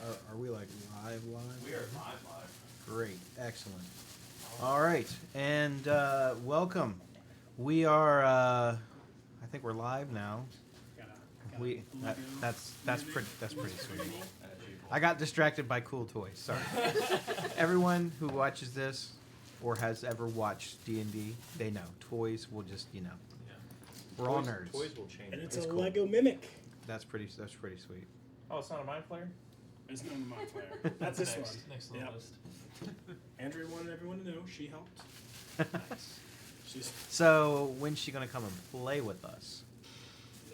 are we like live? We are live. Great, excellent. All right, and welcome. We are. I think we're live now. That's pretty sweet. I got distracted by cool toys. Sorry. Everyone who watches this or has ever watched D&D, they know toys will just we're all nerds. Toys will change. And it's a cool. Lego mimic. That's pretty sweet. Oh, it's not a mind flayer? It's not a mind flayer. That's this one. Next on the list. Andrea wanted everyone to know she helped. Nice. She's So when's she gonna come and play with us?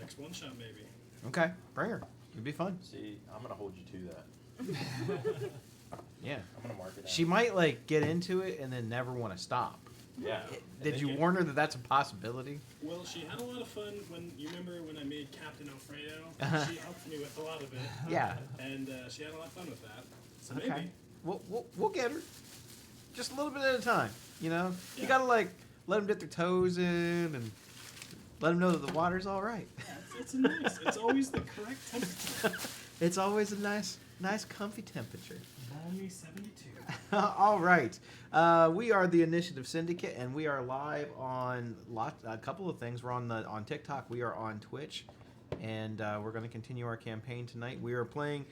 next one shot maybe. Okay, bring her. It'd be fun. See, I'm gonna hold you to that. Yeah. I'm gonna mark it out. She might get into it and then never want to stop. Yeah. Did you warn her that that's a possibility? Well, she had a lot of fun when you remember when I made Captain Alfredo. She helped me with a lot of it. Yeah. And she had a lot of fun with that. So Okay. maybe. We'll get her. Just a little bit at a time, You Yeah. gotta let them dip their toes in and let them know that the water's all right. It's nice. It's always the correct temperature. It's always a nice comfy temperature. Balmy 72. All right. We are the Initiative Syndicate, and we are live on a couple of things. We're on TikTok. We are on Twitch, and we're going to continue our campaign tonight. We are playing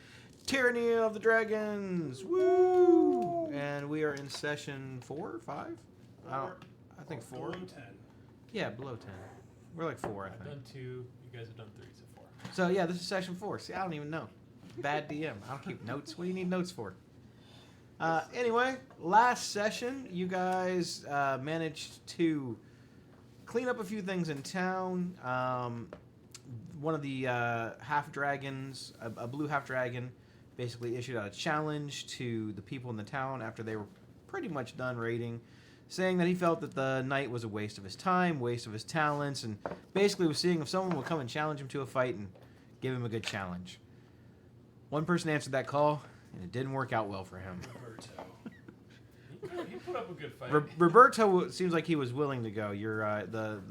Tyranny of the Dragons. Woo! And we are in session 4 or 5? I think 4. Below 10. Yeah, below 10. We're like 4, I I've think. done 2. You guys have done 3, so 4. So yeah, this is session 4. See, I don't even know. Bad DM. I don't keep notes. What do you need notes for? Anyway, last session, you guys managed to clean up a few things in town. One of the half dragons, a blue half dragon, basically issued out a challenge to the people in the town after they were pretty much done raiding, saying that he felt that the night was a waste of his time, waste of his talents, and basically was seeing if someone would come and challenge him to a fight and give him a good challenge. One person answered that call, and it didn't work out well for him. Roberto. He put up a good fight. Roberto seems like he was willing to go. You're the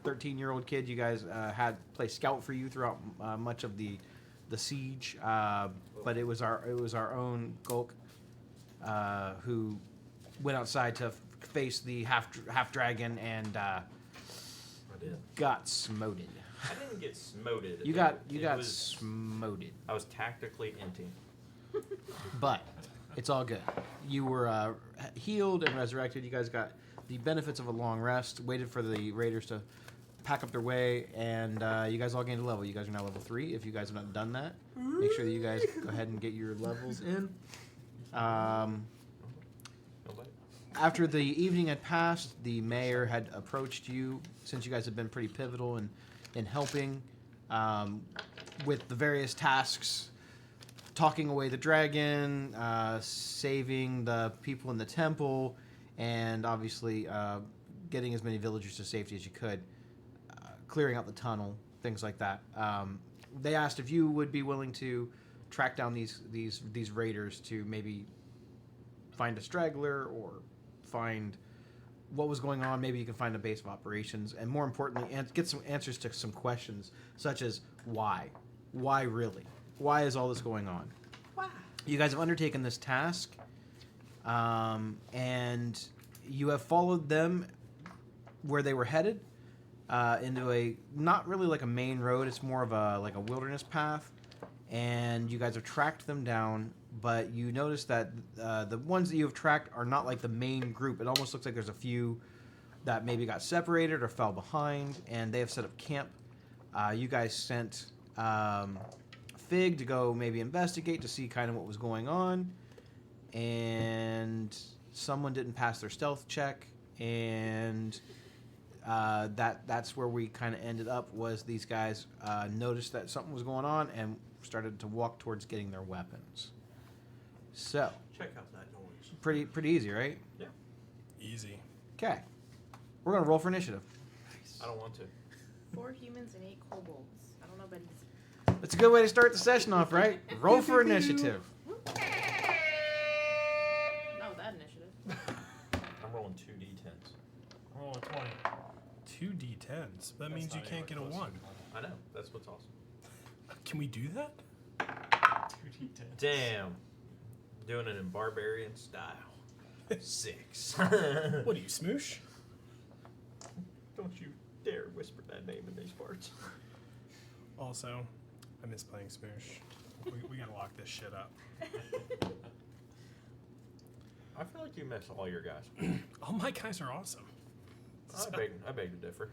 13-year-old kid you guys had play scout for you throughout much of the siege, but it was our own Gulk who went outside to face the half dragon and got smoted. I didn't get smoted. You got smoted. I was tactically empty. But it's all good. You were healed and resurrected. You guys got the benefits of a long rest. Waited for the raiders to pack up their way, and you guys all gained a level. You guys are now level 3. If you guys have not done that, make sure that you guys go ahead and get your levels in. After the evening had passed, the mayor had approached you, since you guys have been pretty pivotal in helping with the various tasks, talking away the dragon, saving the people in the temple, and obviously getting as many villagers to safety as you could, clearing out the tunnel, things like that. They asked if you would be willing to track down these raiders to maybe find a straggler or find what was going on. Maybe you can find a base of operations, and more importantly, get some answers to some questions, such as why? Why really? Why is all this going on? Wow. You guys have undertaken this task, and you have followed them where they were headed, into a, not really like a main road, it's more of a wilderness path, and you guys have tracked them down, but you notice that the ones that you have tracked are not like the main group. It almost looks like there's a few that maybe got separated or fell behind, and they have set up camp. You guys sent Fig to go maybe investigate to see kind of what was going on, and someone didn't pass their stealth check, and that's where we kind of ended up. Was these guys noticed that something was going on and started to walk towards getting their weapons. So Check out that noise. pretty easy, right? Yeah. Easy. Okay, we're gonna roll for initiative. I don't want to. 4 humans and 8 kobolds. I don't know, but That's a good way to start the session off, right? Roll for initiative. no, that initiative. I'm rolling 2 d10s. I'm rolling 20. 2 d10s. That means you can't get a 1. I know. That's what's awesome. Can we do that? 2 2d10. Damn. Doing it in barbarian style. 6. What are you, Smoosh? Don't you dare whisper that name in these parts. Also, I miss playing Smoosh. We gotta lock this shit up. I feel like you miss all your guys. All my guys are awesome. I beg to differ.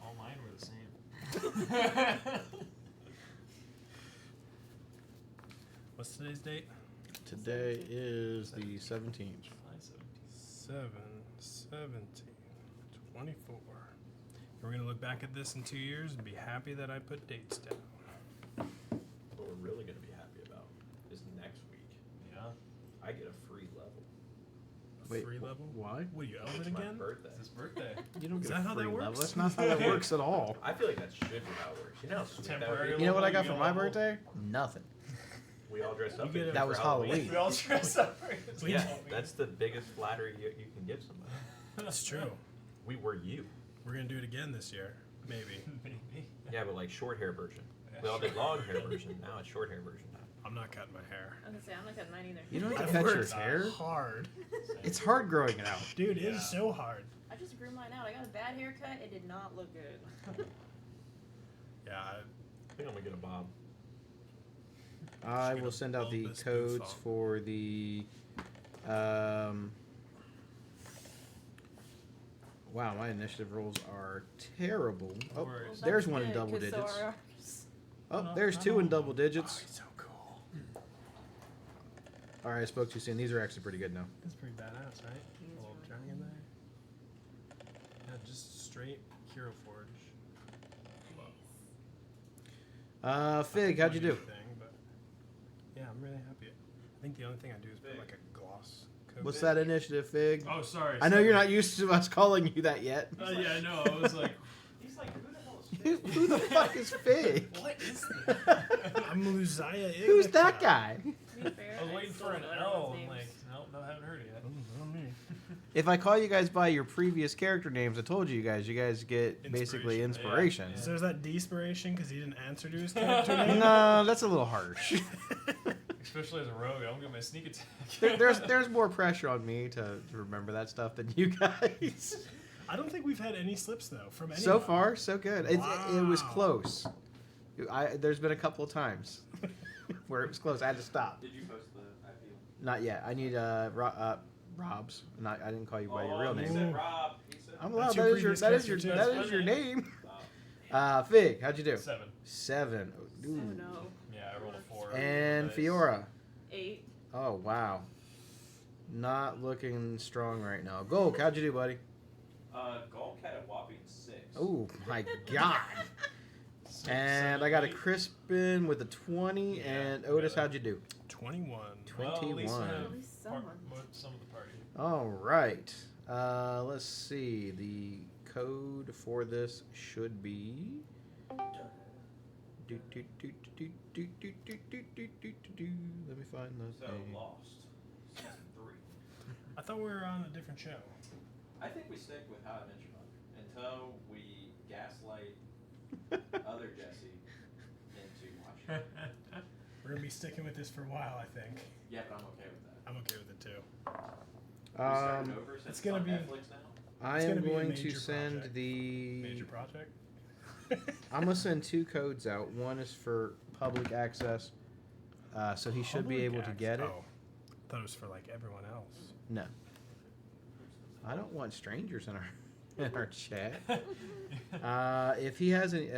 All mine were the same. What's today's date? Today is the 17th. 7/17/24. We're gonna look back at this in 2 years and be happy that I put dates down. What we're really going to be happy about is next week. Yeah. I get a free level. A free level? Why? What are you, It's Elven my again? birthday. It's his birthday. You don't Is get that a how that free works? level. That's not how that works at all. I feel like that should be how it works. You know how sweet that would Temporary be? You know what I got You for get my a level. birthday? Nothing. We all dress You up. get in a- That for was Halloween. Halloween. We all dress up. We- Yeah, that's the biggest flattery you can give somebody. That's true. We were you. We're gonna do it again this year. Maybe. Maybe. Yeah, but like short hair version. Yeah, We all did sure. long hair version. Now it's short hair version time. I'm not cutting my hair. I was gonna say, I'm not cutting mine either. You don't have I've to cut your worked hair. hard. It's hard growing it out. Dude, it Yeah. is so hard. I just grew mine out. I got a bad haircut. It did not look good. Yeah, I think I'm gonna get a bob. I Just will get a send out the bulbous codes booth for the. Wow, my initiative rolls are terrible. Oh, worries. Well, there's that's one in good, double 'cause so digits. are ours. Oh, No, there's not two all in of them. double digits. Oh, he's so cool. All right, I spoke too soon. These are actually pretty good now. That's pretty badass, right? He is A little really Johnny in there. Yeah, just straight Hero Forge. Fig, how'd you do? Thing, but yeah, I'm really happy. I think the only thing I do is put like a gloss coat. What's that initiative, Fig? Oh, sorry. I know you're not used to us calling you that yet. Yeah, I know. I was like, He's like, who the hell is Who the fuck is Fig? What is this? I'm Luziah. Who's Ignitar. that guy? To be fair, I was waiting still for an don't know L. anyone's I'm like, names. nope, no, haven't heard it yet. Not me. If I call you guys by your previous character names, I told you guys get basically Inspiration. inspiration. Yeah. So is that despiration because he didn't answer to his character name? No, that's a little harsh. Especially as a rogue, I don't get my sneak attack. there's more pressure on me to remember that stuff than you guys. I don't think we've had any slips though from anyone. So far, so good. It was Wow. close. There's been a couple of times where it was close. I had to stop. Did you post the IP? Not yet. I need Rob's. Not. I didn't call you by your real he name. said Rob. He said I'm That's allowed. your That is your. previous That is your. character, too. That That's is my your name. name. Fig, how'd you do? 7. 7. Ooh. Oh no. Yeah, I rolled a 4. And Nice. Fiora. 8. Oh wow. Not looking strong right now. Golk, how'd you do, buddy? Golk had a whopping 6. Oh my god. And I got a Crispin with a 20. Yeah, And Otis, really. how'd you do? 21. Well, at least 21. I have At least part- someone. some of the party. All right. Let's see. The code for this should be. Let me find the So thing. Lost. Season 3. I thought we were on a different show. I think we stick with How I Met Your Mother until we gaslight other Jesse into watching. We're gonna be sticking with this for a while, I think. Yeah, but I'm okay with that. I'm okay with it too. We started over since it's gonna on be- Netflix now. I It's am gonna be a going to major send project. the. Major project. I'm gonna send 2 codes out. One is for public access, so he should be Public able to get it. Oh, I thought it was for like everyone else. No, I don't want strangers in our chat. If he has any,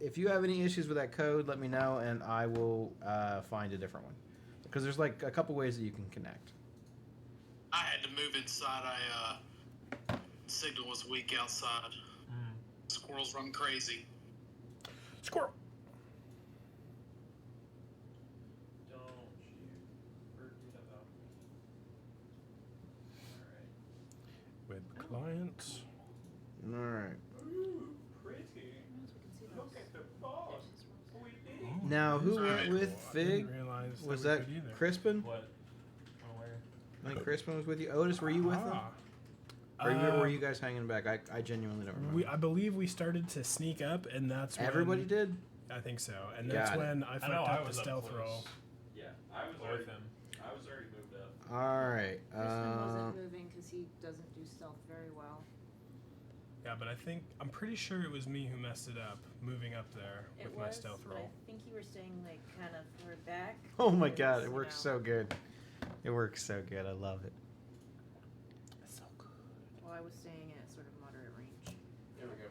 if you have any issues with that code, let me know, and I will find a different one. Because there's like a couple ways that you can connect. I had to move inside. Signal was weak outside. Squirrels run crazy. Squirrel. Don't you forget about me. With clients. All right. Ooh, pretty. Look Look at the boss. We did. Oh, Now, who that's went really with cool. I didn't Fig? realize Was we that could either. Crispin? What? Oh, where? I think Crispin was with you. Otis, were you with him? Ah. Or were you guys hanging back? I genuinely don't remember. I believe we started to sneak up, and that's when, Everybody did? I think so. And that's Got it. when I fucked know, I up the was up stealth close. roll. Yeah, I was With already him. moved up. All right. Crispin wasn't moving because he doesn't do stealth very well. Yeah, but I'm pretty sure it was me who messed it up, moving up there It with was, my stealth but roll. I think you were staying like kind of far back. Oh my It god, was, it you works know, so good. It works so good. I love it. So good. Well, I was staying at sort of moderate range. There we go.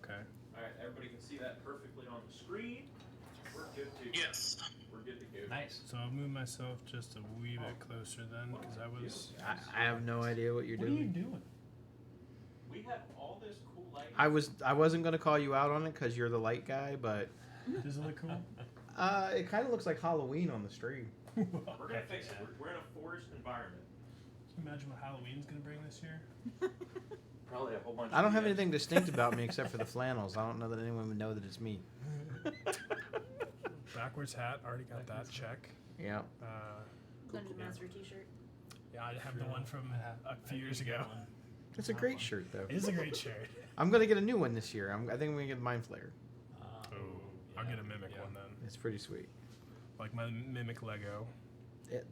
Okay. All right, everybody can see that perfectly on the screen. We're good to Yes. We're good to go. Nice. So I'll move myself just a wee bit closer then, because I was. I have no idea what you're What are you doing. doing? We have all this cool lighting. I wasn't gonna call you out on it because you're the light guy, but Does it look cool? it kind of looks like Halloween on the stream. We're gonna fix it. We're in a forest environment. Can you imagine what Halloween's gonna bring this year? Probably a whole bunch. I don't of have videos. anything distinct about me except for the flannels. I don't know that anyone would know that it's me. Backwards hat, already got that check. Yeah. Dungeon Master T-shirt. Yeah, I have the one from a few years ago. It's a great shirt though. It is a great shirt. I'm gonna get a new one this year. I think I'm gonna get Mind Flayer. Oh, I'll get a mimic one then. It's pretty sweet. Like my mimic Lego.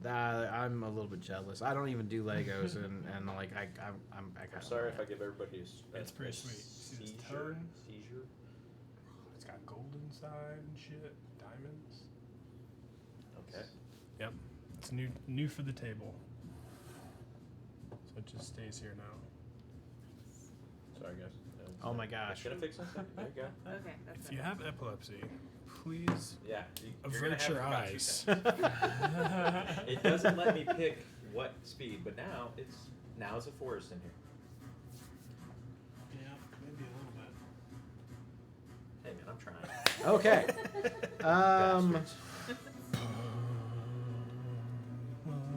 I'm a little bit jealous. I don't even do Legos, and like I I'm kinda sorry want if I it. give everybody It's pretty sweet. See this seizure. tone? Seizure. It's got gold inside and shit. Diamonds. Okay. Yep. It's new for the table. So it just stays here now. Sorry, guys. Oh my gosh. Gonna fix something. There you go. Okay, that's If you have epilepsy, please Yeah. avert your eyes. It doesn't let me pick what speed, but now it's a forest in here. Yeah, maybe a little bit. Hey man, I'm trying. Okay. Bastards.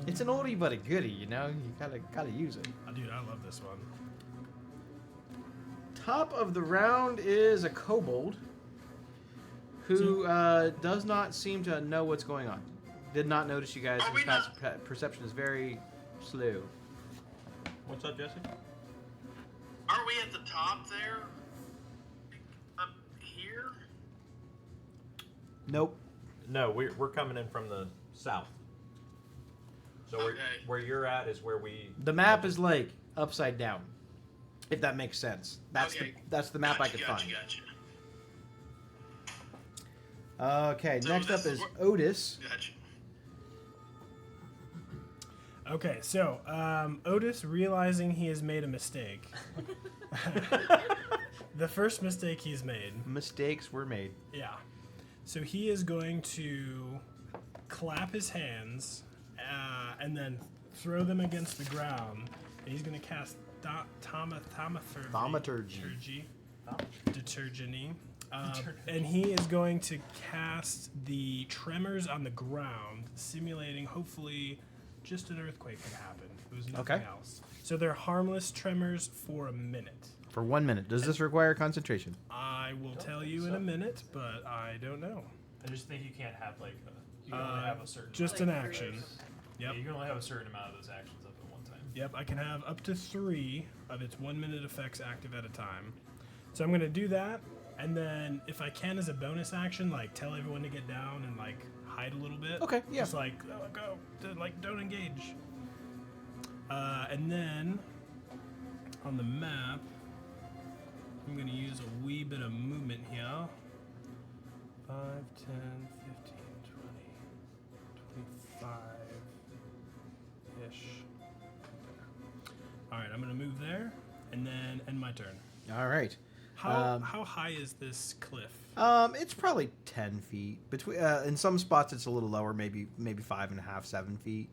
It's an oldie but a goodie, you know. You gotta use it. Oh, dude, I love this one. Top of the round is a kobold who does not seem to know what's going on. Did not notice you guys. Are we His perception is very slow. What's up, Jesse? Aren't we at the top there? Up here? Nope. No, we're coming in from the south. So Okay. where you're at is where we. The map is like upside down, if that makes sense. Okay. That's the map I could Gotcha, find. Gotcha. Okay, So next this up is is what- Otis. Gotcha. Okay, so Otis realizing he has made a mistake. The first mistake he's made. Mistakes were made. Yeah. So he is going to clap his hands and then throw them against the ground. And he's going to cast Thaumaturgy. Detergeny. And he is going to cast the tremors on the ground, simulating hopefully just an earthquake had happened. It was nothing Okay. else. So they're harmless tremors for a minute. For 1 minute. Does this require concentration? I will Don't tell think you in so. a minute, but I don't know. I just think you can't have you can only have a certain. Just Like an three. action. Yeah, Yep. you can only have a certain amount of those actions up at one time. Yep, I can have up to 3 of its 1 minute effects active at a time. So I'm gonna do that, and then if I can as a bonus action, like tell everyone to get down and like hide a little bit. Okay, yeah. Just like go, like don't engage. And then on the map, I'm gonna use a wee bit of movement here. 5, 10, 15, 20, 25-ish. Alright, I'm gonna move there, and then end my turn. All right. How high is this cliff? It's probably 10 feet. Between in some spots it's a little lower, maybe 5.5, 7 feet,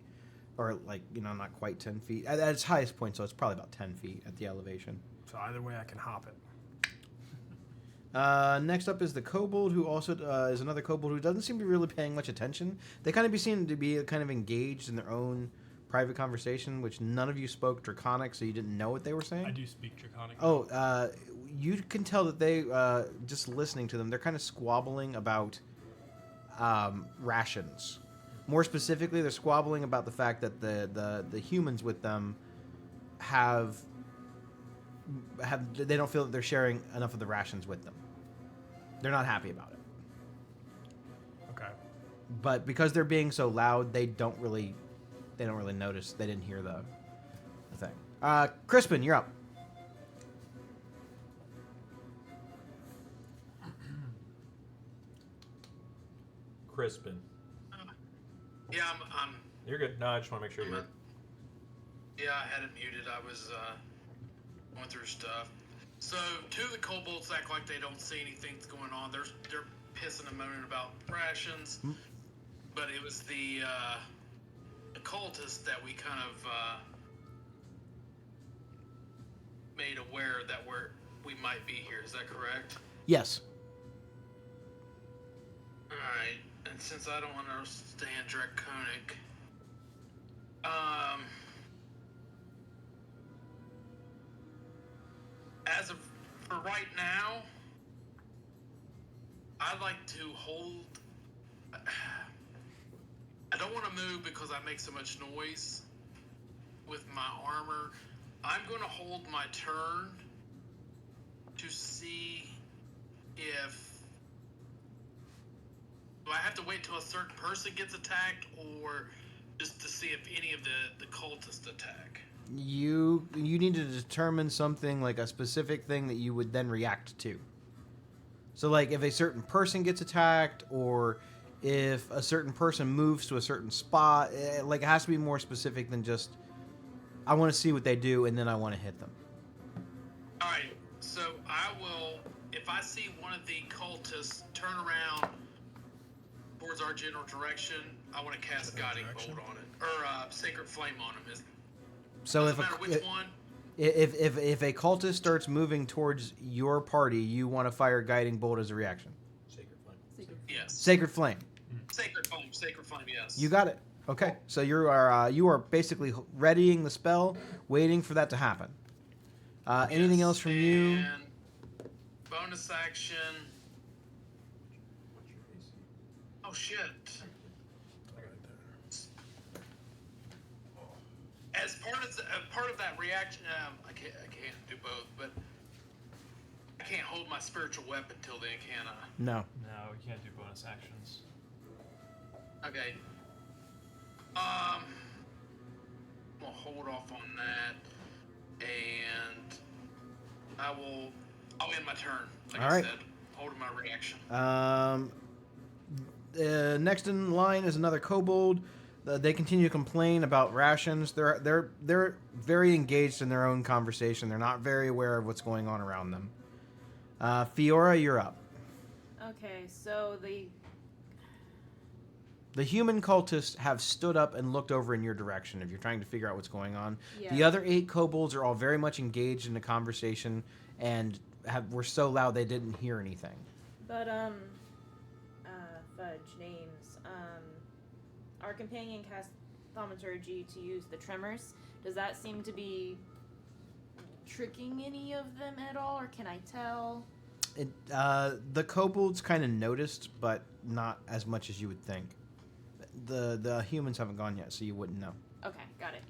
or like not quite 10 feet at its highest point. So it's probably about 10 feet at the elevation. So either way, I can hop it. Next up is the kobold, who also is another kobold who doesn't seem to be really paying much attention. They kind of seem to be kind of engaged in their own private conversation, which none of you spoke Draconic, so you didn't know what they were saying. I do speak Draconic. Oh, you can tell that they, just listening to them, they're kind of squabbling about rations. More specifically, they're squabbling about the fact that the humans with them have they don't feel that they're sharing enough of the rations with them. They're not happy about it. but because they're being so loud, they don't really notice. They didn't hear the thing. Crispin, you're up. Crispin. Yeah, I'm You're good. No, I just want to make sure you're. yeah, I had it muted. I was going through stuff. So two of the kobolds act like they don't see anything that's going on. They're pissing and moaning about rations, but it was the cultists that we kind of made aware that we might be here. Is that correct? Yes. All right. And since I don't understand Draconic, as of for right now, I'd like to hold. I don't want to move because I make so much noise with my armor. I'm going to hold my turn to see if. Do I have to wait till a certain person gets attacked, or just to see if any of the cultists attack? You need to determine something, like a specific thing that you would then react to. So, like, if a certain person gets attacked, or if a certain person moves to a certain spot, like, it has to be more specific than just, I want to see what they do, and then I want to hit them. All right, so I will, if I see one of the cultists turn around towards our general direction, I want to cast Guiding Bolt on it, or Sacred Flame on him. So Doesn't matter which one. If a cultist starts moving towards your party, you want to fire Guiding Bolt as a reaction. Sacred Flame. Yes. Sacred Flame. Sacred Flame, yes. You got it. Okay, so you are basically readying the spell, waiting for that to happen. Anything else from you? And bonus action. What's your AC? Oh shit. I got it there. As part of that reaction, I can't do both, but I can't hold my spiritual weapon till then, can I? No. No, we can't do bonus actions. Okay. We'll hold off on that, and I'll end my turn. Like All I right. said, holding my reaction. Next in line is another kobold. They continue to complain about rations. They're very engaged in their own conversation. They're not very aware of what's going on around them. Fiora, you're up. Okay, so The human cultists have stood up and looked over in your direction if you're trying to figure out what's going on. Yeah. The other 8 kobolds are all very much engaged in the conversation and were so loud they didn't hear anything. But fudge names. Our companion cast thaumaturgy to use the tremors. Does that seem to be tricking any of them at all, or can I tell? The kobolds kind of noticed, but not as much as you would think. The humans haven't gone yet, so you wouldn't know. Okay, got it.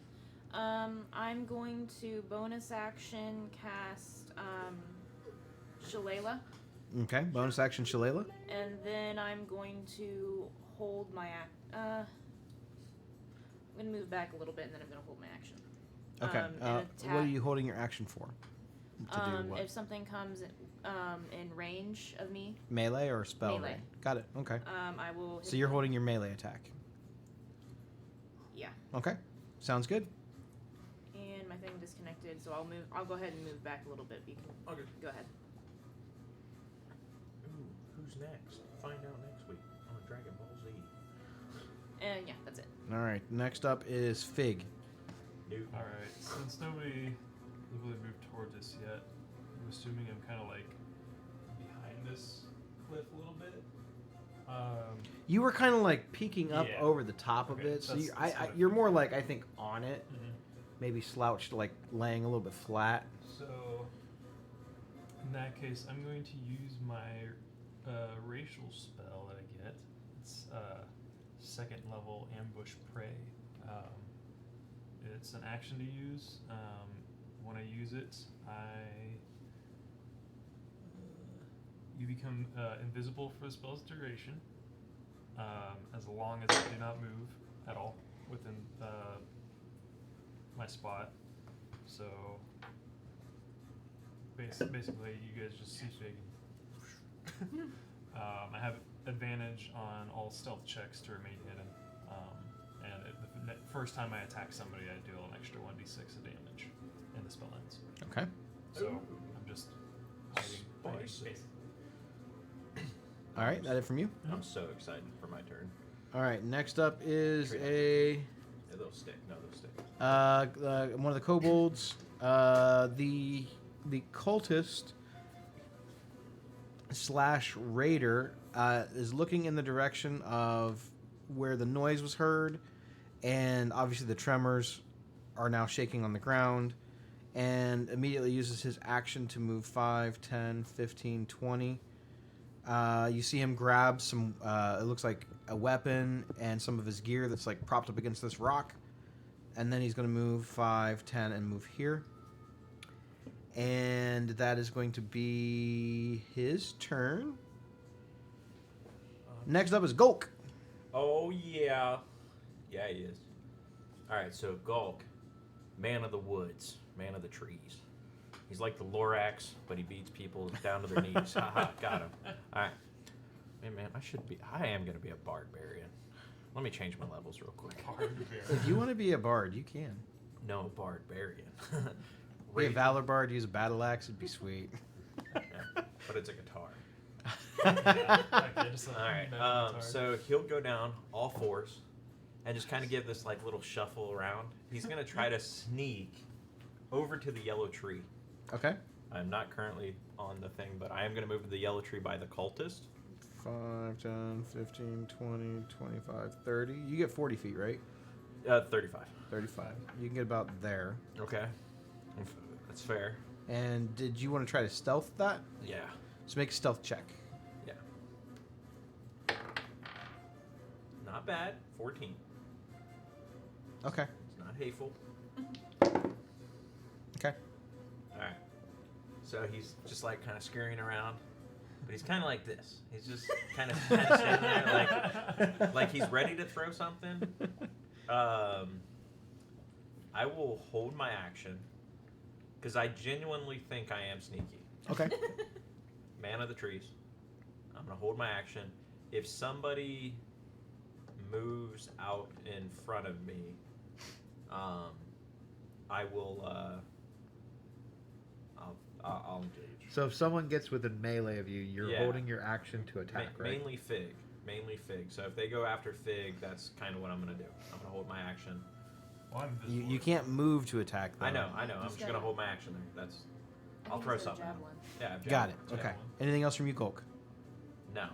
I'm going to bonus action cast Shillelagh, Okay, bonus action Shillelagh. and then I'm going to hold my I'm going to move back a little bit, and then I'm going to hold my action. Okay, And what are attack. you holding your action for? To do what? If something comes in range of me, Melee or spell? Melee. range? Got it, okay. I will. So you're holding your melee attack. Yeah. Okay, sounds good. And my thing disconnected, so I'll move. I'll go ahead and move back a little bit. You can Okay. go ahead. Ooh, who's next? Find out next week on Dragon Ball Z. And yeah, that's it. All right, next up is Fig. Alright, since nobody really moved towards us yet, I'm assuming I'm kind of like behind this cliff a little bit. You were kind of like peeking up Yeah. over the top of Okay, it, so that's what I you're more figured. like, I think, on it. Maybe slouched, like laying a little bit flat. So, in that case, I'm going to use my racial spell that I get. It's second level ambush prey. It's an action to use. When I use it, you become invisible for the spell's duration. as long as I do not move at all within my spot. So basically, you guys just see Fig. I have advantage on all stealth checks to remain hidden. The first time I attack somebody, I deal an extra 1d6 of damage, and the spell ends. Okay. So I'm just hiding, basically. All right, that it from you? I'm so excited for my turn. All right, next up is Yeah, they'll stick. No, they'll stick. one of the kobolds. The cultist / raider is looking in the direction of where the noise was heard, and obviously the tremors are now shaking on the ground, and immediately uses his action to move 5, 10, 15, 20. You see him grab some, it looks like a weapon and some of his gear that's like propped up against this rock, and then he's going to move 5, 10, and move here. And that is going to be his turn. Next up is Gulk. Oh, yeah. Yeah, he is. Alright, so Gulk, man of the woods, man of the trees. He's like the Lorax, but he beats people down to their knees. Haha, got him. Alright. Hey, man, I am going to be a barbarian. Let me change my levels real quick. If you want to be a bard, you can. No, barbarian. Be a valor bard, use a battle axe, it'd be sweet. Yeah, but it's a guitar. Okay, just Alright, so he'll go down all fours and just kind of give this like little shuffle around. He's going to try to sneak over to the yellow tree. Okay. I'm not currently on the thing, but I am going to move to the yellow tree by the cultist. 5, 10, 15, 20, 25, 30. You get 40 feet, right? 35. 35. You can get about there. Okay. That's fair. And did you want to try to stealth that? Yeah. So make a stealth check. Yeah. Not bad. 14. Okay. It's not hateful. Okay. Alright. So he's just like kind of scurrying around. But he's kind of like this. He's just kind of standing there like he's ready to throw something. I will hold my action because I genuinely think I am sneaky. Okay. Man of the trees. I'm going to hold my action. If somebody moves out in front of me, I will, I'll engage. So if someone gets within melee of you, you're Yeah. holding your action to attack, right? Mainly Fig. So if they go after Fig, that's kind of what I'm going to do. I'm going to hold my action. Well, I'm You visible. can't move to attack, though. I know. I'm He's just going to got hold my action there. That's. I I'll think throw he's got a something. javelin. Yeah, Got it. javelin. Okay. Anything else from you, Gulk? No.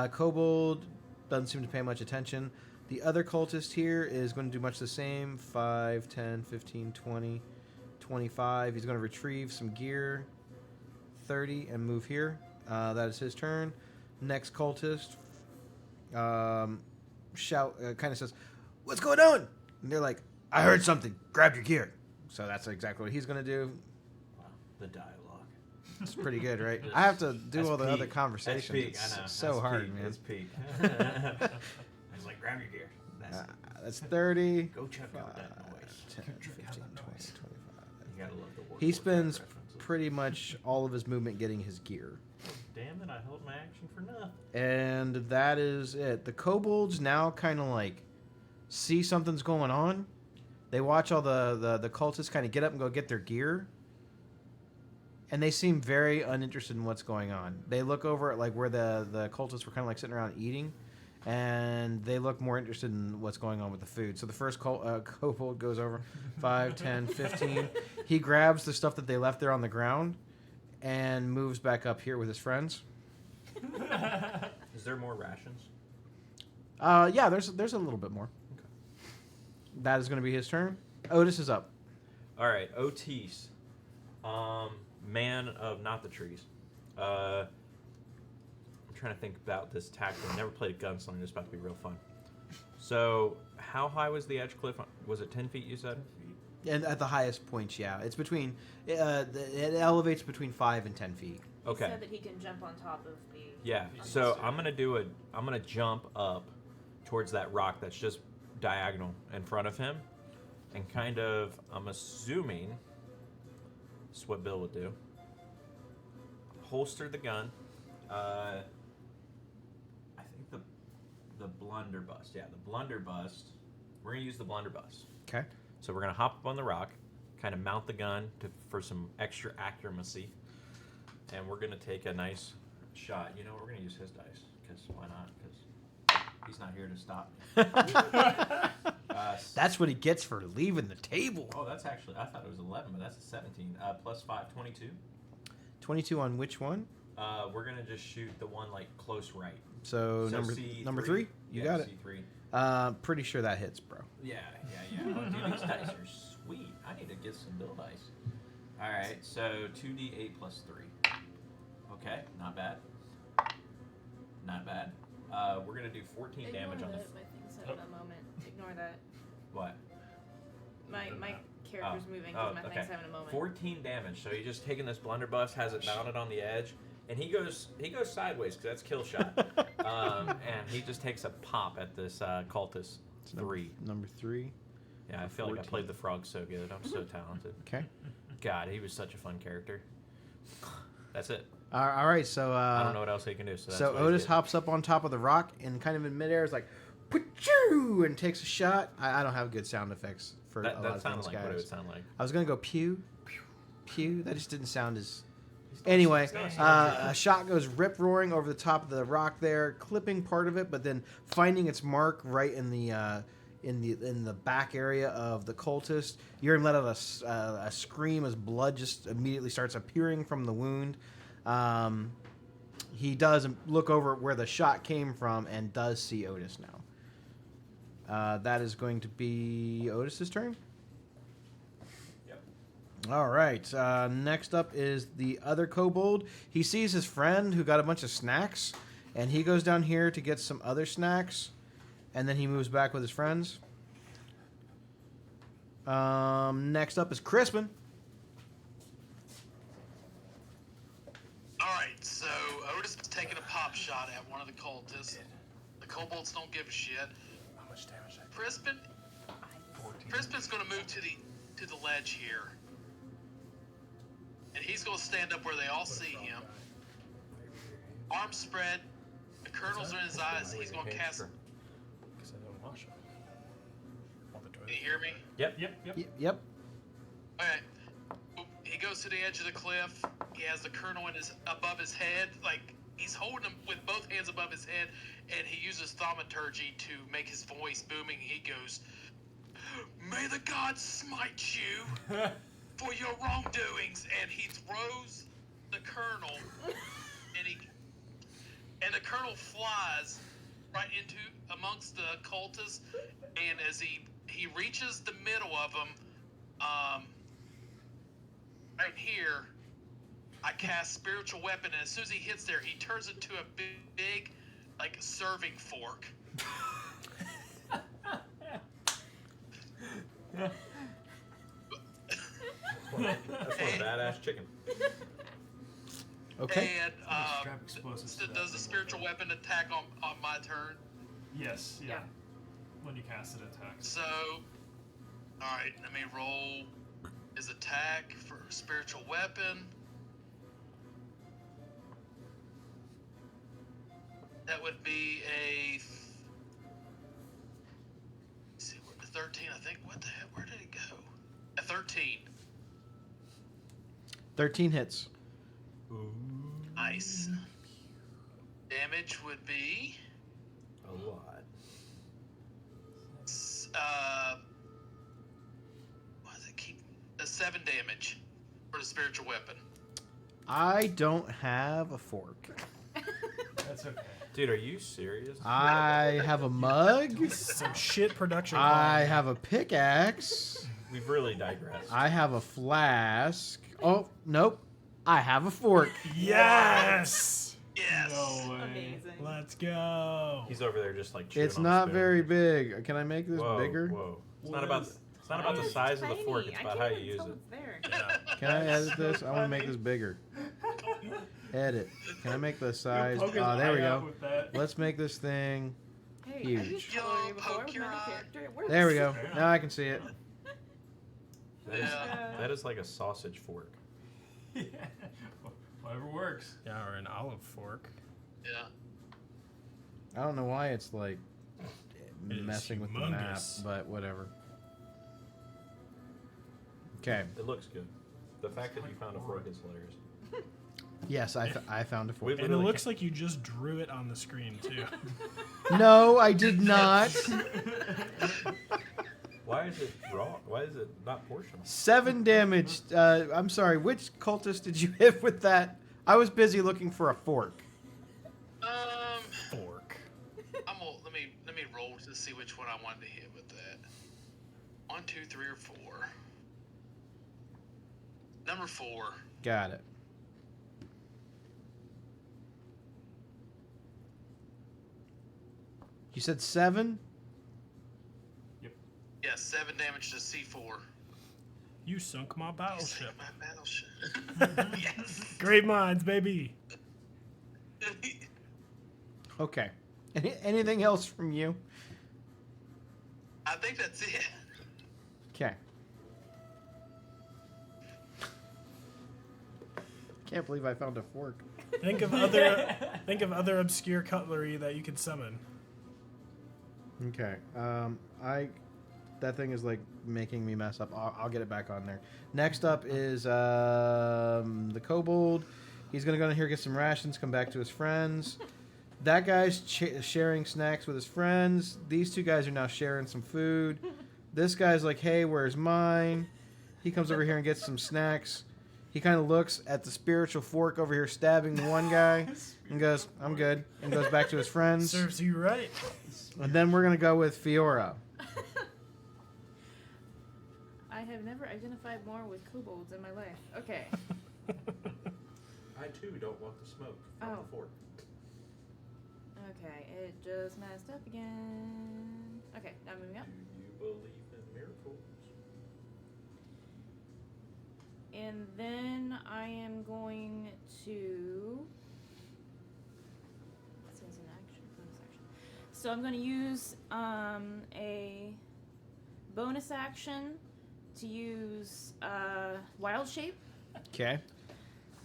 Kobold doesn't seem to pay much attention. The other cultist here is going to do much the same. 5, 10, 15, 20, 25. He's going to retrieve some gear. 30 and move here. That is his turn. Next cultist kind of says, "What's going on?" And they're like, "I heard something. Grab your gear." So that's exactly what he's going to do. Wow. The dialogue. It's pretty good, right? I have to do That's all the peak. other conversations. That's peak. I know. It's so That's hard, peak. man. It's peak. I was like, grab your gear. That's 30. Go check out that 5, noise. 10, 15, 20, 25. You gotta love the Warforged He spends references. pretty much all of his movement getting his gear. Damn it! I held my action for nothing. And that is it. The kobolds now kind of like see something's going on. They watch all the cultists kind of get up and go get their gear. And they seem very uninterested in what's going on. They look over at like where the cultists were kind of like sitting around eating. And they look more interested in what's going on with the food. So the first kobold goes over 5, 10, 15. He grabs the stuff that they left there on the ground and moves back up here with his friends. Is there more rations? Yeah, there's a little bit more. Okay. That is going to be his turn. Otis is up. All right, Otis, man of not the trees. I'm trying to think about this tactic. I never played a gunslinger. This is about to be real fun. So, how high was the edge cliff? Was it 10 feet? You said. And at the highest points, yeah, it's between. It elevates between 5 and 10 feet. Okay. He said that he can jump on top of the Yeah. So I'm gonna jump up towards that rock that's just diagonal in front of him, and kind of, I'm assuming, this is what Bill would do. Holster the gun. I think the blunderbuss. Yeah, the blunderbuss. We're gonna use the blunderbuss. Okay. So we're gonna hop up on the rock, kind of mount the gun for some extra accuracy, and we're gonna take a nice shot. You know, we're gonna use his dice because why not? Because he's not here to stop me. That's what he gets for leaving the table. Oh, that's actually, I thought it was 11, but that's a 17. Plus 5, 22. 22 on which one? We're gonna just shoot the one like close right. So, C3. number 3? You got it. C3. Pretty sure that hits, bro. Yeah. Oh, dude, these dice are sweet. I need to get some Bill dice. All right, so 2d8 plus 3. Okay, not bad. Not bad. We're gonna do 14 damage on the. My thing's having a moment. Ignore that. What? My character's moving because my thing's having a moment. 14 damage. So he's just taking this blunderbuss, has it mounted on the edge, and he goes sideways because that's kill shot. And he just takes a pop at this cultist. 3. Number 3. Yeah, I feel like I played the frog so good. I'm so talented. Okay. God, he was such a fun character. That's it. All right, so I don't know what else he can do. So, that's so what he's Otis getting. hops up on top of the rock and kind of in midair is like, "Pachoo!" and takes a shot. I don't have good sound effects for a lot That of sounded things, like guys. what it would sound like. I was gonna go pew, pew, pew. That just didn't sound as. Anyway, a shot goes rip roaring over the top of the rock there, clipping part of it, but then finding its mark right in the back area of the cultist. You're let out a scream as blood just immediately starts appearing from the wound. He does look over where the shot came from and does see Otis now. That is going to be Otis's turn. Yep. All right. Next up is the other kobold. He sees his friend who got a bunch of snacks, and he goes down here to get some other snacks, and then he moves back with his friends. Next up is Crispin. Alright, so Otis is taking a pop shot at one of the cultists. The kobolds don't give a shit. How much damage? Crispin's gonna move to the ledge here. And he's gonna stand up where they all see him. Arms spread, the kernels are in his eyes, he's gonna cast. Because I don't wash them. Can you hear me? Yep. Yep. Alright. He goes to the edge of the cliff. He has the kernel above his head, like he's holding him with both hands above his head, and he uses thaumaturgy to make his voice booming. He goes, "May the gods smite you for your wrongdoings," and he throws the kernel, and the kernel flies right into amongst the cultists, and as he reaches the middle of them, right here, I cast spiritual weapon, and as soon as he hits there, he turns into a big like serving fork. That's one badass chicken. Okay. And Strap explosives to that does the thing. spiritual weapon attack on my turn? Yes, yeah. Yeah. When you cast it, attacks. So, all right, let me roll his attack for spiritual weapon. That would be a 13, I think. What the hell? Where did it go? A 13. 13 hits. Nice. Damage would be A lot. what does it keep? A 7 damage for the spiritual weapon. I don't have a fork. That's okay. Dude, are you serious? I have a mug. Some shit production. I quality. have a pickaxe. We've really digressed. I have a flask. Oh, nope. I have a fork. Yes. Yes. No way. Amazing. Let's go. He's over there just like chewing It's on not spoons. very big. Can I make this Whoa, bigger? Whoa. It's not about the It's size of the tiny. fork. It's I about can't how you even use tell it. it's there. Yeah. Can I edit this? I want to make this bigger. Edit. Can I make the You'll size? poke his There we eye out go. with that. Let's make this thing. Hey, Huge. I've used Yo, coloring before poke with your another eye. character. It works. There we go. Fair Now enough. I can see it. That is like a sausage fork. Yeah. Whatever works. Yeah, or an olive fork. Yeah. I don't know why it's like It is messing with the map, humongous. but whatever. Okay. It looks good. The fact that you found a fork is hilarious. Yes, I found a fork. We've And it literally looks like you just drew it on the screen too. No, I did not. Why is it raw? Why is it not portioned? 7 damage. I'm sorry. Which cultist did you hit with that? I was busy looking for a fork. Fork. Let me roll to see which one I wanted to hit with that. 1, 2, 3, or 4. Number 4. Got it. You said 7? Yeah, 7 damage to C4. You sunk my You battleship. sank my battleship. Yes. Great minds, baby. Okay. Anything else from you? I think that's it. Okay. Can't believe I found a fork. Think of other obscure cutlery that you could summon. Okay. That thing is like making me mess up. I'll get it back on there. Next up is the kobold. He's gonna go in here, get some rations, come back to his friends. That guy's sharing snacks with his friends. These two guys are now sharing some food. This guy's like, hey, where's mine? He comes over here and gets some snacks. He kind of looks at the spiritual fork over here stabbing the one guy and goes, I'm good, and goes back to his friends. Serves you right. And then we're going to go with Fiora. I have never identified more with kobolds in my life. Okay. I too don't want the smoke from Oh. the fork. Okay, it just messed up again. Okay, now moving up. Do you believe in miracles? And then I am going to. This is an action, bonus action. So I'm going to use a bonus action to use Wild Shape. Okay.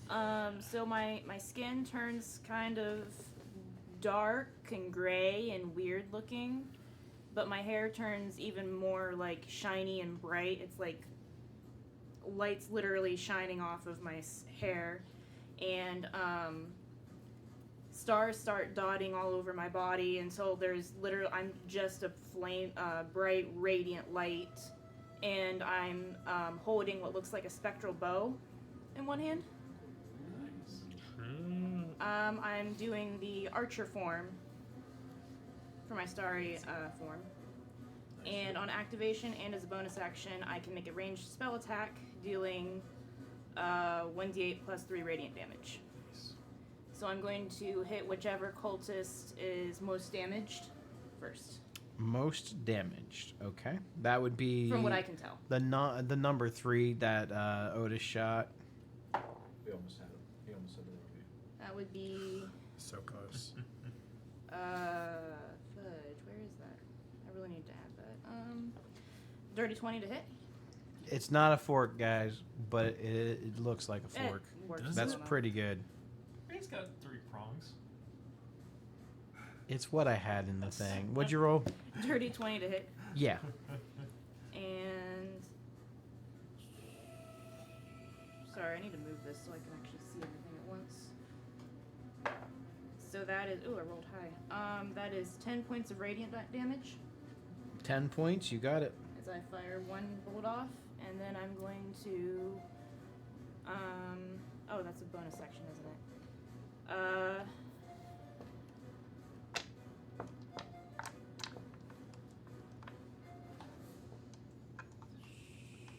So my skin turns kind of dark and gray and weird looking, but my hair turns even more like shiny and bright. It's like light's literally shining off of my hair, and stars start dotting all over my body until there's literally I'm just a bright radiant light, and I'm holding what looks like a spectral bow in one hand. I'm doing the archer form for my starry form. And on activation and as a bonus action, I can make a ranged spell attack, dealing 1d8 plus 3 radiant damage. So I'm going to hit whichever cultist is most damaged first. Most damaged. Okay. That would be... From what I can tell. The number 3 that Otis shot. We almost had him. He almost said the wrong name. That would be... So close. fudge, where is that? I really need to add that. Dirty 20 to hit. It's not a fork, guys, but it looks like a fork. It works. Does That's it? pretty good. It's got 3 prongs. It's what I had in the thing. What'd you roll? Dirty 20 to hit. Yeah. And... Sorry, I need to move this so I can actually see everything at once. So that is... Ooh, I rolled high. That is 10 points of radiant damage 10 points. You got it. as I fire one bolt off. And then I'm going to... Oh, that's a bonus action, isn't it?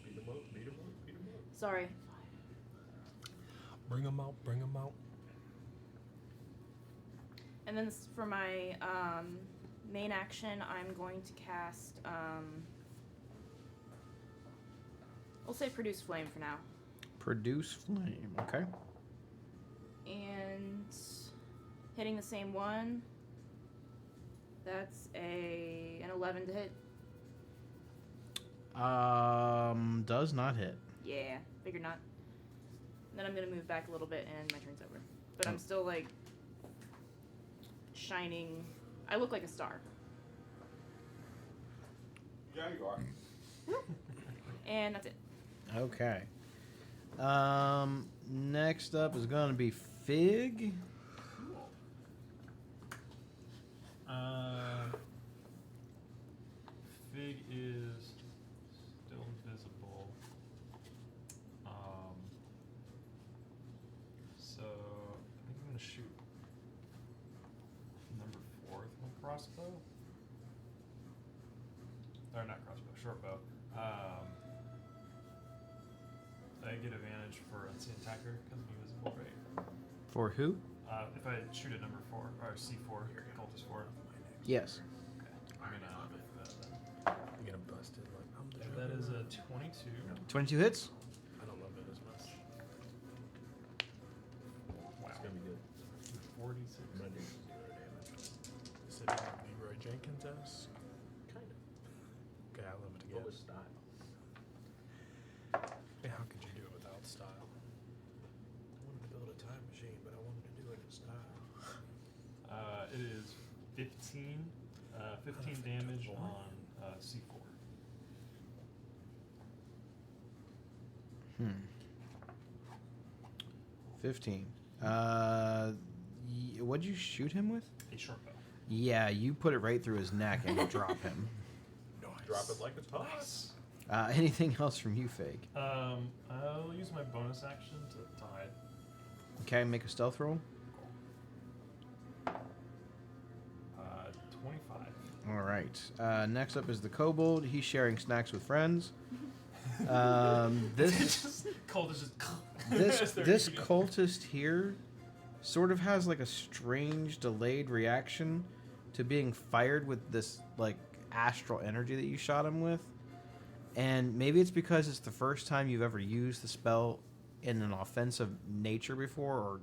Beat him up, beat him up, beat him up. Sorry. Bring them out, bring them out. And then for my main action, I'm going to cast... we'll say Produce Flame for now. Produce flame. Okay. And hitting the same one. That's an 11 to hit. Does not hit. Yeah, figured not. Then I'm gonna move back a little bit and my turn's over. But I'm still like shining. I look like a star. Yeah, you are. And that's it. Okay. Next up is going to be Fig. Fig is still invisible. So I think I'm gonna shoot number 4 with my crossbow. Or not crossbow, short bow. I get advantage for unseen attacker because I'm invisible, right? For who? If I shoot at number 4 or C4, cultist 4. Yes. Okay. I'm gonna I'm gonna bust it like I'm the that Joker. is a 22. 22 hits? I don't love it as much. Wow. It's gonna be good. 46. I'm gonna do 0 damage. Is it Leroy Jenkins-esque? Kind of. Okay, I love it What again. was style? Yeah, how could you do it without style? I wanted to build a time machine, but I wanted to do it in style. It is 15 damage on C4. Hmm. 15. What'd you shoot him with? A short bow. Yeah, you put it right through his neck and drop him. Nice. Drop it like it's hot. Anything else from you, Fig? I'll use my bonus action to hide. Okay, make a stealth roll. 25. All right. Next up is the kobold. He's sharing snacks with friends. This Cold is just. this cultist here sort of has like a strange delayed reaction to being fired with this like astral energy that you shot him with. And maybe it's because it's the first time you've ever used the spell in an offensive nature before or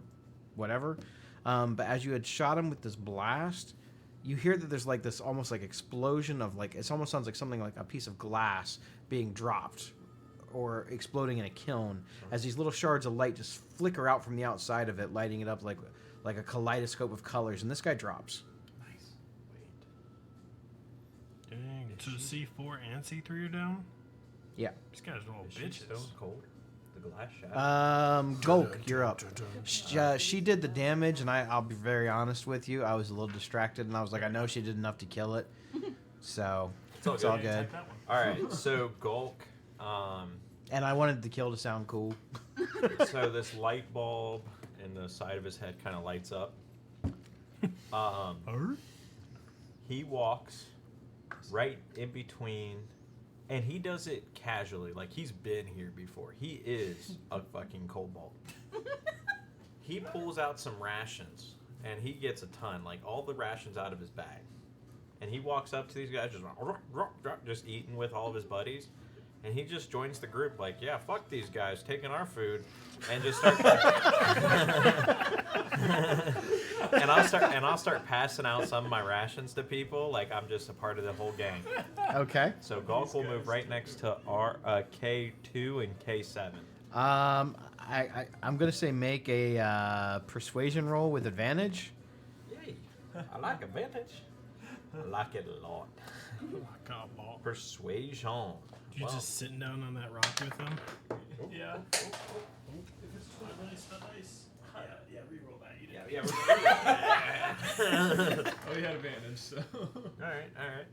whatever. But as you had shot him with this blast, you hear that there's like this almost like explosion of like, it almost sounds like something like a piece of glass being dropped or exploding in a kiln as these little shards of light just flicker out from the outside of it, lighting it up like a kaleidoscope of colors. And this guy drops. Nice. Dang. So C4 and C3 are down? Yeah. These guys are all Is she bitches. stone cold? The glass shot. Gulk, you're up. She did the damage, and I'll be very honest with you. I was a little distracted, and I was like, I know she did enough to kill it. So, it's all good. good. Take that one. All right, so Gulk. And I wanted the kill to sound cool. So this light bulb in the side of his head kind of lights up. He walks right in between, and he does it casually, like he's been here before. He is a fucking kobold. He pulls out some rations, and he gets a ton, like all the rations out of his bag. And he walks up to these guys, just eating with all of his buddies. And he just joins the group like, yeah, fuck these guys taking our food, and just start. and I'll start passing out some of my rations to people like I'm just a part of the whole gang. Okay. So Gulk will move right next to K2 and K7. I'm gonna say make a persuasion roll with advantage. Yay! I like advantage. I like it a lot. Oh my god, ball. Persuasion. You just sitting down on that rock with them? Yeah. If it's nice. Yeah, reroll that. You did. Yeah. Oh, you had advantage, so. All right.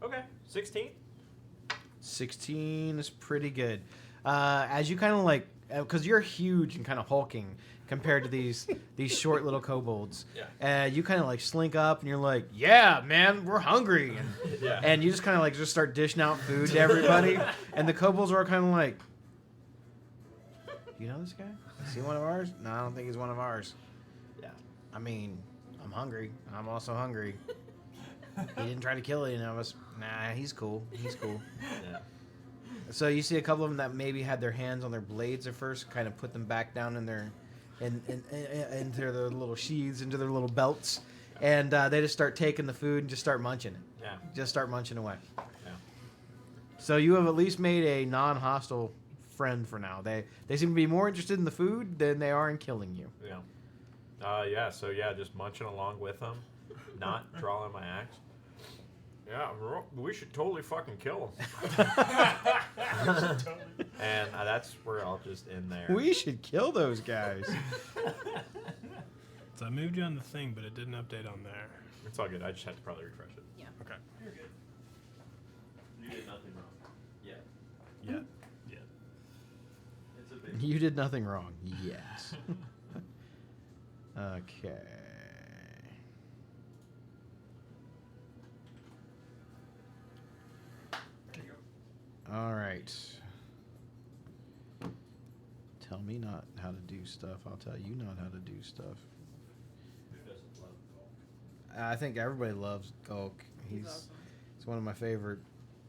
Okay, 16. 16 is pretty good. As you kind of like, because you're huge and kind of hulking compared to these short little kobolds. Yeah. You kind of like slink up and you're like, yeah, man, we're hungry. And, Yeah. and you just kind of like just start dishing out food to everybody. And the kobolds are kind of like, you know this guy? Is he one of ours? No, I don't think he's one of ours. Yeah. I mean, I'm hungry. I'm also hungry. He didn't try to kill any of us. Nah, he's cool. He's cool. Yeah. So you see a couple of them that maybe had their hands on their blades at first, kind of put them back down in their into their little sheaths, into their little belts, and they just start taking the food and just start munching it. Yeah. Just start munching away. Yeah. So you have at least made a non-hostile friend for now. They seem to be more interested in the food than they are in killing you. Yeah. So just munching along with them, not drawing my axe. Yeah, we should totally fucking kill him. And that's where I'll just end there. We should kill those guys. So I moved you on the thing, but it didn't update on there. It's all good. I just had to probably refresh it. Yeah. Okay. You're good. You did nothing wrong. Yeah. Yeah. It's a big. You did nothing wrong. Yes. Okay. All right. Tell me not how to do stuff. I'll tell you not how to do stuff. Who doesn't love golf? I think everybody loves Gulk. He's awesome. He's one of my favorite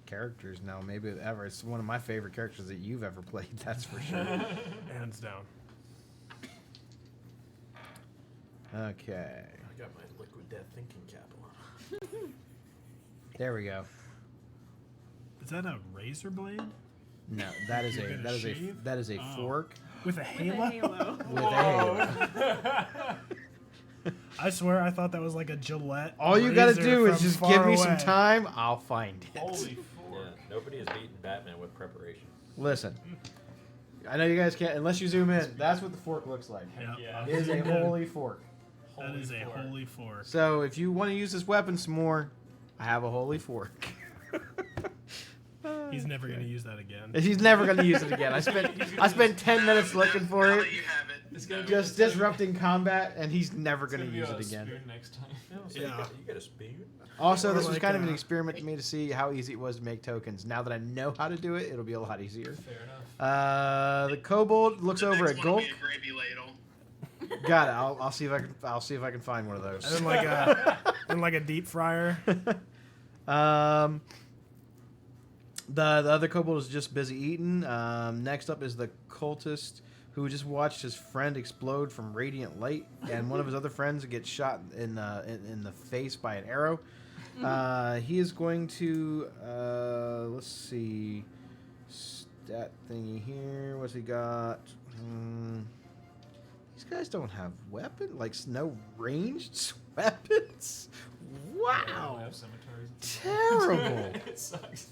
characters now, maybe ever. It's one of my favorite characters that you've ever played. That's for sure. Hands down. Okay. I got my liquid death thinking cap on. There we go. Is that a razor blade? No, that is You're a gonna that is a shave? that is a Oh. fork With a With halo? a halo. with a halo. I swear I thought that was like a Gillette. All you gotta razor do is from just far give me some away. time. I'll find it. Holy Yeah, nobody has beaten Batman with preparation. Listen, I know you guys can't unless you zoom in. That's what the fork looks like. Yeah. Yeah. It is a holy fork. That is a fork. holy fork. So if you want to use this weapon some more, I have a holy fork. He's never going to use that again. He's never gonna use it again. I spent 10 minutes looking for now it, that you have it. It's gonna be just disrupting combat, and he's never It's gonna gonna be use a it again. spoon next time. So Yeah. you got a spoon? Also, Or this was like kind of an a- experiment to me to see how easy it was to make tokens. Now that I know how to do it, it'll be a lot easier. Fair enough. The kobold looks The over next at one will Gulk. be a gravy ladle. Got it. I'll see if I can find one of And those. then like a deep fryer. The other kobold is just busy eating. Next up is the cultist who just watched his friend explode from radiant light, and one of his other friends gets shot in the face by an arrow. He is going to let's see, stat thingy here. What's he got? These guys don't have no ranged weapons. I don't Wow, have cemeteries. terrible. It sucks.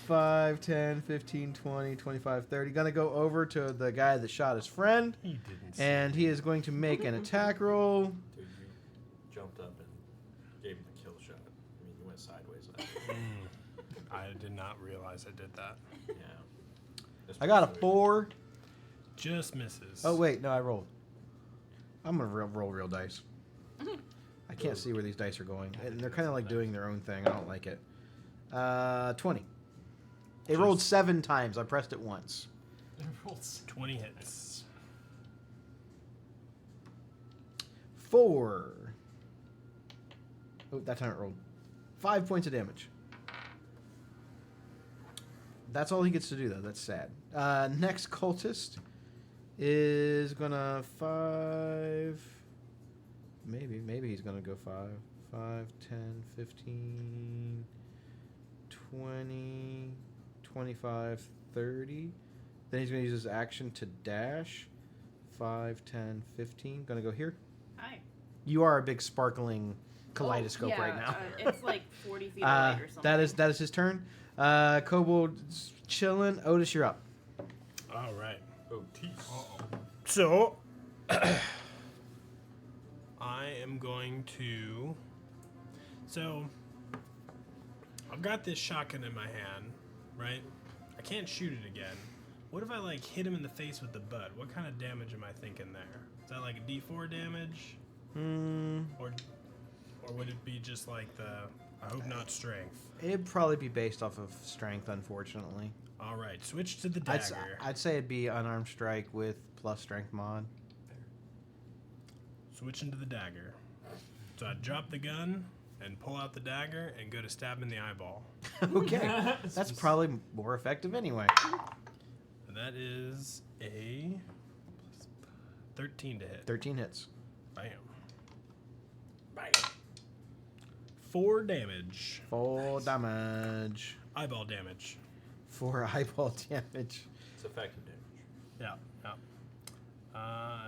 5, 10, 15, 20, 25, 30. Gonna go over to the guy that shot his friend, He didn't. and he is going to make an attack roll. Dude, you jumped up and gave him the kill shot. I mean, you went sideways. I did not realize I did that. Yeah. This I got a was 4. Just misses. Oh, wait, no, I rolled. I'm gonna roll real dice. I can't see where these dice are going, and they're kind of like doing their own thing. I don't like it. 20. It rolled 7 times. I pressed it once. It rolls. 20 hits. 4. Oh, that time it rolled 5 points of damage. That's all he gets to do, though. That's sad. Next cultist is gonna 5. Maybe he's gonna go 5. 5, 10, 15, 20, 25, 30. Then he's gonna use his action to dash. 5, 10, 15. Gonna go here. Hi. You are a big sparkling kaleidoscope yeah, right now. It's like 40 feet away or something. that is his turn. Kobold's chilling. Otis, you're up. All right. Oh, teeth. So, I am going to. So, I've got this shotgun in my hand, right? I can't shoot it again. What if I like hit him in the face with the butt? What kind of damage am I thinking there? Is that like a D4 damage, or would it be just like the? I hope not strength. It'd probably be based off of strength, unfortunately. All right, switch to the dagger. I'd say it'd be unarmed strike with plus strength mod. Switch into the dagger. So I drop the gun and pull out the dagger and go to stab him in the eyeball. Okay, that's probably more effective anyway. And that is a 13 to hit. 13 hits. Bam. Bam. 4 damage. 4 damage. Eyeball damage. 4 eyeball damage. It's effective damage. Yeah, yeah.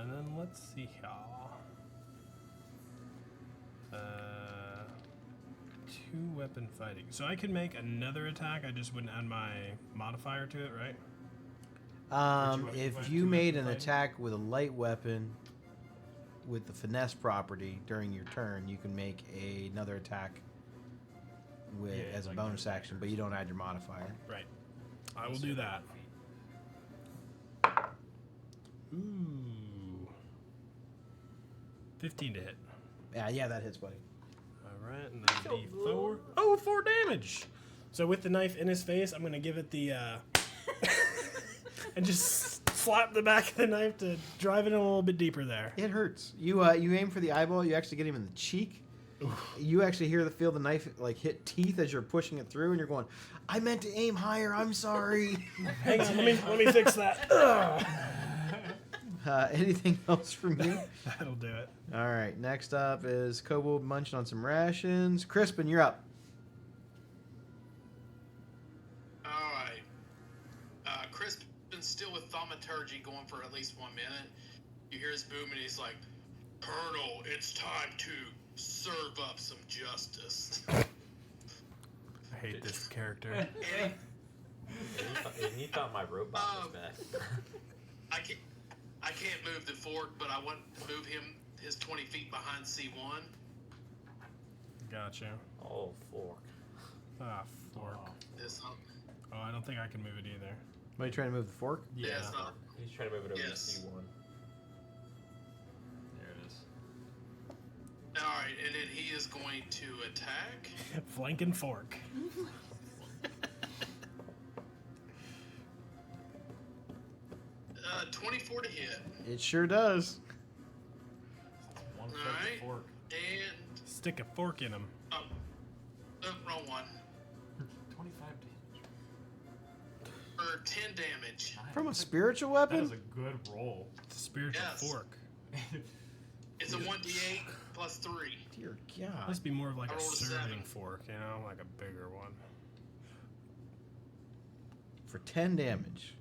And then let's see here. 2-weapon fighting. So I could make another attack. I just wouldn't add my modifier to it, right? If you made an attack with a light weapon with the finesse property during your turn, you can make another attack with as a like bonus your action, but you don't add your modifier. Right. I will do that. Ooh. 15 to hit. Yeah, that hits, buddy. All right, and then D4. Oh, 4 damage. So with the knife in his face, I'm going to give it the... and just slap the back of the knife to drive it in a little bit deeper there. It hurts. You aim for the eyeball. You actually get him in the cheek. You actually feel the knife like hit teeth as you're pushing it through, and you're going, "I meant to aim higher. I'm sorry." Hang on, let me fix that. Anything else from you? That'll do it. All right. Next up is Kobold munching on some rations. Crispin, you're up. All right. Crispin's still with thaumaturgy going for at least 1 minute. You hear his boom, and he's like, "Colonel, it's time to serve up some justice." I hate this character. And you thought my robot was bad. I can't move the fork, but I want to move his 20 feet behind C1. Gotcha. Oh, fork. Ah, fork. This Oh, I don't think I can move it either. Are you trying to move the fork? Yeah. it's not. He's trying to move it over Yes. to C1. There it is. All right, and then he is going to attack. Flank and fork. 24 to hit. It sure does. One foot Alright. fork. And Stick a fork in him. wrong one. 25 damage. For 10 damage. Nice. From a spiritual That weapon? is a good roll. It's a spiritual Yes. fork. It's a 1d8 plus 3. Dear God. Must be more of like I a rolled a serving 7. fork, you know, like a bigger one. For 10 damage.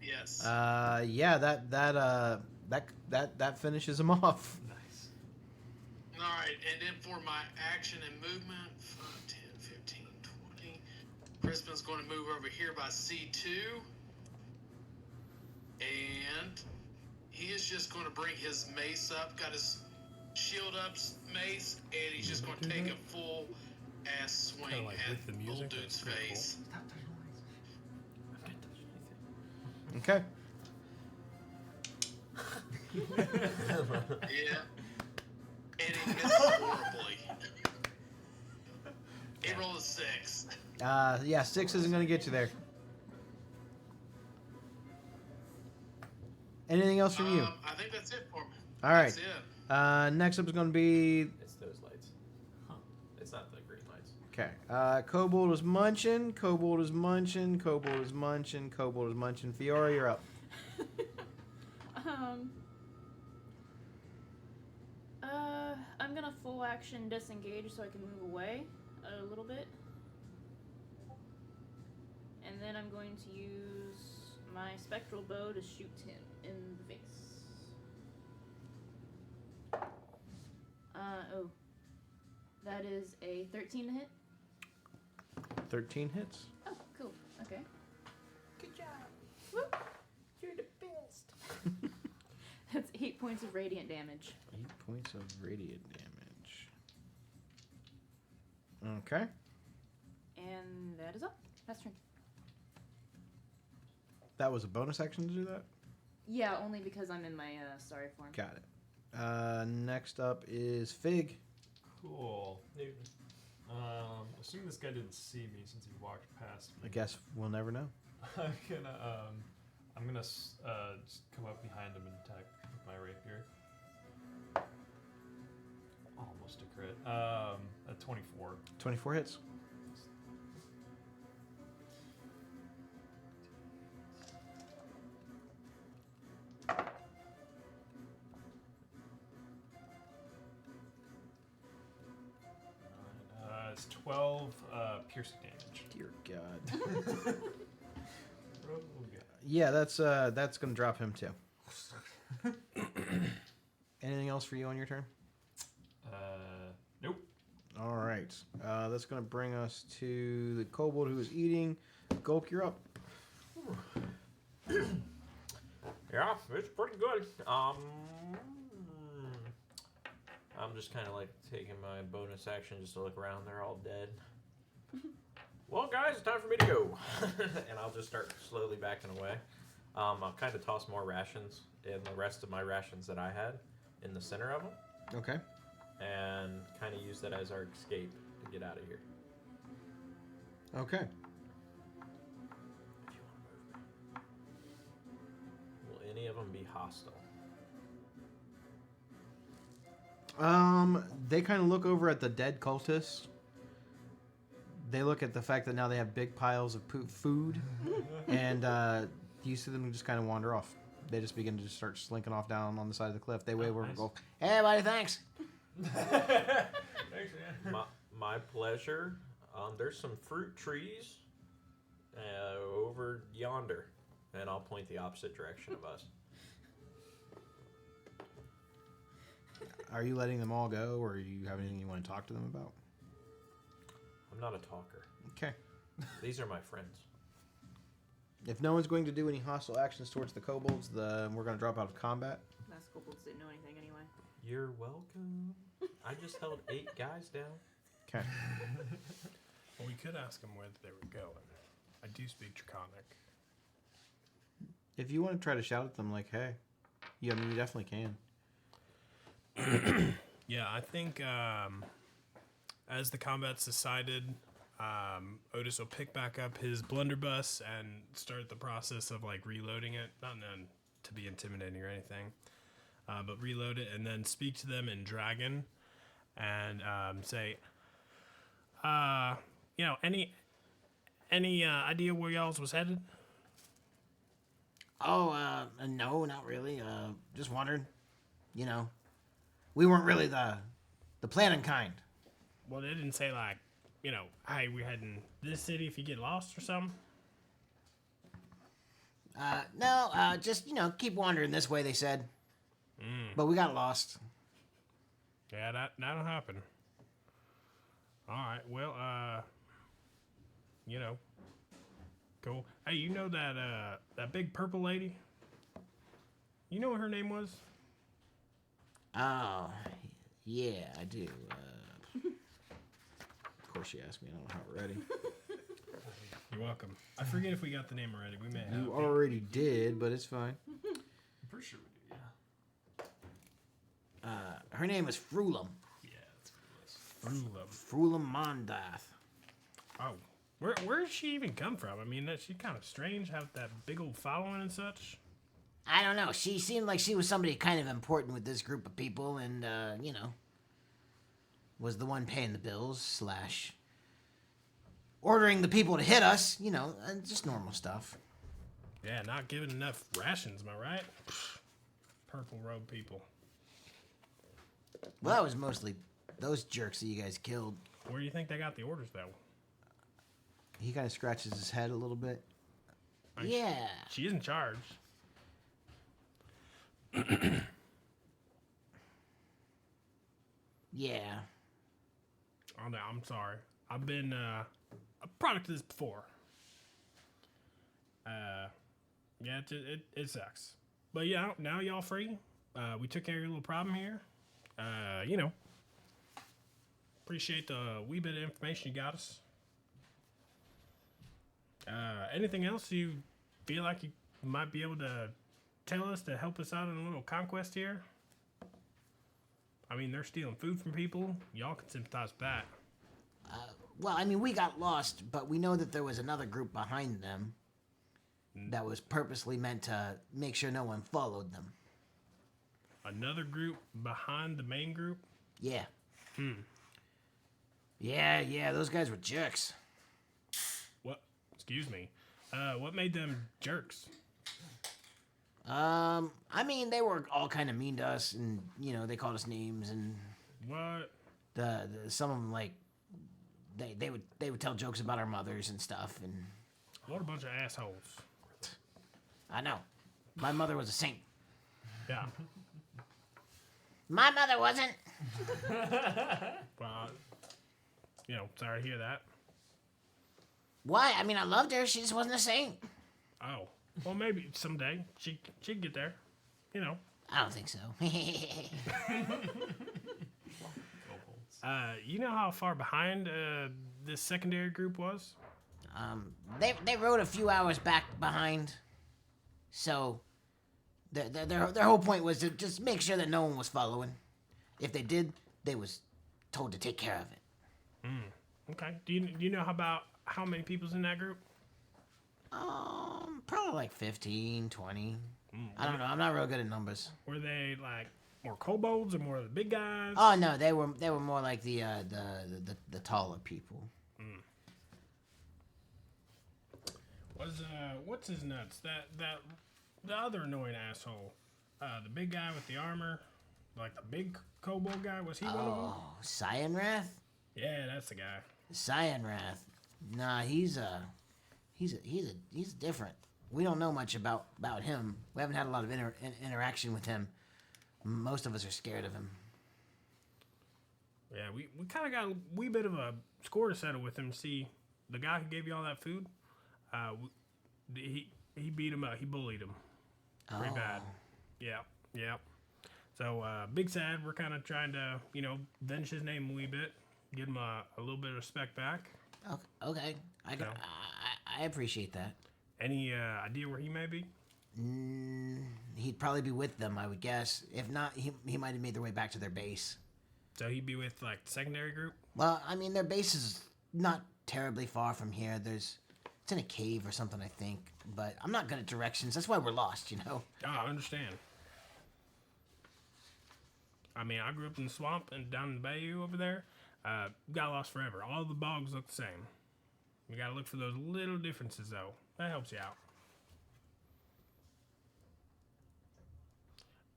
Yes. Yeah, that finishes him off. Nice. All right, and then for my action and movement, 5, 10, 15, 20. Crispin's going to move over here by C2. And he is just going to bring his mace up, got his shield up, mace, and he's just going to take a full ass swing Kinda like at with the music, old dude's that's pretty face. Stop touching the lights. I'm not touching anything. Okay. Yeah. And he misses horribly. He rolled a 6. Yeah, 6 isn't going to get you there. Anything else from you? I think that's it for me. All right. That's it. Next up is going to be... It's those lights. Huh. It's not the green lights. Okay. Kobold is munching. Kobold is munching. Kobold is munching. Kobold is munching. Fiora, you're up. I'm gonna full action disengage so I can move away a little bit. And then I'm going to use my spectral bow to shoot him in the face. Oh. That is a 13 to hit. 13 hits. Oh, cool. Okay. Good job. Whoop. You're the best. That's 8 points of radiant damage. 8 points of radiant damage. Okay. And that is up. That's turn. That was a bonus action to do that? Yeah, only because I'm in my sorry form. Got it. Next up is Fig. Cool. Newton. Assuming this guy didn't see me since he walked past I me. guess we'll never know. I'm gonna just come up behind him and attack with my rapier. Almost a crit. A 24. 24 hits. It's 12 piercing damage. Dear God. Oh, God. Yeah, that's gonna drop him too. Anything else for you on your turn? Nope. All right. That's gonna bring us to the kobold who is eating. Gulp, you're up. Yeah, it's pretty good. I'm just kind of like taking my bonus action just to look around. They're all dead. Well, guys, it's time for me to go. And I'll just start slowly backing away. I'll kind of toss more rations in the rest of my rations that I had in the center of them. Okay. And kind of use that as our escape to get out of here. Okay. If you want to move me. Will any of them be hostile? They kind of look over at the dead cultists. They look at the fact that now they have big piles of food, and you see them just kind of wander off. They just begin to just start slinking off down on the side of the cliff. They wave over and go, "Hey, buddy, thanks." Thanks, man. My pleasure. There's some fruit trees over yonder, and I'll point the opposite direction of us. Are you letting them all go, or you have anything you want to talk to them about? I'm not a talker. Okay. These are my friends. If no one's going to do any hostile actions towards the kobolds, we're going to drop out of combat. Most kobolds didn't know anything anyway. You're welcome. I just held 8 guys down. Okay. Well, we could ask them where they were going. I do speak Draconic. If you want to try to shout at them, like, "Hey," you definitely can. Yeah, I think as the combat's decided, Otis will pick back up his blunderbuss and start the process of like reloading it. Not none to be intimidating or anything, but reload it and then speak to them in Dragon and say, any idea where y'all's was headed? Oh, no, not really. Just wondering. We weren't really the planning kind. Well, they didn't say like, hey, we're heading this city if you get lost or something. No, just, keep wandering this way, they said. But we got lost. Yeah, that'll happen. All right, well, cool. Hey, you know that big purple lady? You know what her name was? Oh, yeah, I do. Of course you asked me, I don't have it ready. You're welcome. I forget if we got the name already. We may have. You already did, but it's fine. I'm pretty sure we do, yeah. Her name is Frulum. Yeah, that's what it was. Frulum. Frulum Mondath. Oh, where did she even come from? I mean, she's kind of strange, have that big old following and such. I don't know. She seemed like she was somebody kind of important with this group of people, and, was the one paying the bills / ordering the people to hit us, just normal stuff. Yeah, not giving enough rations, am I right? Purple robe people. Well, that was mostly those jerks that you guys killed. Where do you think they got the orders, though? He kind of scratches his head a little bit. I mean, Yeah. She's in charge. Yeah. Oh, no, I'm sorry. I've been a product of this before. Yeah, it sucks. But yeah, now y'all free. We took care of your little problem here. Appreciate the wee bit of information you got us. Anything else you feel like you might be able to tell us to help us out in a little conquest here? I mean, they're stealing food from people. Y'all can sympathize with that. Well, I mean, we got lost, but we know that there was another group behind them that was purposely meant to make sure no one followed them. Another group behind the main group? Yeah. Yeah, those guys were jerks. What? Excuse me. What made them jerks? I mean, they were all kind of mean to us, and, they called us names, and What? the some of them, they would tell jokes about our mothers and stuff, and What a bunch of assholes. I know. My mother was a saint. Yeah. My mother wasn't. Well, sorry to hear that. Why? I mean, I loved her. She just wasn't a saint. Oh. Well, maybe someday she'd get there. I don't think so. You know how far behind this secondary group was? They rode a few hours back behind, so their whole point was to just make sure that no one was following. If they did, they was told to take care of it. Okay. Do you know about how many people's in that group? Probably like 15, 20. I don't know. I'm not real good at numbers. Were they like more kobolds or more of the big guys? Oh no, they were more like the taller people. What's his nuts? That the other annoying asshole, the big guy with the armor, like the big kobold guy. Was he one of them? Oh, Cyanrath? Yeah, that's the guy. Cyanrath. Nah, he's different. We don't know much about him. We haven't had a lot of interaction with him. Most of us are scared of him. Yeah, we kind of got a wee bit of a score to settle with him. See, the guy who gave you all that food, he beat him up. He bullied him pretty bad. Yeah. So Big Sad, we're kind of trying to venge his name a wee bit, give him a little bit of respect back. Okay. I appreciate that. Any idea where he may be? He'd probably be with them, I would guess. If not, he might have made their way back to their base. So he'd be with like the secondary group? Well, I mean, their base is not terribly far from here. It's in a cave or something, I think. But I'm not good at directions. That's why we're lost, Oh, I understand. I mean, I grew up in the swamp and down in the bayou over there. Got lost forever. All the bogs look the same. You gotta look for those little differences, though. That helps you out.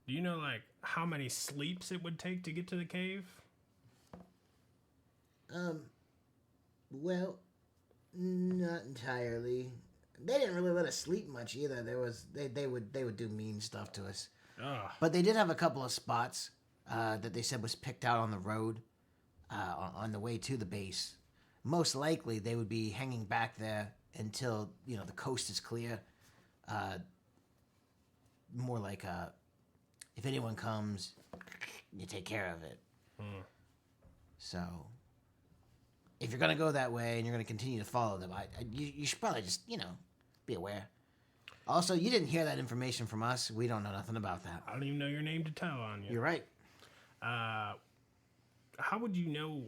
Do you know, like, how many sleeps it would take to get to the cave? Well, not entirely. They didn't really let us sleep much either. They would do mean stuff to us. Ugh. But they did have a couple of spots that they said was picked out on the road on the way to the base. Most likely, they would be hanging back there until the coast is clear. More like if anyone comes, you take care of it. So, if you're gonna go that way and you're gonna continue to follow them, you should probably just be aware. Also, you didn't hear that information from us. We don't know nothing about that. I don't even know your name to tell on you. You're right. How would you know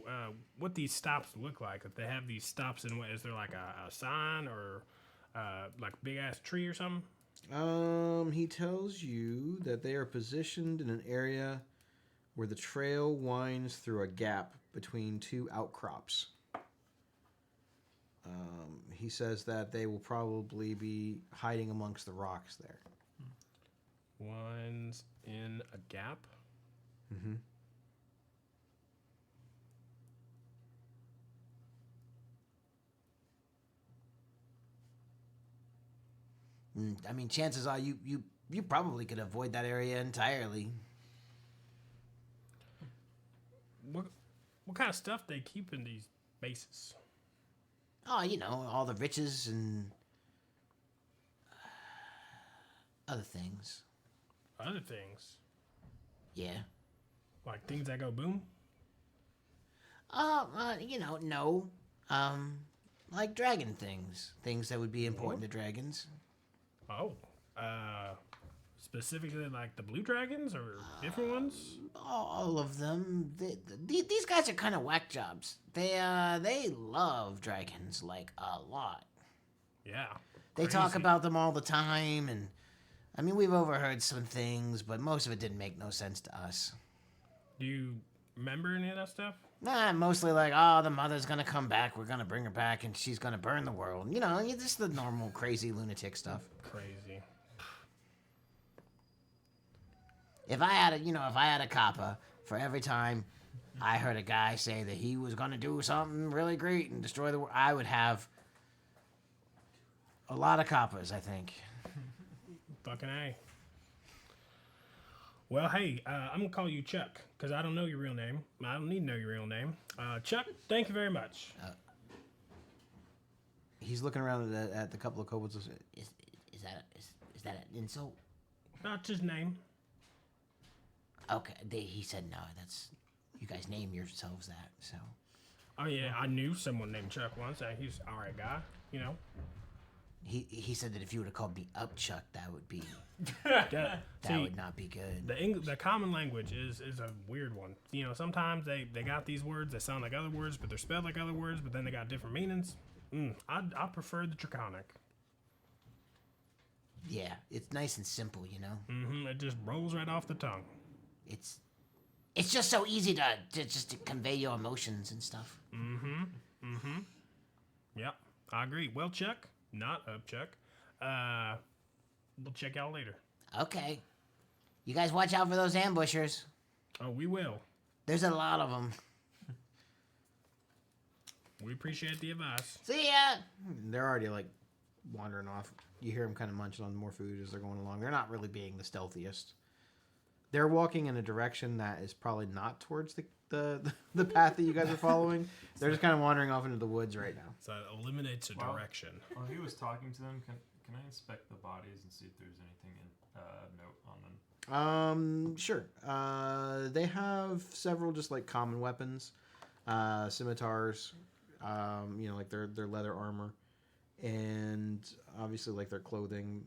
what these stops look like? If they have these stops in what? Is there like a sign or like a big ass tree or something? He tells you that they are positioned in an area where the trail winds through a gap between two outcrops. He says that they will probably be hiding amongst the rocks there. Winds in a gap? Mm-hmm. I mean, chances are you probably could avoid that area entirely. What kind of stuff they keep in these bases? Oh, all the riches and other things. Other things? Yeah. Like things that go boom? No. Like dragon things. Things that would be important to dragons. Oh. Specifically like the blue dragons or different ones? All of them. These guys are kind of whack jobs. They love dragons, like, a lot. Yeah. They talk about them all the time, and, I mean, we've overheard some things, but most of it didn't make no sense to us. Do you remember any of that stuff? Nah, mostly like, oh, the mother's gonna come back, we're gonna bring her back, and she's gonna burn the world. Just the normal crazy lunatic stuff. Crazy. If I had a copper for every time I heard a guy say that he was going to do something really great and destroy the world. I would have a lot of coppers, I think. Fucking A. Well, hey, I'm going to call you Chuck, because I don't know your real name. I don't need to know your real name. Chuck, thank you very much. He's looking around at the couple of kobolds. Is that an insult? That's his name. Okay, he said no. That's you guys name yourselves that. So Oh, yeah, I knew someone named Chuck once. He's all right guy, you know. he said that if you would have called me Upchuck, that would be That would not be good. The common language is a weird one. You know, sometimes they got these words that sound like other words, but they're spelled like other words, but then they got different meanings. I prefer the Draconic. Yeah, it's nice and simple, you know. It just rolls right off the tongue. It's just so easy to convey your emotions and stuff. Yep, I agree. Well, Chuck, not Upchuck. We'll check out later. Okay, you guys watch out for those ambushers. Oh, we will. There's a lot of them. We appreciate the advice. See ya. They're already like wandering off. You hear them kind of munching on more food as they're going along. They're not really being the stealthiest. They're walking in a direction that is probably not towards the path that you guys are following. They're just kind of wandering off into the woods right now. So it eliminates a direction. While he was talking to them, can I inspect the bodies and see if there's anything note on them? Sure. They have several just like common weapons, scimitars, like their leather armor, and obviously like their clothing.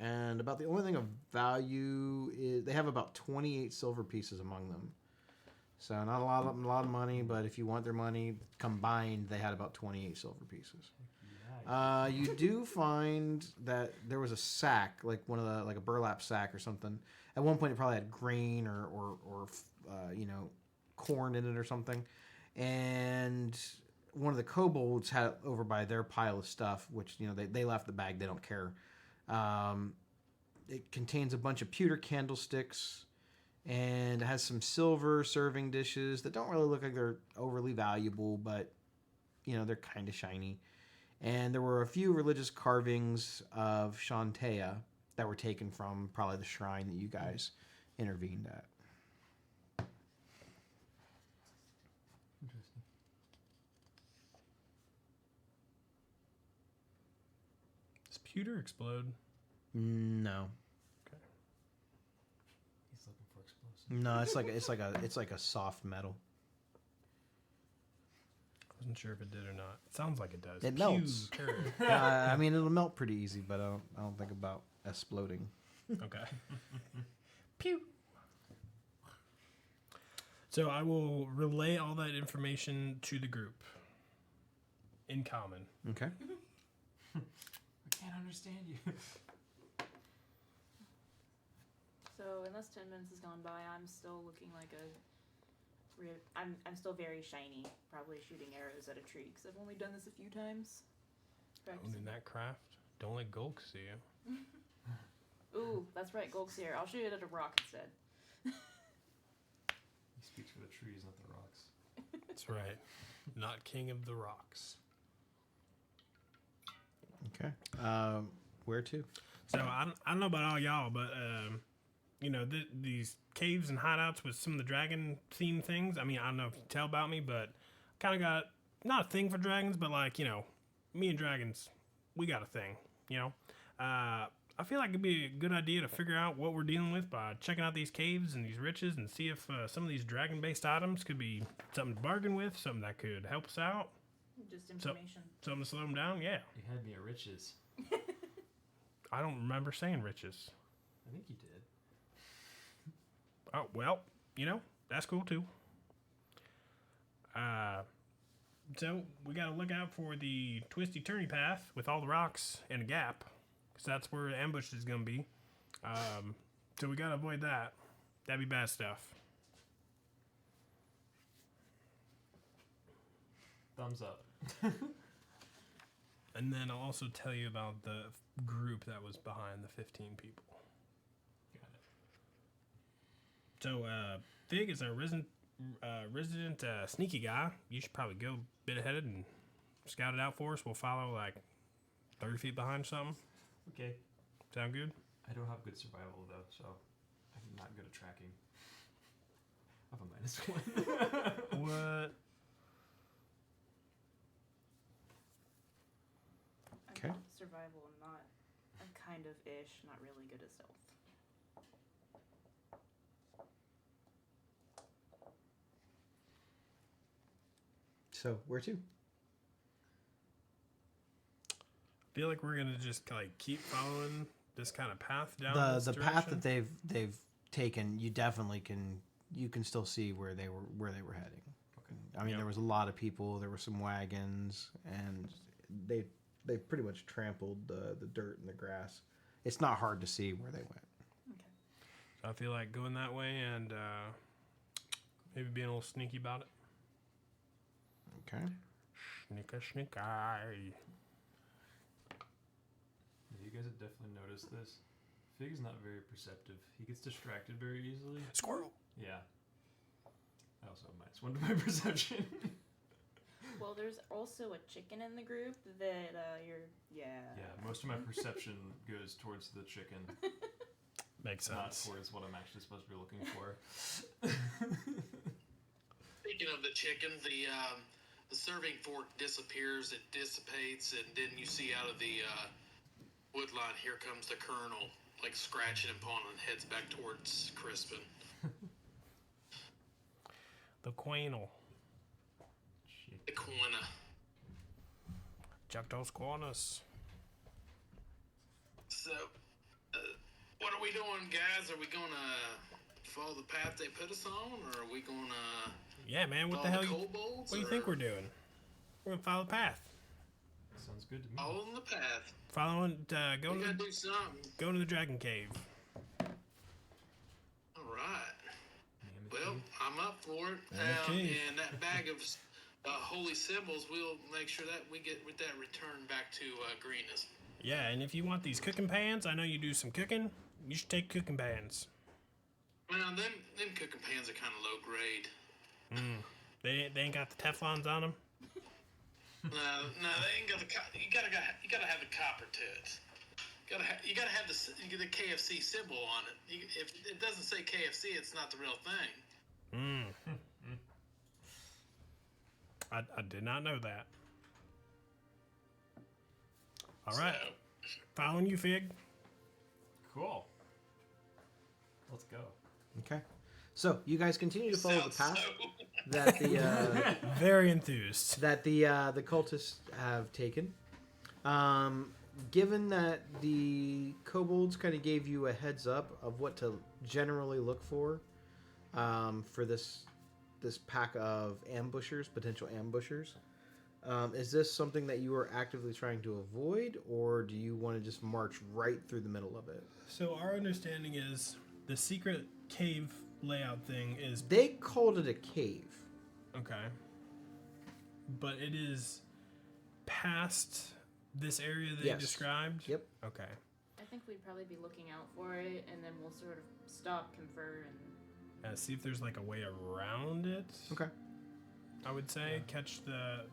And about the only thing of value is they have about 28 silver pieces among them. So not a lot of money, but if you want their money combined, they had about 28 silver pieces. You do find that there was a sack, like like a burlap sack or something. At one point, it probably had grain or corn in it or something. And one of the kobolds had it over by their pile of stuff, which they left the bag. They don't care. It contains a bunch of pewter candlesticks, and it has some silver serving dishes that don't really look like they're overly valuable, but they're kind of shiny. And there were a few religious carvings of Shantea that were taken from probably the shrine that you guys intervened at. Interesting. Does pewter explode? No. He's looking for explosives. No, it's like a soft metal. I wasn't sure if it did or not. It sounds like it does. It melts. Pewter. I mean, it'll melt pretty easy, but I don't think about exploding. Okay. Pew. So I will relay all that information to the group. In common. Okay. I can't understand you. So unless 10 minutes has gone by, I'm still looking like I'm still very shiny, probably shooting arrows at a tree because I've only done this a few times. Owning that craft. Don't let Gulk see you. Ooh, that's right, Golk's here. I'll shoot it at a rock instead. He speaks for the trees, not the rocks. That's right. Not king of the rocks. Okay. Where to? So I don't know about all y'all, but these caves and hideouts with some of the dragon themed things. I mean, I don't know if you tell about me, but kind of got not a thing for dragons, but me and dragons, we got a thing. I feel like it'd be a good idea to figure out what we're dealing with by checking out these caves and these riches and see if some of these dragon-based items could be something to bargain with, something that could help us out. Just information. Something to slow them down. Yeah. You had me at riches. I don't remember saying riches. I think you did. Oh, well, that's cool too. So we got to look out for the twisty turny path with all the rocks and a gap, because that's where the ambush is going to be. So we got to avoid that. That'd be bad stuff. Thumbs up. And then I'll also tell you about the group that was behind the 15 people. Got it. So, Fig is our resident sneaky guy, you should probably go a bit ahead and scout it out for us. We'll follow like 30 feet behind something. Okay. Sound good? I don't have good survival though, so I'm not good at tracking. I have a -1. What? I'm Okay. not survival. I'm kind of ish, not really good at stealth. So where to? Feel like we're gonna just like keep following this kind of path down. The this path direction? that they've taken, you definitely can still see where they were heading. Okay. I mean, Yep. there was a lot of people. There were some wagons, and they pretty much trampled the dirt and the grass. It's not hard to see where they went. Okay. So I feel like going that way and maybe being a little sneaky about it. Okay. Sneaky. You guys have definitely noticed this. Fig's not very perceptive. He gets distracted very easily. Squirrel. Yeah. I also have -1 to my perception. Well, there's also a chicken in the group that Yeah, most of my perception goes towards the chicken, Makes not sense. towards what I'm actually supposed to be looking for. Speaking of the chicken, the serving fork disappears, it dissipates, and then you see out of the wood line, here comes the colonel, like scratching and pawing, and heads back towards Crispin. The quainal. The corner. Chuck those corners. So, what are we doing, guys? Are we gonna follow the path they put us on, or are we gonna Yeah, man. What follow the hell? kobolds? What do you think we're doing? We're gonna follow the path. Sounds good to me. Following the path. Following. We Going gotta to do something. the dragon cave. All right. Mammoth Well, cave. I'm up for it. Mammoth cave. And that bag of holy symbols, we'll make sure that we get with that returned back to Greenest. Yeah, and if you want these cooking pans, I know you do some cooking. You should take cooking pans. Well, them cooking pans are kind of low grade. They ain't got the Teflons on them. No, they ain't got the. You gotta have the copper to it. You gotta have the KFC symbol on it. If it doesn't say KFC, it's not the real thing. I did not know that. All right, So, following you, Fig. Cool. Let's go. Okay. So you guys continue to follow the sounds path so- that the Very enthused. that the cultists have taken. Given that the kobolds kind of gave you a heads up of what to generally look for this pack of ambushers, potential ambushers, is this something that you are actively trying to avoid, or do you want to just march right through the middle of it? So our understanding is the secret cave layout thing is They called it a cave. okay, but it is past this area they Yes. described. Yep. Okay. I think we'd probably be looking out for it, and then we'll sort of stop, confer, and See if there's like a way around it. Okay. I would say catch the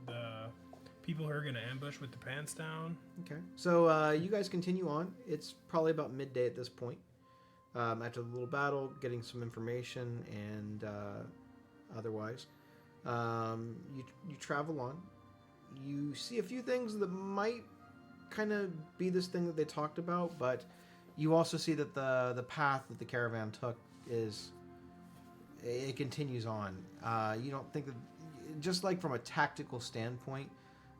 people who are gonna ambush with the pants down. Okay. So you guys continue on. It's probably about midday at this point. After the little battle, getting some information and otherwise, you travel on. You see a few things that might kind of be this thing that they talked about, but you also see that the path that the caravan took it continues on. You don't think that, just like from a tactical standpoint,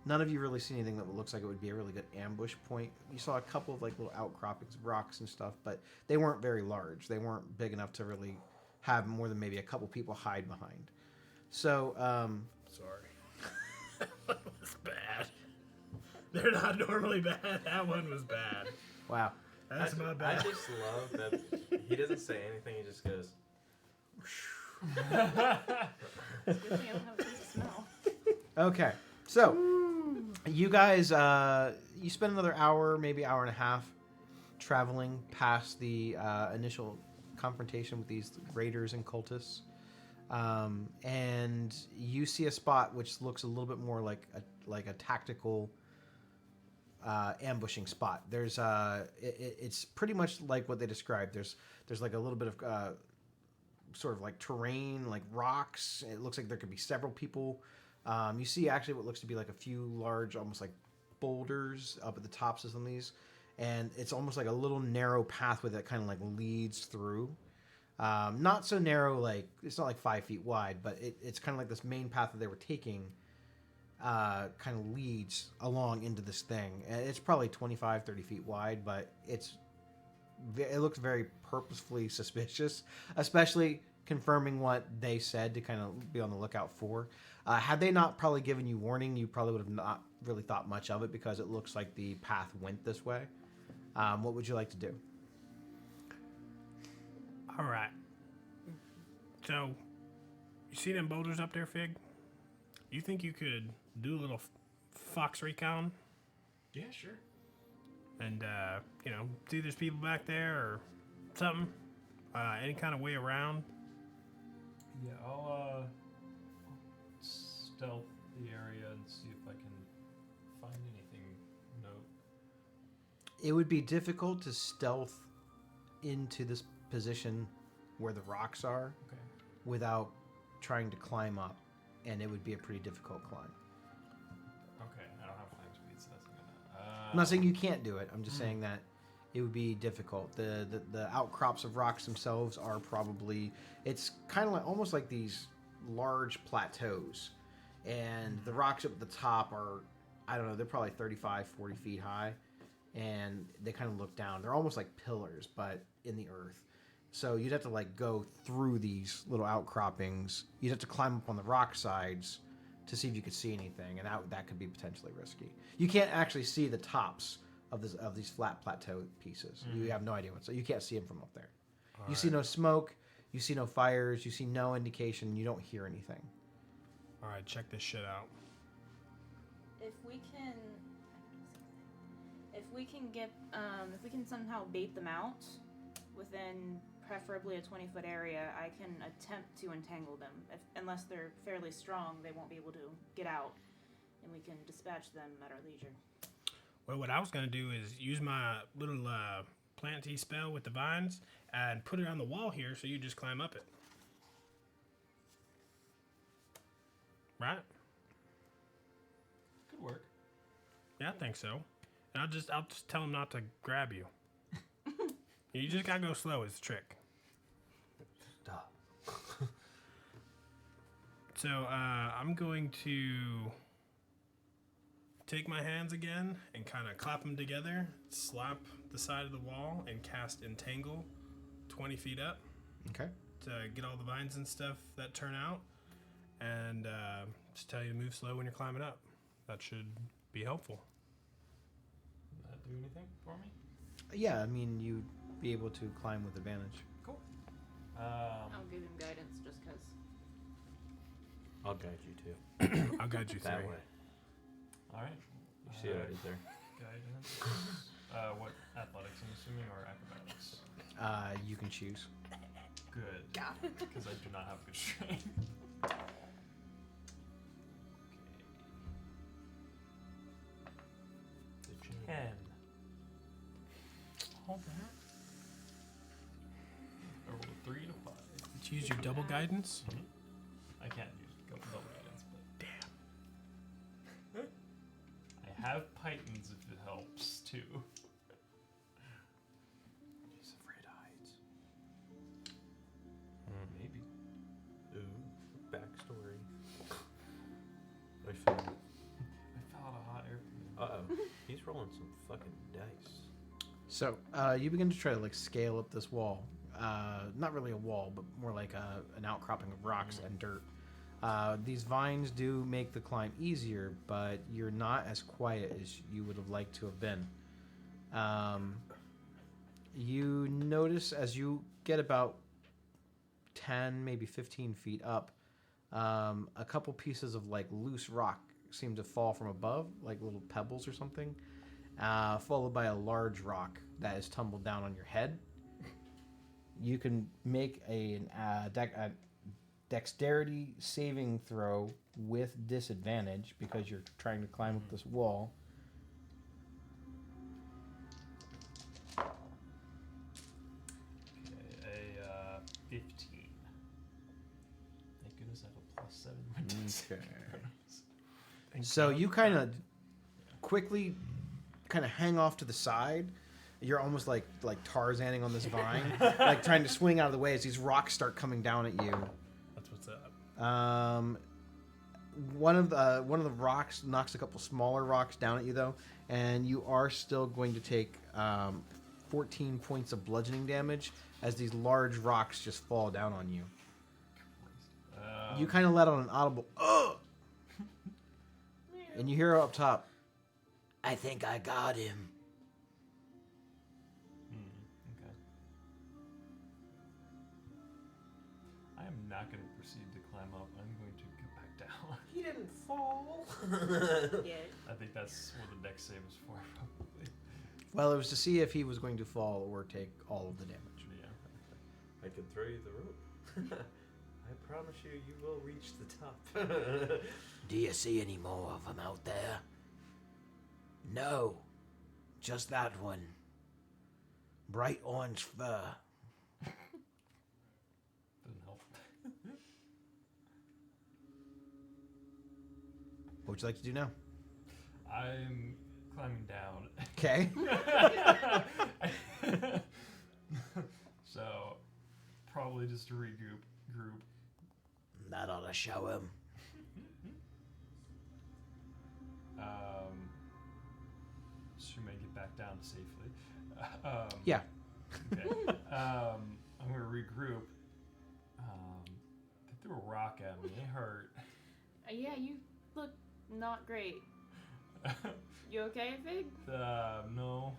none of you really see anything that looks like it would be a really good ambush point. You saw a couple of like little outcroppings of rocks and stuff, but they weren't very large. They weren't big enough to really have more than maybe a couple people hide behind. So, Sorry. That one was bad. They're not normally bad. That one was bad. wow. That's my I bad. just love that he doesn't say anything. He just goes. it's a good thing I don't have a sense of smell. Okay, so you guys, you spend another hour, maybe hour and a half, traveling past the initial confrontation with these raiders and cultists. And you see a spot which looks a little bit more like a tactical ambushing spot. There's it's pretty much like what they described. There's like a little bit of sort of like terrain, like rocks. It looks like there could be several people. You see actually what looks to be like a few large, almost like boulders up at the tops of some of these, and it's almost like a little narrow pathway that kind of like leads through. Not so narrow, like it's not like 5 feet wide, but it's kind of like this main path that they were taking kind of leads along into this thing. And it's probably 25, 30 feet wide, but it looks very purposefully suspicious, especially confirming what they said to kind of be on the lookout for. Had they not probably given you warning, you probably would have not really thought much of it because it looks like the path went this way. What would you like to do? All right. So, you see them boulders up there, Fig? You think you could do a little fox recon Yeah, sure. and, see there's people back there or something? Any kind of way around? Yeah, I'll stealth the area and see if I can find anything. Note. It would be difficult to stealth into this position where the rocks are Okay. without trying to climb up, and it would be a pretty difficult climb. Okay, I don't have climb speed, so that's not gonna. I'm not saying you can't do it. I'm just saying that it would be difficult. The outcrops of rocks themselves are probably, it's kind of like almost like these large plateaus, and the rocks up at the top are, I don't know, they're probably 35, 40 feet high, and they kind of look down. They're almost like pillars, but in the earth. So you'd have to like go through these little outcroppings. You'd have to climb up on the rock sides to see if you could see anything, and that could be potentially risky. You can't actually see the tops of these flat plateau pieces. You have no idea so you can't see them from up there. You see no smoke, you see no fires, you see no indication, you don't hear anything. All right, check this shit out. If we can somehow bait them out within preferably a 20-foot area, I can attempt to entangle them. Unless they're fairly strong, they won't be able to get out, and we can dispatch them at our leisure. Well, what I was going to do is use my little planty spell with the vines and put it on the wall here so you just climb up it. Right? Could work. Yeah, I think so. And I'll just tell them not to grab you. You just gotta go slow is the trick. Stop. So I'm going to take my hands again and kind of clap them together, slap the side of the wall, and cast Entangle 20 feet up Okay. to get all the vines and stuff that turn out. And just tell you to move slow when you're climbing up. That should be helpful. Does that do anything for me? Yeah, I mean, you'd be able to climb with advantage. Cool. I'll give him guidance just because. I'll guide you too. I'll guide you That through. way. All right. You see what I did there? Guidance. What athletics? I'm assuming, or acrobatics. You can choose. Good. Got it. Because I do not have good strength. Okay. 10. Hold that. I rolled a 3 and a 5. Let's use your double guidance. I can't use double guidance, but damn. I have pythons if it helps too. He's afraid of heights. Maybe. Ooh, backstory. I fell. I fell out of hot air balloon. Uh-oh. He's rolling some fucking dice. So you begin to try to like scale up this wall. Not really a wall, but more like an outcropping of rocks and dirt. These vines do make the climb easier, but you're not as quiet as you would have liked to have been. You notice as you get about 10, maybe 15 feet up, a couple pieces of like loose rock seem to fall from above, like little pebbles or something, followed by a large rock that is tumbled down on your head. You can make a dexterity saving throw with disadvantage because you're trying to climb up this wall. Okay, a 15. Thank goodness I have a +7 in my dex. Okay. Thank So God. you kind of quickly hang off to the side. You're almost like Tarzaning on this vine, like trying to swing out of the way as these rocks start coming down at you. That's what's up. One of the rocks knocks a couple smaller rocks down at you though, and you are still going to take 14 points of bludgeoning damage as these large rocks just fall down on you. You kind of let out an audible "ugh," and you hear up top, "I think I got him." Okay. I am not going to proceed to climb up. I'm going to get back down. He didn't fall. Yeah. I think that's what the dex save is for, probably. Well, it was to see if he was going to fall or take all of the damage. Yeah. I can throw you the rope. I promise you, you will reach the top. Do you see any more of them out there? No, just that one. Bright orange fur. Doesn't help. What would you like to do now? I'm climbing down. Okay. So, probably just to group. That ought to show him. So we may get back down safely. Yeah. Okay. I'm gonna regroup. They threw a rock at me. It hurt. Yeah, you look not great. You okay, Fig? No,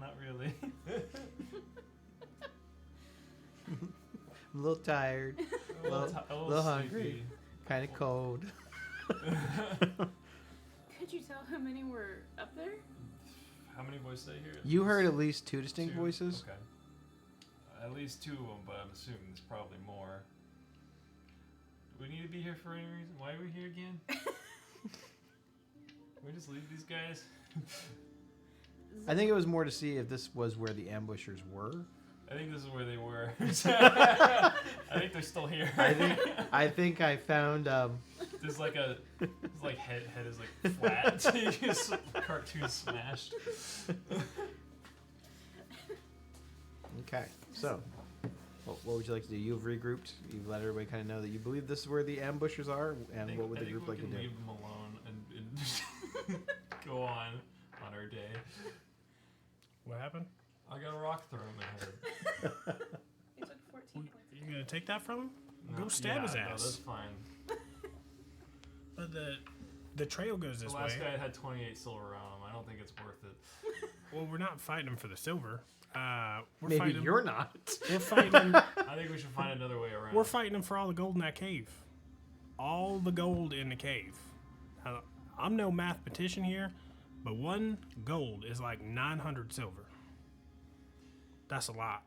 not really. I'm a little tired, A little, little hungry. sleepy. kind of cold. Could you tell how many were up there? How many voices did I hear? You heard at least two distinct Two? voices. Okay. At least two of them, but I'm assuming there's probably more. Do we need to be here for any reason? Why are we here again? Can we just leave these guys? I think it was more to see if this was where the ambushers were. I think this is where they were. I think they're still here. I think I found. There's like a, his like head is like flat. Just cartoon smashed. Okay, so what would you like to do? You've regrouped. You've let everybody kind of know that you believe this is where the ambushers are, and what would the group like to do? Leave them alone and just go on our day. What happened? I got a rock thrown in my head. You took 14 points. You gonna take that from him? No, Go stab his no, ass. that's fine. But the trail goes The this last way. guy had 28 silver on him. I don't think it's worth it. Well, we're not fighting him for the silver. We're Maybe fighting you're not. We're fighting him. I think we should find another way around. We're fighting him for all the gold in that cave. All the gold in the cave. I'm no mathematician here, but 1 gold is like 900 silver. That's a lot.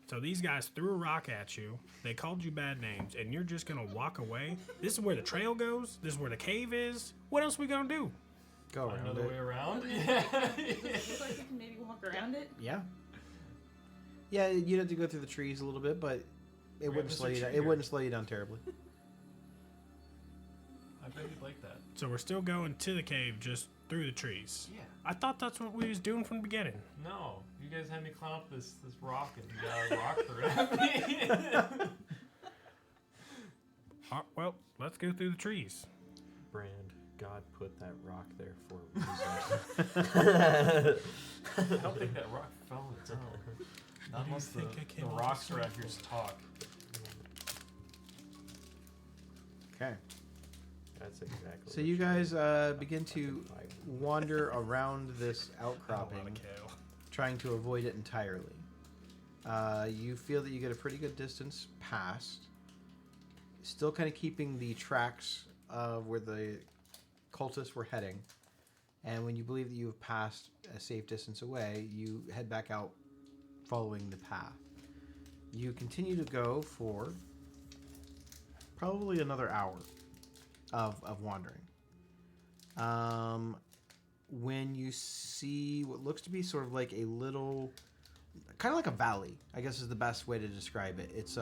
So these guys threw a rock at you. They called you bad names, and you're just gonna walk away. This is where the trail goes. This is where the cave is. What else we gonna do? Go Find around another it. way around. Does it look like you can maybe walk around it? Yeah. Yeah, you'd have to go through the trees a little bit, but it wouldn't Mr. slow you down. It Cheater. wouldn't slow you down terribly. I bet you'd like that. So we're still going to the cave, just through the trees. Yeah. I thought that's what we was doing from the beginning. No, you guys had me climb up this rock and you got a rock thrown at me. Well, let's go through the trees. Brand, God put that rock there for a reason. I don't think that rock fell on its own. Not do you unless think I the came up rocks with are out here to talk. Okay. That's exactly. So what you should guys do. begin to Fight. wander around this A lot outcropping, of kale. trying to avoid it entirely. You feel that you get a pretty good distance past, still kind of keeping the tracks of where the cultists were heading. And when you believe that you have passed a safe distance away, you head back out following the path. you continue to go for probably another hour of wandering. When you see what looks to be sort of like a little, kind of like a valley, I guess is the best way to describe it. It's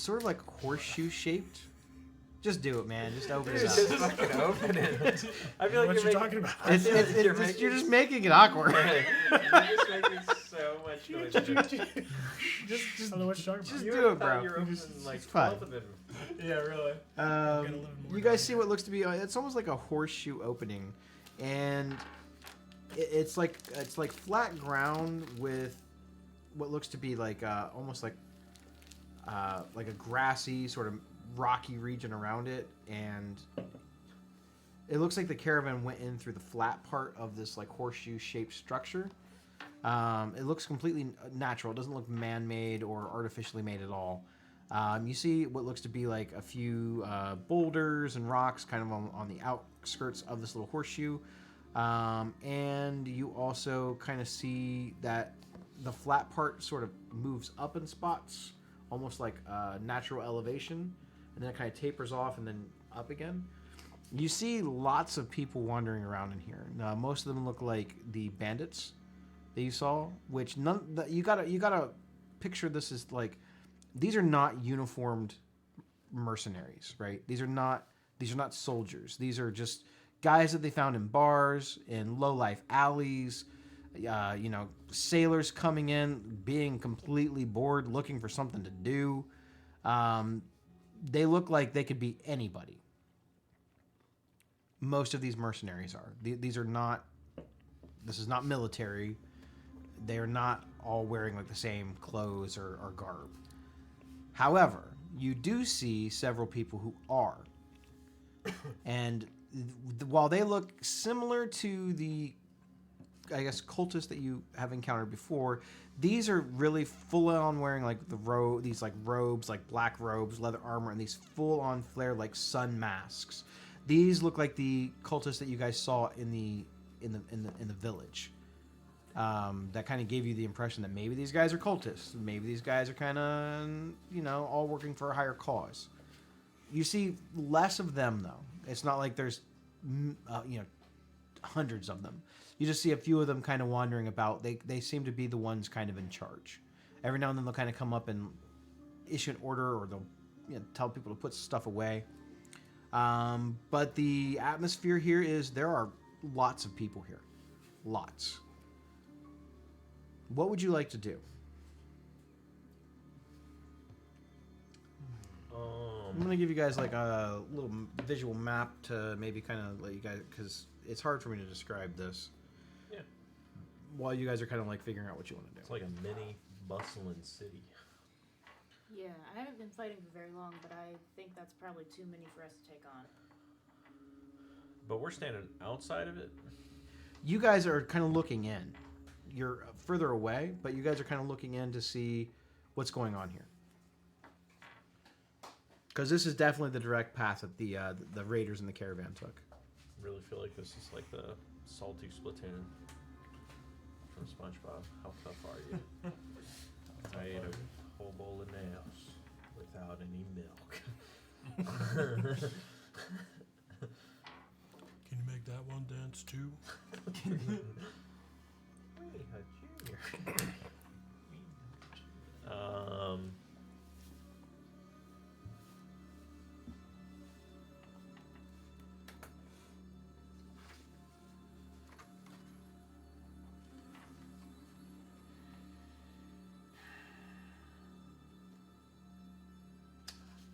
sort of like horseshoe shaped. Just do it, man. Just open it up. Just fucking open it. I feel like What you're you making, talking about? I feel like You're just making it awkward. You're just making so much noise. I don't know what you're talking Just about. do it, bro. You're opening like It's fine. 12 of them. Yeah, really. You guys see what looks to be it's almost like a horseshoe opening, and it's like flat ground with what looks to be like almost like a grassy sort of rocky region around it, and it looks like the caravan went in through the flat part of this like horseshoe shaped structure. It looks completely natural. It doesn't look man-made or artificially made at all. You see what looks to be like a few boulders and rocks kind of on the outskirts of this little horseshoe. And you also kind of see that the flat part sort of moves up in spots, almost like natural elevation, and then it kind of tapers off and then up again. You see lots of people wandering around in here. Most of them look like the bandits that you saw, which you gotta picture this as like, these are not uniformed mercenaries, right? These are not soldiers. These are just guys that they found in bars, in low-life alleys, sailors coming in, being completely bored, looking for something to do. They look like they could be anybody. Most of these mercenaries are. This is not military. They are not all wearing like the same clothes or garb. However, you do see several people who are. And while they look similar to the, I guess, cultists that you have encountered before, these are really full on wearing like these like robes, like black robes, leather armor, and these full on flare like sun masks. These look like the cultists that you guys saw in the village. That kind of gave you the impression that maybe these guys are cultists. Maybe these guys are kind of, all working for a higher cause. You see less of them, though. It's not like there's, hundreds of them. You just see a few of them kind of wandering about. They seem to be the ones kind of in charge. Every now and then they'll kind of come up and issue an order, or they'll tell people to put stuff away. But the atmosphere here is there are lots of people here. Lots. What would you like to do? I'm going to give you guys like a little visual map to maybe kind of let you guys, because it's hard for me to describe this. Yeah. While you guys are kind of like figuring out what you want to do. It's like a mini bustling city. Yeah, I haven't been fighting for very long, but I think that's probably too many for us to take on. But we're standing outside of it. You guys are kind of looking in. You're further away, but you guys are kind of looking in to see what's going on here. Because this is definitely the direct path that the raiders and the caravan took. I really feel like this is like the salty Splatoon from SpongeBob. How tough are you? I ate a whole bowl of nails without any milk. Can you make that one dance too?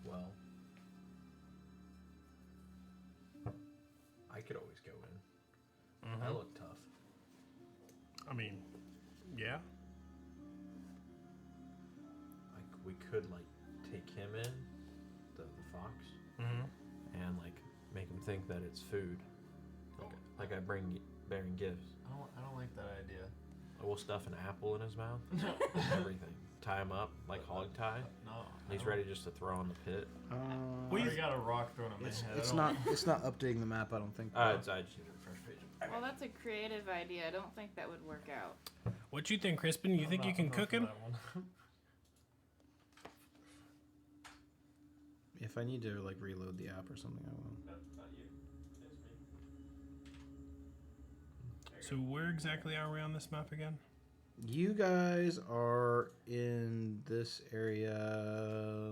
Well, I could always go in. I look tough. I mean, yeah. Like we could like take him in, the fox, and like make him think that it's food. Like I bring bearing gifts. I don't like that idea. We'll stuff an apple in his mouth. Everything. Tie him up like hog tie. No. He's ready just to throw in the pit. We got a rock thrown on my head. It's not updating the map, I don't think. I just need a fresh page. Well, that's a creative idea. I don't think that would work out. What you think, Crispin? You think you can cook him? If I need to like reload the app or something, I will. Not you. It's me. So where exactly are we on this map again? You guys are in this area.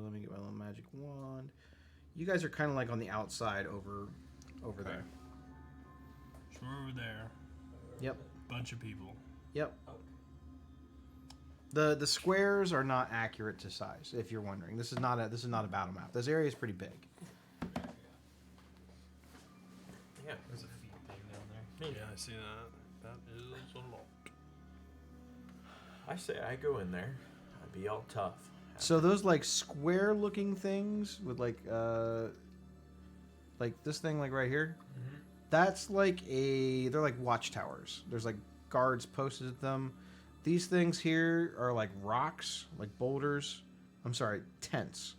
Let me get my little magic wand. You guys are kind of like on the outside over there. So we're over there. Yep. Bunch of people. Yep. The squares are not accurate to size. If you're wondering, this is not a battle map. This area is pretty big. Yeah. There's a feet thing down there. Yeah, I see that. That is a lot. I say I go in there. I'd be all tough. So those like square looking things with like this thing like right here, that's like they're like watchtowers. There's like guards posted at them. These things here are like rocks, like boulders. I'm sorry, tents.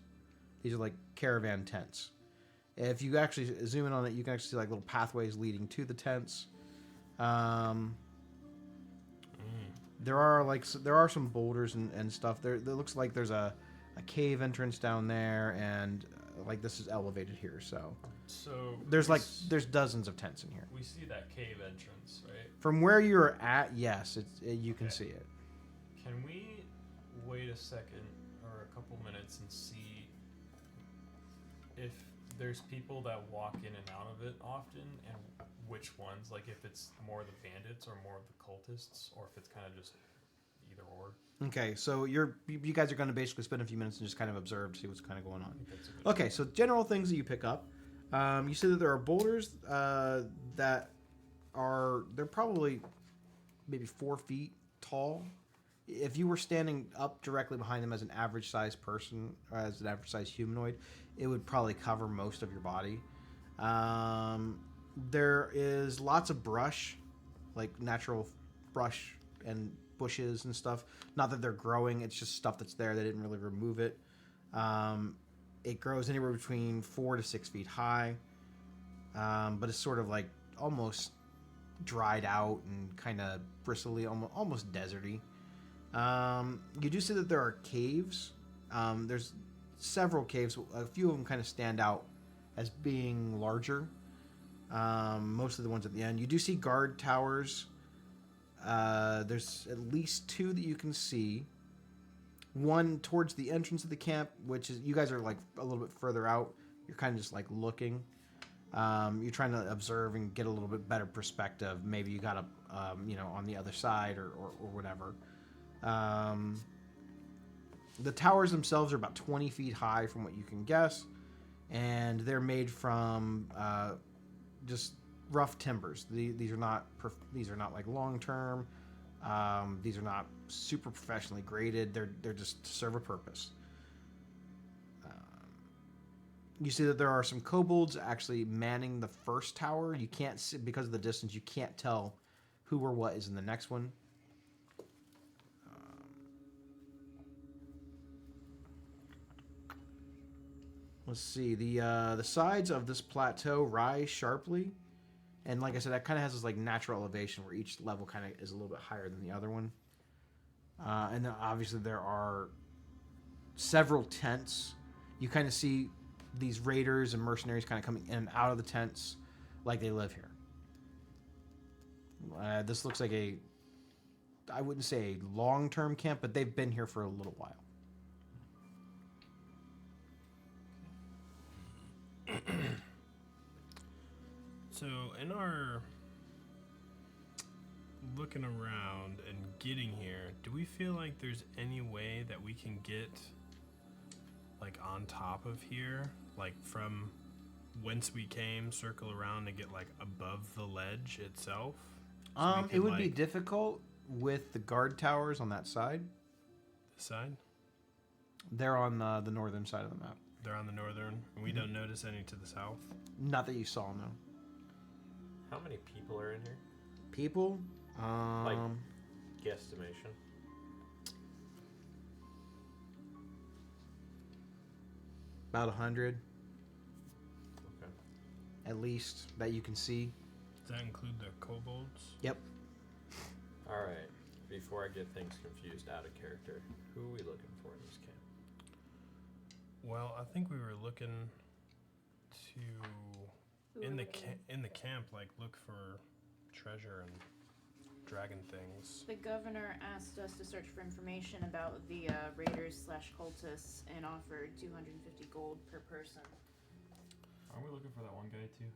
These are like caravan tents. If you actually zoom in on it, you can actually see like little pathways leading to the tents. There are some boulders and stuff. There looks like there's a cave entrance down there, and like this is elevated here. So there's dozens of tents in here. We see that cave entrance, right? From where you're at, yes, you can see it. Can we wait a second or a couple minutes and see if there's people that walk in and out of it often, and which ones? Like if it's more the bandits or more of the cultists, or if it's kind of just either or. Okay, so you guys are going to basically spend a few minutes and just kind of observe to see what's kind of going on. I think that's a good Okay, so general things that you pick up. You see that there are boulders that they're probably maybe 4 feet tall. If you were standing up directly behind them as an average sized person, or as an average sized humanoid, it would probably cover most of your body. There is lots of brush, like natural brush and bushes and stuff. Not that they're growing, it's just stuff that's there. They didn't really remove it. It grows anywhere between 4 to 6 feet high, but it's sort of like almost dried out and kind of bristly, almost deserty. You do see that there are caves. There's several caves. A few of them kind of stand out as being larger. Most of the ones at the end. You do see guard towers. There's at least 2 that you can see. One towards the entrance of the camp, which is, you guys are like a little bit further out. You're kind of just like looking. You're trying to observe and get a little bit better perspective. Maybe you got on the other side or whatever. The towers themselves are about 20 feet high from what you can guess. And they're made from just rough timbers. These are not like long term. These are not super professionally graded. They're just to serve a purpose. You see that there are some kobolds actually manning the first tower. You can't see, because of the distance, you can't tell who or what is in the next one. Let's see. The sides of this plateau rise sharply. And like I said, that kind of has this like natural elevation where each level kind of is a little bit higher than the other one. And then obviously there are several tents. You kind of see these raiders and mercenaries kind of coming in and out of the tents like they live here. This looks like I wouldn't say a long-term camp, but they've been here for a little while. So in our looking around and getting here, do we feel like there's any way that we can get like on top of here, like from whence we came, circle around and get like above the ledge itself? So It would be difficult with the guard towers on that side. This side? They're on the northern side of the map. They're on the northern, and we don't notice any to the south. Not that you saw, no. How many people are in here? People? Like, guesstimation. About 100. Okay. At least, that you can see. Does that include the kobolds? Yep. All right. before I get things confused out of character, who are we looking for in this camp? Well, I think we were looking to Who in are the looking- in the camp, like look for treasure and dragon things. The governor asked us to search for information about the raiders/cultists and offered 250 gold per person. Aren't we looking for that one guy too?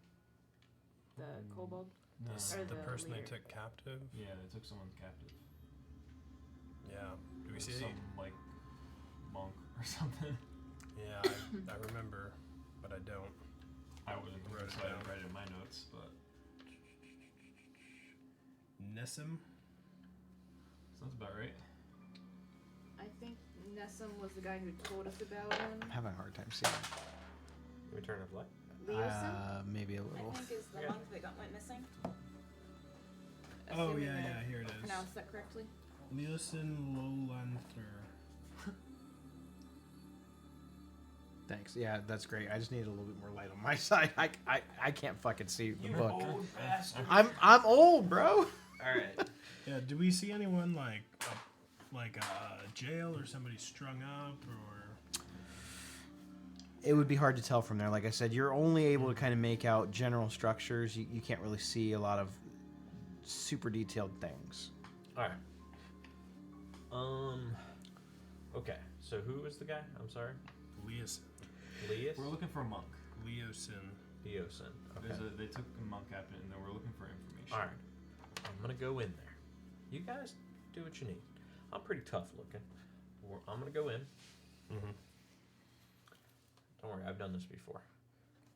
The kobold? No. Or The the person they leader. took captive. Yeah, they took someone captive. Yeah. Do we It was see? some like monk or something? Yeah, I remember, but I don't. I wouldn't Wrote it so I down. didn't write it in my notes, but Nessim. sounds about right. I think Nessim was the guy who told us about him. I'm having a hard time seeing. Can we turn off light? Leosin, Maybe a little. I think is the Yeah. monk that went missing. Oh Assuming yeah, that yeah. I Here it is. pronounced that correctly. Leosin Lolanther. Thanks. Yeah, that's great. I just need a little bit more light on my side. I can't fucking see the book. old bastard. I'm old, bro. All right. Yeah. Do we see anyone like a jail or somebody strung up or? It would be hard to tell from there. Like I said, you're only able to kind of make out general structures. You can't really see a lot of super detailed things. All right. Okay. So who is the guy? I'm sorry. Leosin. Leus? We're looking for a monk. Leosin. Leosin. Okay. They took a monk captain, and then we're looking for information. All right. I'm gonna go in there. You guys do what you need. I'm pretty tough looking. I'm gonna go in. Mm-hmm. Don't worry, I've done this before.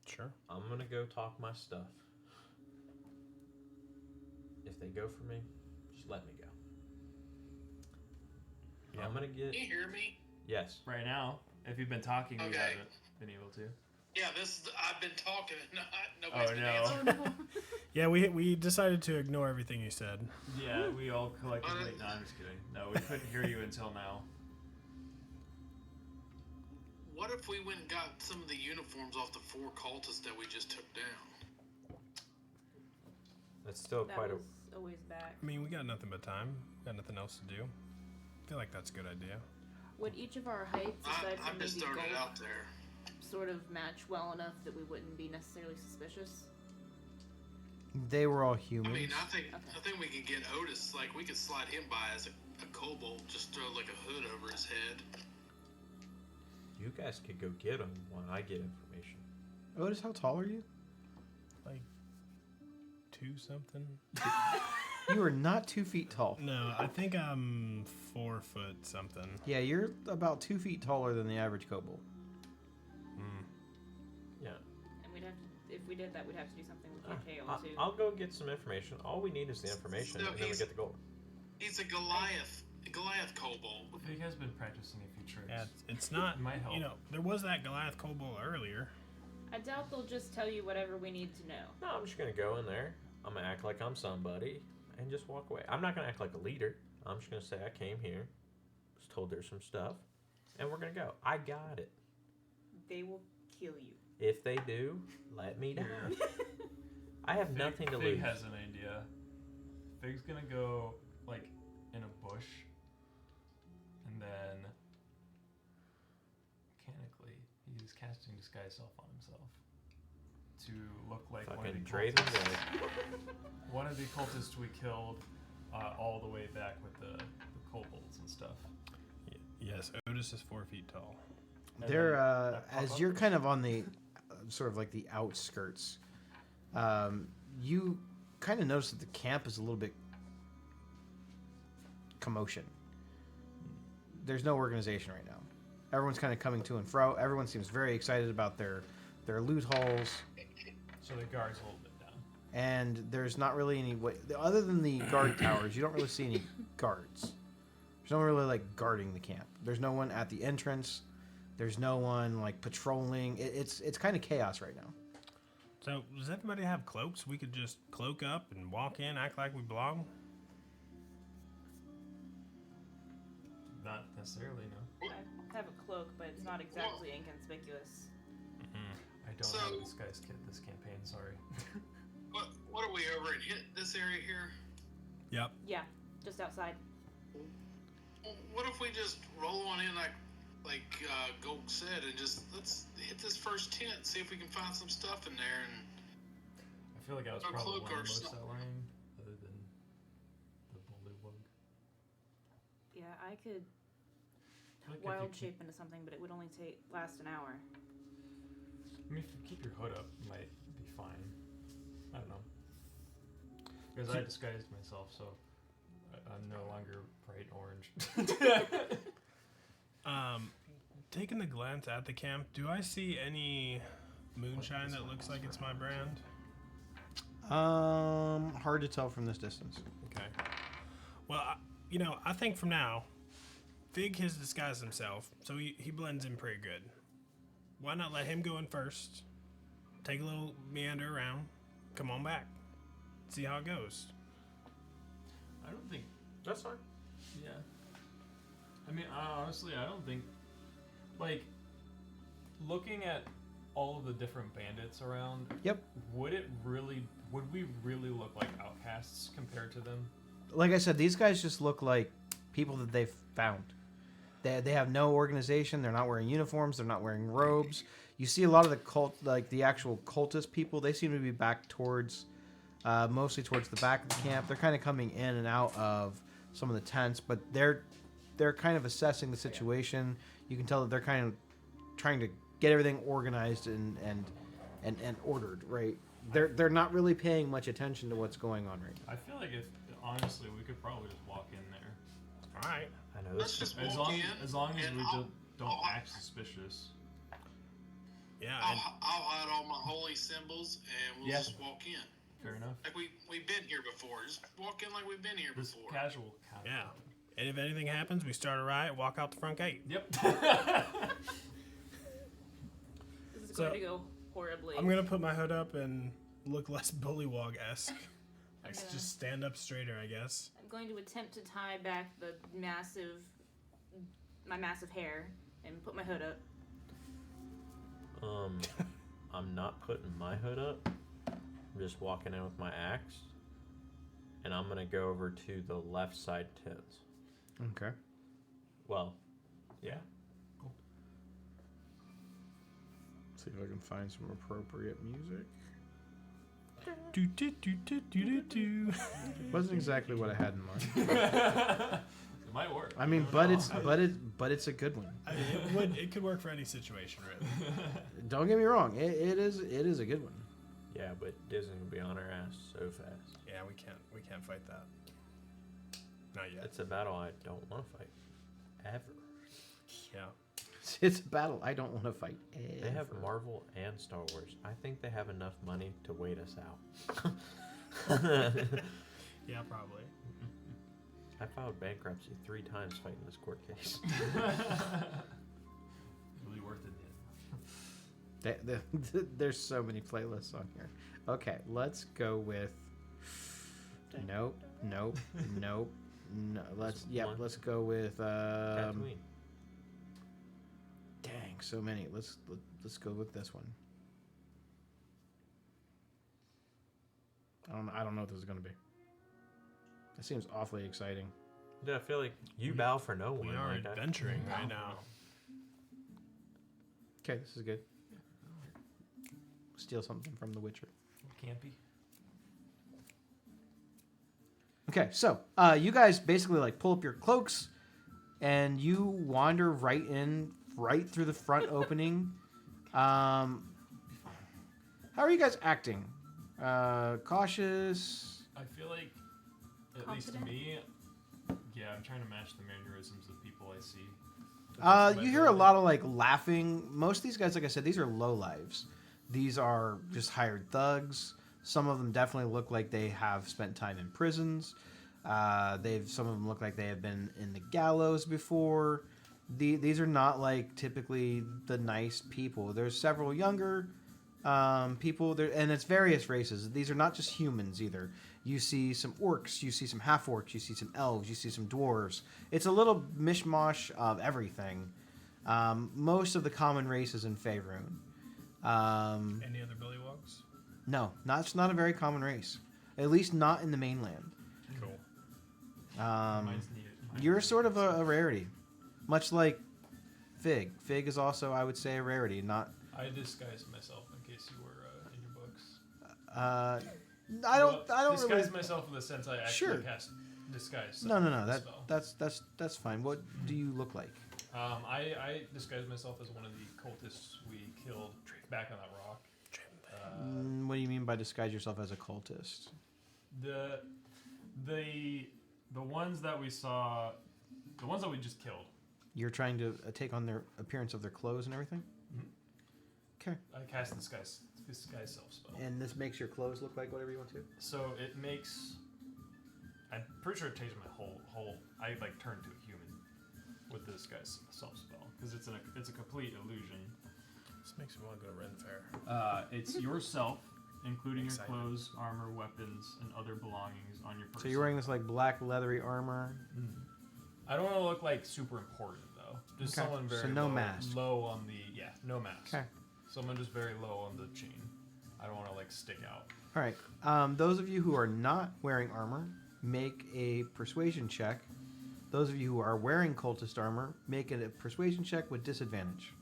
Sure. I'm gonna go talk my stuff. If they go for me, just let me go. Yeah. I'm gonna get. Can you hear me? Yes. Right now, if you've been talking, we Okay. haven't been able to. Yeah, I've been talking and nobody's been no. answering. Oh no. Yeah, we decided to ignore everything you said. Yeah, we all collectively. No, I'm just kidding. No, we couldn't hear you until now. What if we went and got some of the uniforms off the 4 cultists that we just took down? That's still That quite was a ways back. I mean, we got nothing but time. Got nothing else to do. I feel like that's a good idea. Would each of our heights, aside I'm from just maybe throwing it gold, out there. sort of match well enough that we wouldn't be necessarily suspicious? They were all I humans. mean, I think Okay. we could get Otis. Like, we could slide him by as a kobold, just throw like a hood over his head. You guys could go get them while I get information. Otis, how tall are you? Like 2 something. You are not 2 feet tall. No, I think I'm 4 foot something. Yeah, you're about 2 feet taller than the average kobold. Mm. Yeah. And we'd have to, if we did that, we'd have to do something with your tail too. I'll go get some information. All we need is the information, So and then we he's- get the gold. He's a Goliath kobold. He has been practicing a few tricks. Yeah, it's not. It might help. You know, there was that Goliath kobold earlier. I doubt they'll just tell you whatever we need to know. No, I'm just gonna go in there. I'm gonna act like I'm somebody, and just walk away. I'm not gonna act like a leader. I'm just gonna say I came here, was told there's some stuff, and we're gonna go. I got it. They will kill you. If they do, let me down. I have nothing to Fig lose. has an idea. Fig's gonna go like in a bush, and then mechanically he's casting disguise self on himself to look like one of Fucking the Draven cultists. Way. One of the cultists we killed all the way back with the kobolds and stuff. Yes, Otis is 4 feet tall. And They're then that pop as up you're was- kind of on the sort of like the outskirts. You kind of notice that the camp is a little bit commotion. There's no organization right now. Everyone's kind of coming to and fro. Everyone seems very excited about their loot hauls, So the guard's a little bit down. and there's not really any way other than the guard towers. You don't really see any guards. There's no one really like guarding the camp. There's no one at the entrance. There's no one like patrolling. It's kind of chaos right now. So, does everybody have cloaks? We could just cloak up and walk in, act like we belong? Not necessarily, no. I have a cloak, but it's not exactly inconspicuous. I don't So- have this guy's kit this campaign, sorry. What are we over in this area here? Yep. Yeah, just outside. What if we just roll on in like Golk said, and just let's hit this first tent, see if we can find some stuff in there, and I feel like I was A probably cloak one of or the most something. outlying, other than the bullywug. Yeah, I could I feel like wild if you shape into something, but it would only last an hour. I mean, if you keep your hood up, you might be fine. I don't know. Because I disguised myself, so I'm no longer bright orange. Taking a glance at the camp, do I see any moonshine that looks like it's my brand? Hard to tell from this distance. Okay. Well, I think from now, Fig has disguised himself, so he blends in pretty good. Why not let him go in first? Take a little meander around. Come on back. See how it goes. I don't think. That's fine. Yeah. I mean, honestly, I don't think. Like, looking at all of the different bandits around. Yep. Would we really look like outcasts compared to them? Like I said, these guys just look like people that they've found. They have no organization. They're not wearing uniforms. They're not wearing robes. You see a lot of the cult, like the actual cultist people. They seem to be back towards, mostly towards the back of the camp. They're kind of coming in and out of some of the tents, but they're kind of assessing the situation. You can tell that they're kind of trying to get everything organized and ordered. Right? They're not really paying much attention to what's going on right now. I feel like if honestly, we could probably just walk in there. All right. I know let's this. just As walk long, in. as long as and we I'll- don't I'll- act suspicious. Yeah. I'll hide all my holy symbols, and we'll Yeah. just walk in. Fair enough. Like we've been here before. Just walk in like we've been here This before. casual kind Yeah. of. And if anything happens, we start a riot, walk out the front gate. Yep. This is So, going to go horribly. I'm gonna put my hood up and look less bullywog-esque. Like Yeah. just stand up straighter, I guess. I'm going to attempt to tie back my massive hair and put my hood up. I'm not putting my hood up. I'm just walking in with my axe, and I'm gonna go over to the left side tents. Okay. Well, yeah. See if I can find some appropriate music. Do do do do do do do. Wasn't exactly what I had in mind. It might work. I mean, You but don't know. it's a good one. I mean, it could work for any situation, really. Don't get me wrong. It is a good one. Yeah, but Disney will be on our ass so fast. Yeah, we can't fight that. Not yet. It's a battle I don't want to fight. Ever. Yeah. It's a battle I don't want to fight. They have ever. Marvel and Star Wars. I think they have enough money to wait us out. Yeah, probably. I filed bankruptcy 3 times fighting this court case. Really worth it. There's so many playlists on here. Okay, let's go with. Nope. No. Let's go with. Tatooine. Dang, so many. Let's go with this one. I don't know what this is gonna be. It seems awfully exciting. Yeah, I feel like you bow for no one. We are like, adventuring right now. Okay, this is good. Steal something from The Witcher. Campy. Okay, so you guys basically like pull up your cloaks, and you wander right through the front opening. How are you guys acting? Cautious. I feel like, at least to Confident? me, yeah, I'm trying to match the mannerisms of people I see. You hear a lot of like laughing. Most of these guys, like I said, these are low lives. These are just hired thugs. Some of them definitely look like they have spent time in prisons. Some of them look like they have been in the gallows before. These are not like typically the nice people. There's several younger people there, and it's various races. These are not just humans either. You see some orcs, you see some half orcs, you see some elves, you see some dwarves. It's a little mishmash of everything. Most of the common races in Faerun. Any other bullywugs? No, it's not a very common race. At least not in the mainland. Cool. Mine's needed. You're sort of a rarity, much like Fig. Fig is also, I would say, a rarity. Not. I disguised myself in case you were in your books. I don't disguise really. myself in the sense I actually Sure. cast disguise. No. Spell. That's fine. What do you look like? I disguised myself as one of the cultists we killed back on that rock. What do you mean by disguise yourself as a cultist? The ones that we saw, the ones that we just killed. You're trying to take on their appearance of their clothes and everything. Okay. I cast disguise self spell. And this makes your clothes look like whatever you want to. So it makes. I'm pretty sure it takes my whole. I like turn to a human with the disguise self spell because it's a complete illusion. This makes me want to go to Ren Fair. It's yourself, including Excited. your clothes, armor, weapons, and other belongings on your person. So you're wearing this like black leathery armor. I don't want to look like super important though. Just Okay. someone very So no low, mask. low on the no mask. Okay. Someone just very low on the chain. I don't want to like stick out. All right. Those of you who are not wearing armor, make a persuasion check. Those of you who are wearing cultist armor, make a persuasion check with disadvantage.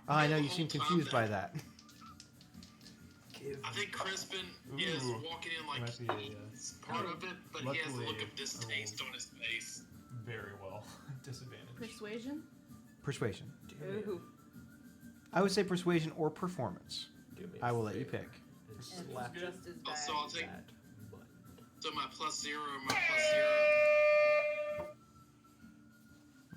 Oh, I know you seem confused by that. I think Crispin is Ooh. walking in like Might be a, he's part of it, but he has a luckily, look of distaste on his face. very well. Disadvantage. Persuasion? Persuasion. Ooh. I would say persuasion or performance. Do me I a will let you favor pick. and And slap it's just as bad. So I'll take that button. so my +0 and my +0.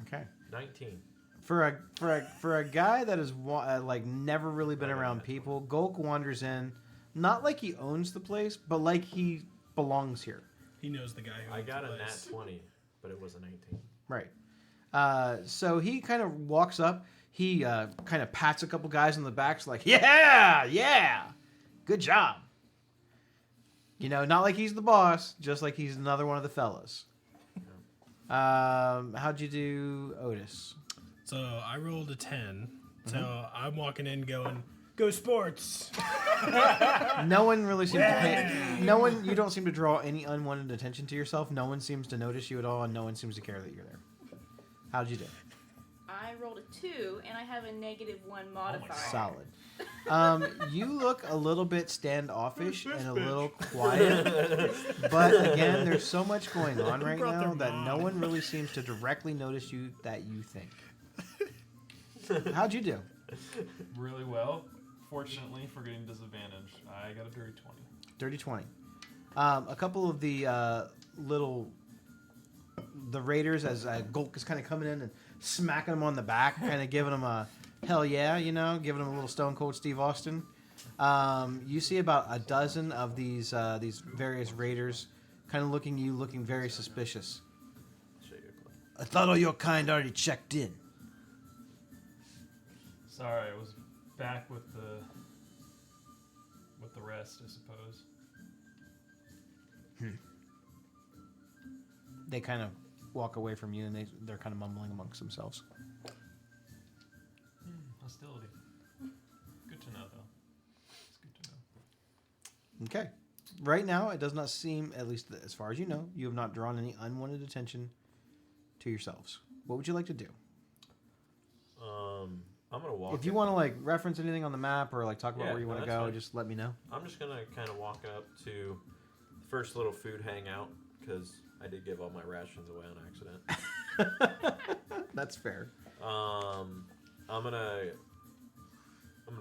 Okay. 19. For a guy that is like never really been around people, Gulk wanders in, not like he owns the place, but like he belongs here. He knows the guy who I owns got the a nat place. 20, but it was a 19. Right. So he kind of walks up. He kind of pats a couple guys on the backs, like, yeah, good job. You know, not like he's the boss, just like he's another one of the fellas. How'd you do, Otis? So I rolled a 10. So I'm walking in going, go sports. No one really seems to pay. No one. You don't seem to draw any unwanted attention to yourself. No one seems to notice you at all, and no one seems to care that you're there. How'd you do? I rolled a 2, and I have a -1 modifier. Solid. You look a little bit standoffish and a little quiet, but again, there's so much going on right Brought their now that no mom. one really seems to directly notice you that you think. How'd you do? Really well. Fortunately for getting disadvantage, I got a dirty 20. Dirty 20. A couple of the the raiders, as Gulk is kind of coming in and smacking him on the back, kind of giving him a hell yeah, you know, giving him a little Stone Cold Steve Austin. You see about a dozen of these various raiders kind of looking very suspicious. Show you a clip. I thought all your kind already checked in. Sorry, I was back with the rest, I suppose. They kind of walk away from you, and they're kind of mumbling amongst themselves. Hostility. Good to know, though. It's good to know. Okay. Right now, it does not seem, at least as far as you know, you have not drawn any unwanted attention to yourselves. What would you like to do? I'm gonna walk. If you want to like reference anything on the map or like talk about Yeah, where you want to no, that's go, fine. just let me know. I'm just gonna kind of walk up to the first little food hangout because I did give all my rations away on accident. That's fair. I'm gonna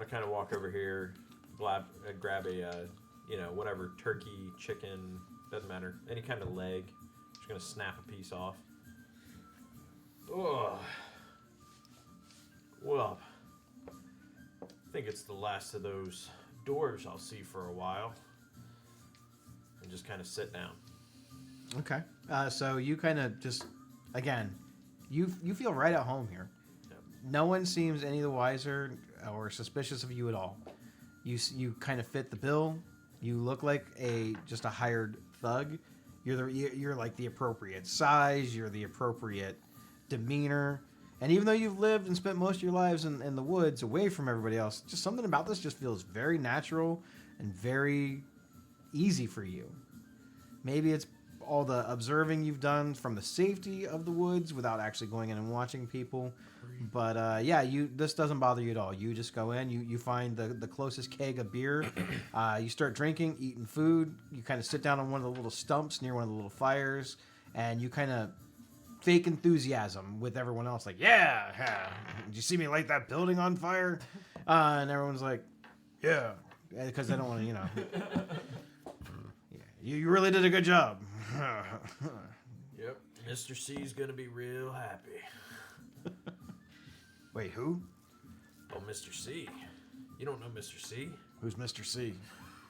kind of walk over here, grab a whatever turkey, chicken, doesn't matter, any kind of leg. Just gonna snap a piece off. Ugh. Well, I think it's the last of those dwarves I'll see for a while. And just kind of sit down. Okay. So you kind of just, again, you feel right at home here. Yep. No one seems any the wiser or suspicious of you at all. You kind of fit the bill. You look like just a hired thug. You're like the appropriate size. You're the appropriate demeanor. And even though you've lived and spent most of your lives in the woods away from everybody else, just something about this just feels very natural and very easy for you. Maybe it's all the observing you've done from the safety of the woods without actually going in and watching people. But yeah, this doesn't bother you at all. You just go in, you find the closest keg of beer, you start drinking, eating food. You kind of sit down on one of the little stumps near one of the little fires, and you kind of fake enthusiasm with everyone else, like, yeah, did you see me light that building on fire? And everyone's like, yeah, because they don't want to, yeah, you really did a good job. Yep. Mr. C's gonna be real happy. Wait, who? Oh, Mr. C. You don't know Mr. C? Who's Mr. C?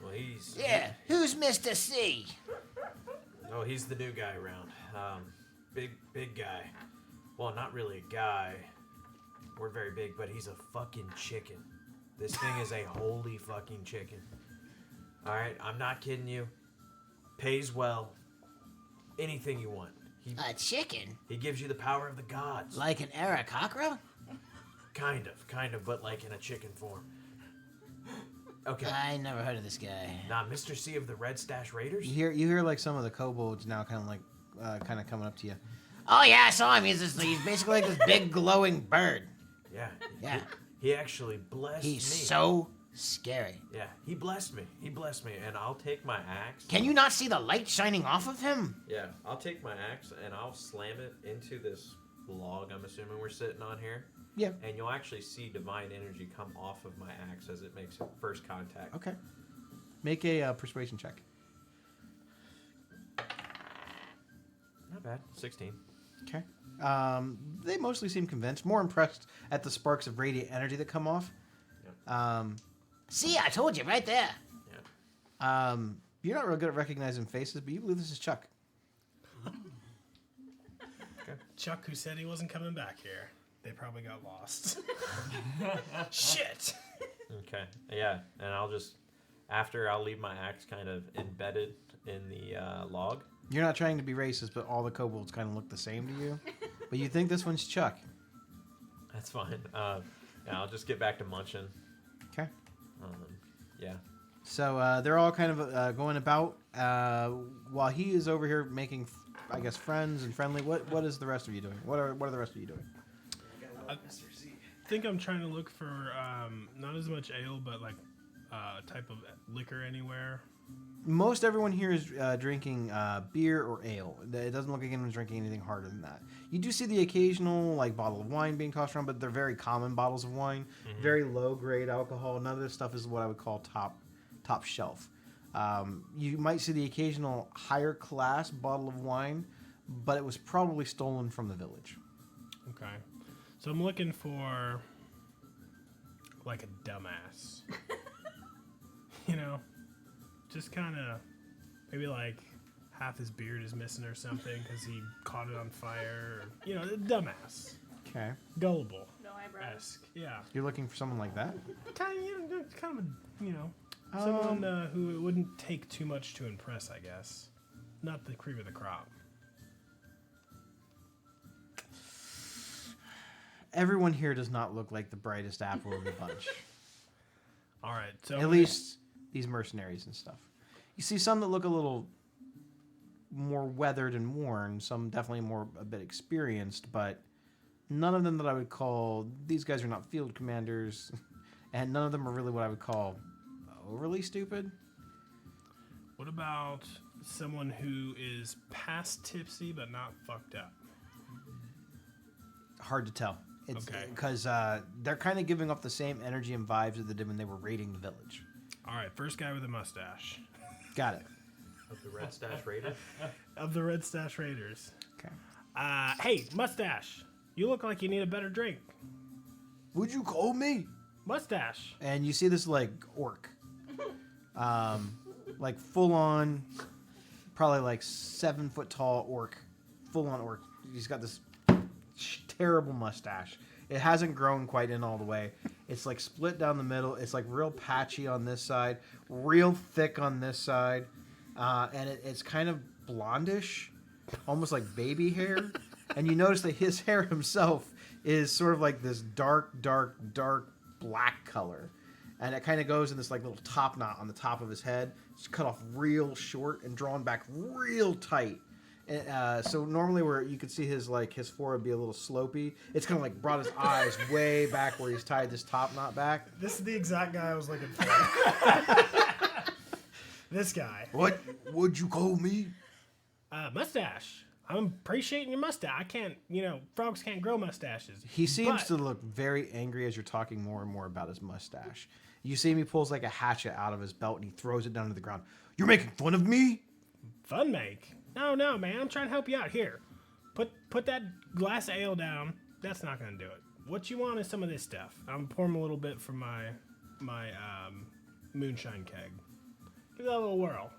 Well, he's... Yeah, who's Mr. C? Oh, he's the new guy around. Big guy. Well, not really a guy. We're very big, but he's a fucking chicken. This thing is a holy fucking chicken. Alright, I'm not kidding you. Pays well. Anything you want. A chicken? He gives you the power of the gods. Like an Aarakocra? Kind of, but like in a chicken form. Okay. I never heard of this guy. Nah, Mr. C of the Red Stash Raiders? You hear like some of the kobolds now kind of coming up to you. Oh yeah, I saw him. He's basically like this big glowing bird. Yeah. Yeah. He actually blessed me. He's so scary. Yeah, he blessed me, and I'll take my axe. Can you not see the light shining off of him? Yeah, I'll take my axe and I'll slam it into this log I'm assuming we're sitting on here. Yeah. And you'll actually see divine energy come off of my axe as it makes first contact. Okay. Make a persuasion check. Not bad. 16. Okay. They mostly seem convinced, more impressed at the sparks of radiant energy that come off. Yep. See, I told you right there. Yeah. You're not real good at recognizing faces, but you believe this is Chuck. Chuck, who said he wasn't coming back here. They probably got lost. Shit. Okay. Yeah, and I'll leave my axe kind of embedded in the log. You're not trying to be racist, but all the kobolds kind of look the same to you. But you think this one's Chuck. That's fine. Yeah, I'll just get back to munching. Okay. Yeah. So they're all kind of going about while he is over here making, I guess, friends and friendly. What is the rest of you doing? What are the rest of you doing? I think I'm trying to look for not as much ale, but like type of liquor anywhere. Most everyone here is drinking beer or ale. It doesn't look like anyone's drinking anything harder than that. You do see the occasional like bottle of wine being tossed around, but they're very common bottles of wine. Mm-hmm. Very low grade alcohol. None of this stuff is what I would call top shelf. You might see the occasional higher class bottle of wine, but it was probably stolen from the village. Okay. So I'm looking for like a dumbass. You know? Just kind of maybe like half his beard is missing or something because he caught it on fire. Or, you know, a dumbass. Okay. Gullible. No eyebrows. Esque. Yeah. You're looking for someone like that? Kind of a, someone who it wouldn't take too much to impress, I guess. Not the cream of the crop. Everyone here does not look like the brightest apple of the bunch. All right. So At least these mercenaries and stuff. You see some that look a little more weathered and worn, some definitely a bit experienced, but none of them that I would call, these guys are not field commanders, and none of them are really what I would call overly stupid. What about someone who is past tipsy but not fucked up? Hard to tell. It's Okay. because they're kind of giving off the same energy and vibes that they did when they were raiding the village. All right, first guy with a mustache. Got it. Of the Red Stash Raiders? Of the Red Stash Raiders. Okay. Hey, mustache. You look like you need a better drink. Would you call me? Mustache. And you see this like orc, like full on, probably like 7 foot tall orc, full on orc. He's got this terrible mustache. It hasn't grown quite in all the way. It's like split down the middle. It's like real patchy on this side, real thick on this side, and it's kind of blondish, almost like baby hair. And you notice that his hair himself is sort of like this dark black color. and it kind of goes in this like little top knot on the top of his head. It's cut off real short and drawn back real tight. And, so normally where you could see his forehead be a little slopey, it's kind of like brought his eyes way back where he's tied this top knot back. This is the exact guy I was looking for. This guy. What would you call me? Mustache. I'm appreciating your mustache. I can't, frogs can't grow mustaches. He seems But- to look very angry as you're talking more and more about his mustache. You see him, he pulls like a hatchet out of his belt and he throws it down to the ground. You're making fun of me? Fun make. No, man. I'm trying to help you out. Here. Put that glass of ale down. That's not going to do it. What you want is some of this stuff. I'm pouring a little bit from my moonshine keg. Give that a little whirl.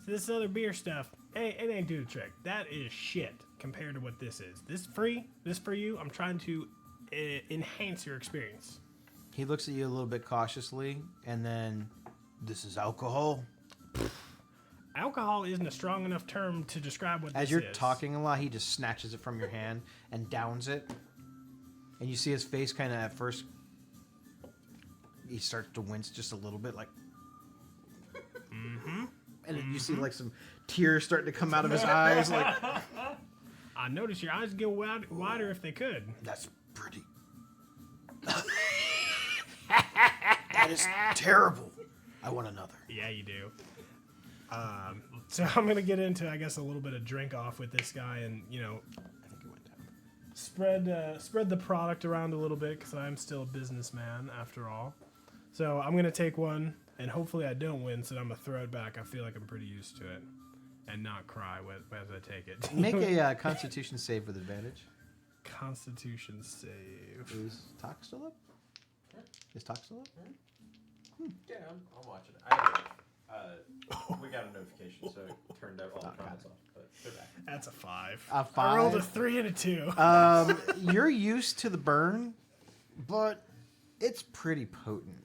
So this other beer stuff, it ain't do the trick. That is shit compared to what this is. This for you. I'm trying to enhance your experience. He looks at you a little bit cautiously and then, this is alcohol? Alcohol isn't a strong enough term to describe what this is. As you're talking a lot, he just snatches it from your hand and downs it. And you see his face kind of at first, he starts to wince just a little bit, like. Mm-hmm. And then you see like some tears starting to come out of his eyes, like. I notice your eyes get wider if they could. That's pretty. That is terrible. I want another. Yeah, you do. So I'm gonna get into, I guess, a little bit of drink off with this guy, and I think it went down. spread the product around a little bit because I'm still a businessman after all. So I'm gonna take one, and hopefully I don't win, so I'm gonna throw it back. I feel like I'm pretty used to it, and not cry as I take it. Make a Constitution save with advantage. Constitution save. Is Talk still up? Is Talk still up? Yeah, I'm watching it. We got a notification, so it turned all the comments off, but they're back. That's a 5. A I rolled a 5? 3 and a 2. You're used to the burn, but it's pretty potent.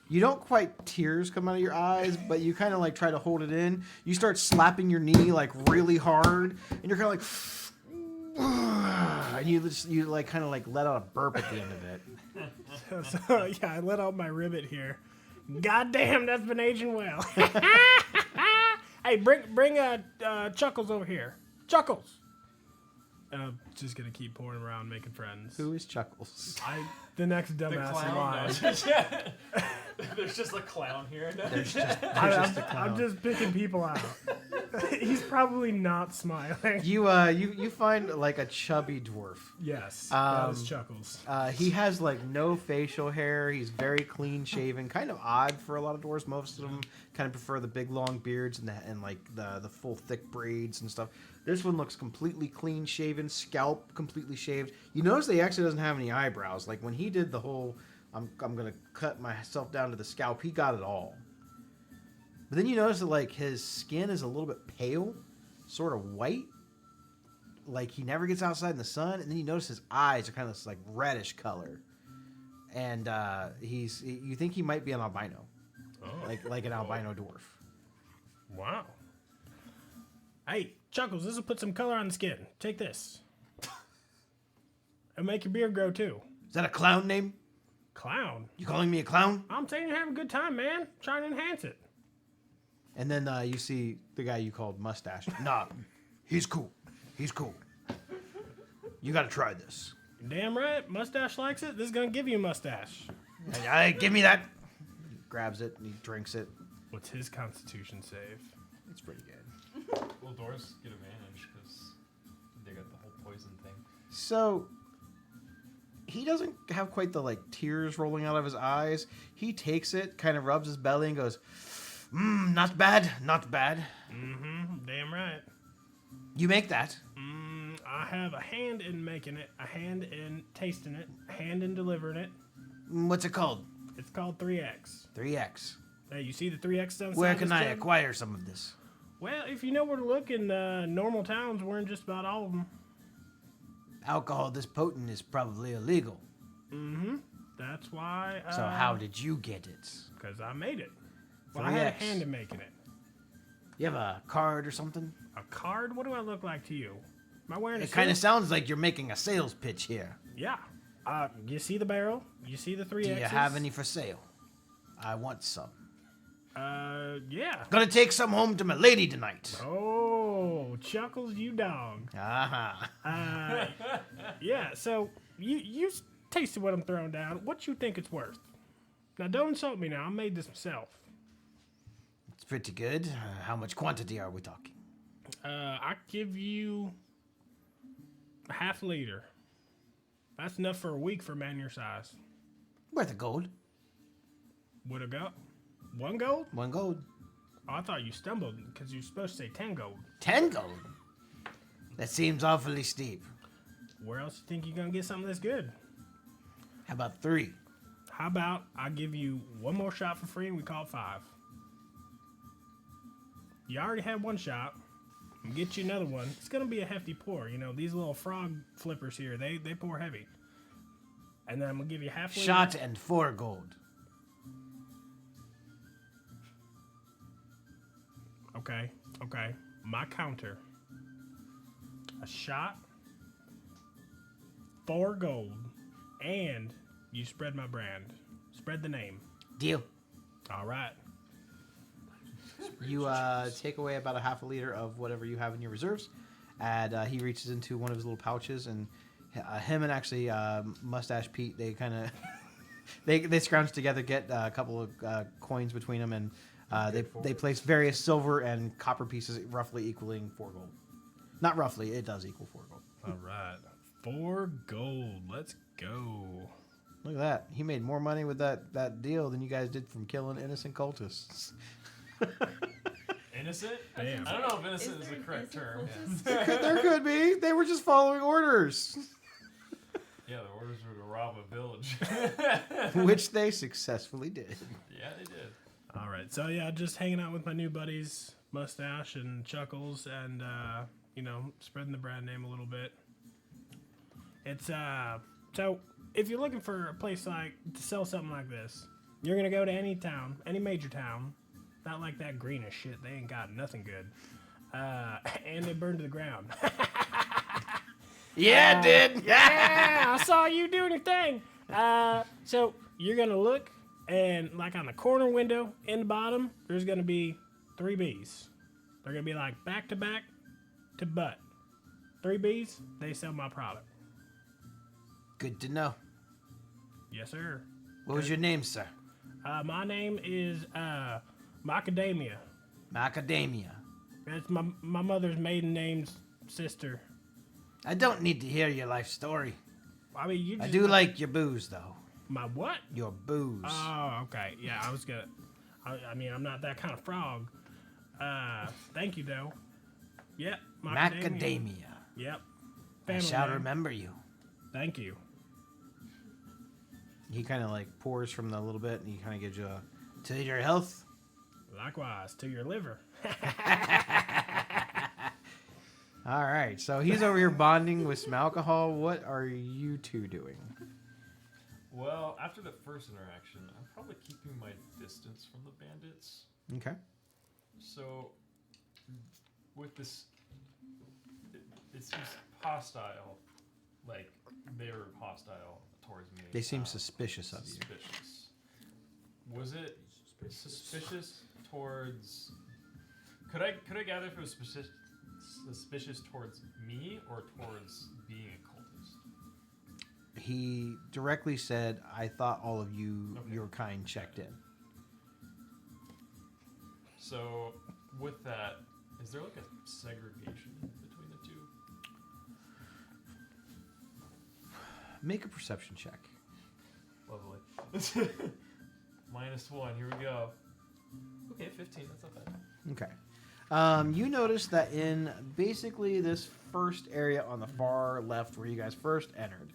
You don't quite tears come out of your eyes, but you kind of like try to hold it in. You start slapping your knee like really hard, and you're kind of like, and you like kind of like let out a burp at the end of it. So yeah, I let out my ribbit here. God damn, that's been aging well. Hey, bring Chuckles over here. Chuckles. And I'm just gonna keep pouring around, making friends. Who is Chuckles? The next dumbass in line. Yeah. There's just a clown here. There's just a clown. I'm just picking people out. He's probably not smiling. You find like a chubby dwarf. Yes, that is Um, Chuckles. He has like no facial hair. He's very clean shaven. Kind of odd for a lot of dwarves. Most of them kind of prefer the big long beards and like the full thick braids and stuff. This one looks completely clean shaven, scalp completely shaved. You notice that he actually doesn't have any eyebrows. Like when he did the whole I'm gonna cut myself down to the scalp, he got it all. But then you notice that like his skin is a little bit pale, sort of white. Like he never gets outside in the sun, and then you notice his eyes are kind of this like reddish color. And you think he might be an albino. Like an albino dwarf. Wow. Hey, Chuckles, this will put some color on the skin. Take this. It'll make your beard grow too. Is that a clown name? Clown? You calling me a clown? I'm saying you're having a good time, man. Trying to enhance it. And then you see the guy you called Mustache. Nah, he's cool. He's cool. You gotta try this. You're damn right. Mustache likes it. This is gonna give you a mustache. Give me that. He grabs it and he drinks it. What's his constitution save? It's pretty good. Well, dwarves get advantage because they got the whole poison thing. So he doesn't have quite the like tears rolling out of his eyes. He takes it, kind of rubs his belly, and goes, not bad, not bad. Mm-hmm. Damn right. You make that. I have a hand in making it, a hand in tasting it, a hand in delivering it. What's it called? It's called 3X. 3X. Hey, you see the 3X on the Where side of can this I jug? acquire some of this? Well, if you know where to look in normal towns, we're in just about all of them. Alcohol this potent is probably illegal. Mm-hmm. That's why. So how did you get it? Because I made it. Well, I had a 3X. hand in making it. You have a card or something? A card? What do I look like to you? Am I wearing a It kind of suit? sounds like you're making a sales pitch here. Yeah. You see the barrel? You see the 3Xs? Do you have any for sale? I want some. Yeah. Gonna take some home to my lady tonight. Oh, Chuckles, you dog. Uh-huh. Yeah, so you tasted what I'm throwing down. What you think it's worth? Now, don't insult me now. I made this myself. It's pretty good. How much quantity are we talking? I give you a half liter. That's enough for a week for a man your size. Worth a gold. Would have got 1 gold? 1 gold. Oh, I thought you stumbled because you're supposed to say 10 gold. 10 gold? That seems awfully steep. Where else you think you're gonna get something that's good? How about 3? How about I give you 1 more shot for free and we call it 5? You already had 1 shot. I'm gonna get you another one. It's gonna be a hefty pour. You know, these little frog flippers here, they pour heavy. And then I'm gonna give you half liter. Shot and 4 gold. Okay. My counter. A shot, 4 gold, and you spread my brand. Spread the name. Deal. All right. You take away about a half a liter of whatever you have in your reserves, and he reaches into one of his little pouches, and him and actually Mustache Pete, they kind of they scrounge together, get a couple of coins between them, and they place various silver and copper pieces, roughly equaling 4 gold. Not roughly, it does equal 4 gold. All right. 4 gold. Let's go. Look at that. He made more money with that deal than you guys did from killing innocent cultists. Innocent? Damn. I don't know if innocent is there the an correct term. innocent There could be. They were just following orders, Yeah, the orders were to rob a village. which they successfully did. Yeah, they did. All right. So, yeah, just hanging out with my new buddies, Mustache and Chuckles, and, spreading the brand name a little bit. It's, so if you're looking for a place to sell something like this, you're going to go to any town, any major town. Not like that greenish shit. They ain't got nothing good. And they burned to the ground. Yeah, it did. Yeah, I saw you doing your thing. So you're going to look, and like on the corner window in the bottom, there's going to be 3 bees. They're going to be like back to back to butt. 3 bees, they sell my product. Good to know. Yes, sir. What was your name, sir? My name is Macadamia. Macadamia. That's my mother's maiden name's sister. I don't need to hear your life story. I mean, you just... I do like your booze, though. My what? Your booze. Oh, okay. Yeah, I was gonna... I mean, I'm not that kind of frog. Thank you, though. Yep. Macadamia. Yep. I Family shall name. remember you. Thank you. He kind of pours from the little bit, and he kind of gives you a to your health. Likewise, to your liver. All right, so he's over here bonding with some alcohol. What are you two doing? Well, after the first interaction, I'm probably keeping my distance from the bandits. Okay. So, with this, it seems hostile. Like, they were hostile towards me. They seem suspicious of you. Suspicious. Was it suspicious towards... Could I gather if it was suspicious towards me or towards being a cultist? He directly said, I thought all of you, Okay. your kind, checked in. So, with that, is there like a segregation between the two? Make a perception check. Lovely. -1, here we go. Okay, 15, that's not bad. Okay. You notice that in basically this first area on the far left where you guys first entered,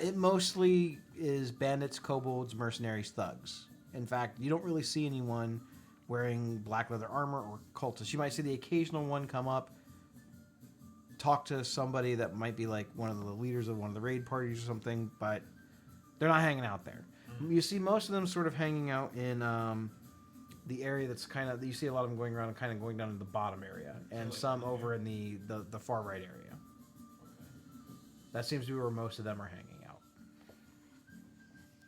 it mostly is bandits, kobolds, mercenaries, thugs. In fact, you don't really see anyone wearing black leather armor or cultists. You might see the occasional one come up, talk to somebody that might be like one of the leaders of one of the raid parties or something, but they're not hanging out there. You see most of them sort of hanging out in the area that's kind of, you see a lot of them going around and kind of going down to the bottom area, and like some in over in the far right area. That seems to be where most of them are hanging out.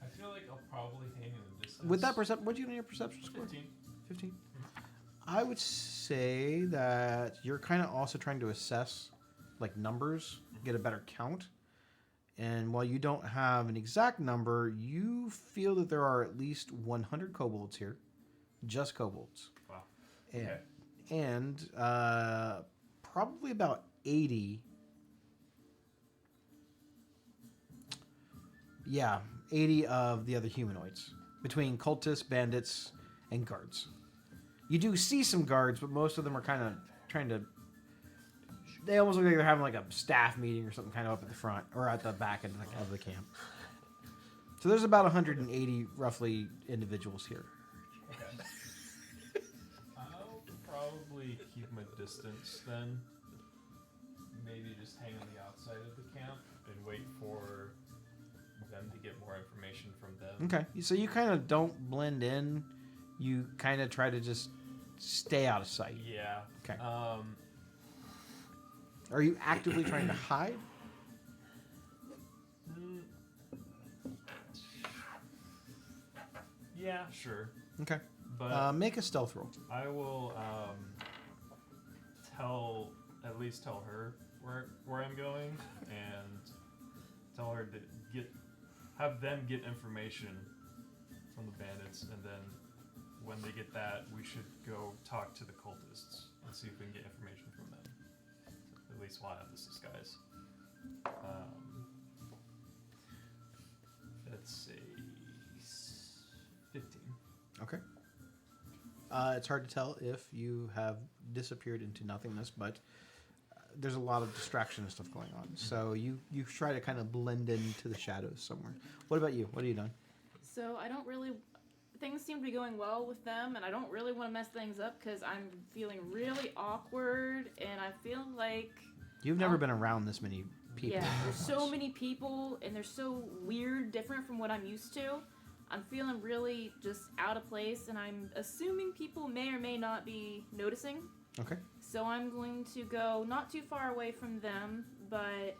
I feel like I'll probably hang in the distance with that perception, what'd you get on your perception score? 15. 15. I would say that you're kind of also trying to assess like numbers, get a better count. And while you don't have an exact number, you feel that there are at least 100 kobolds here, just kobolds. Wow. And, Okay. and probably about 80. Yeah, 80 of the other humanoids between cultists, bandits, and guards. You do see some guards, but most of them are kind of trying to. They almost look like they're having like a staff meeting or something kind of up at the front or at the back end of the camp. So there's about 180 roughly individuals here. Okay. I'll probably keep my distance then. Maybe just hang on the outside of the camp and wait for them to get more information from them. Okay, so you kind of don't blend in. You kind of try to just stay out of sight. Yeah. Okay. Are you actively trying to hide? Yeah, sure. Okay. But Make a stealth roll. I will at least tell her where I'm going and tell her to have them get information from the bandits, and then when they get that, we should go talk to the cultists and see if we can get information from them. At least while I have this disguise. Let's say 15. Okay. It's hard to tell if you have disappeared into nothingness, but there's a lot of distraction and stuff going on. So you try to kind of blend into the shadows somewhere. What about you? What have you done? So I don't really. Things seem to be going well with them, and I don't really want to mess things up because I'm feeling really awkward, and I feel like. You've never been around this many people. Yeah, there's so many people, and they're so weird, different from what I'm used to. I'm feeling really just out of place, and I'm assuming people may or may not be noticing. Okay. So I'm going to go not too far away from them, but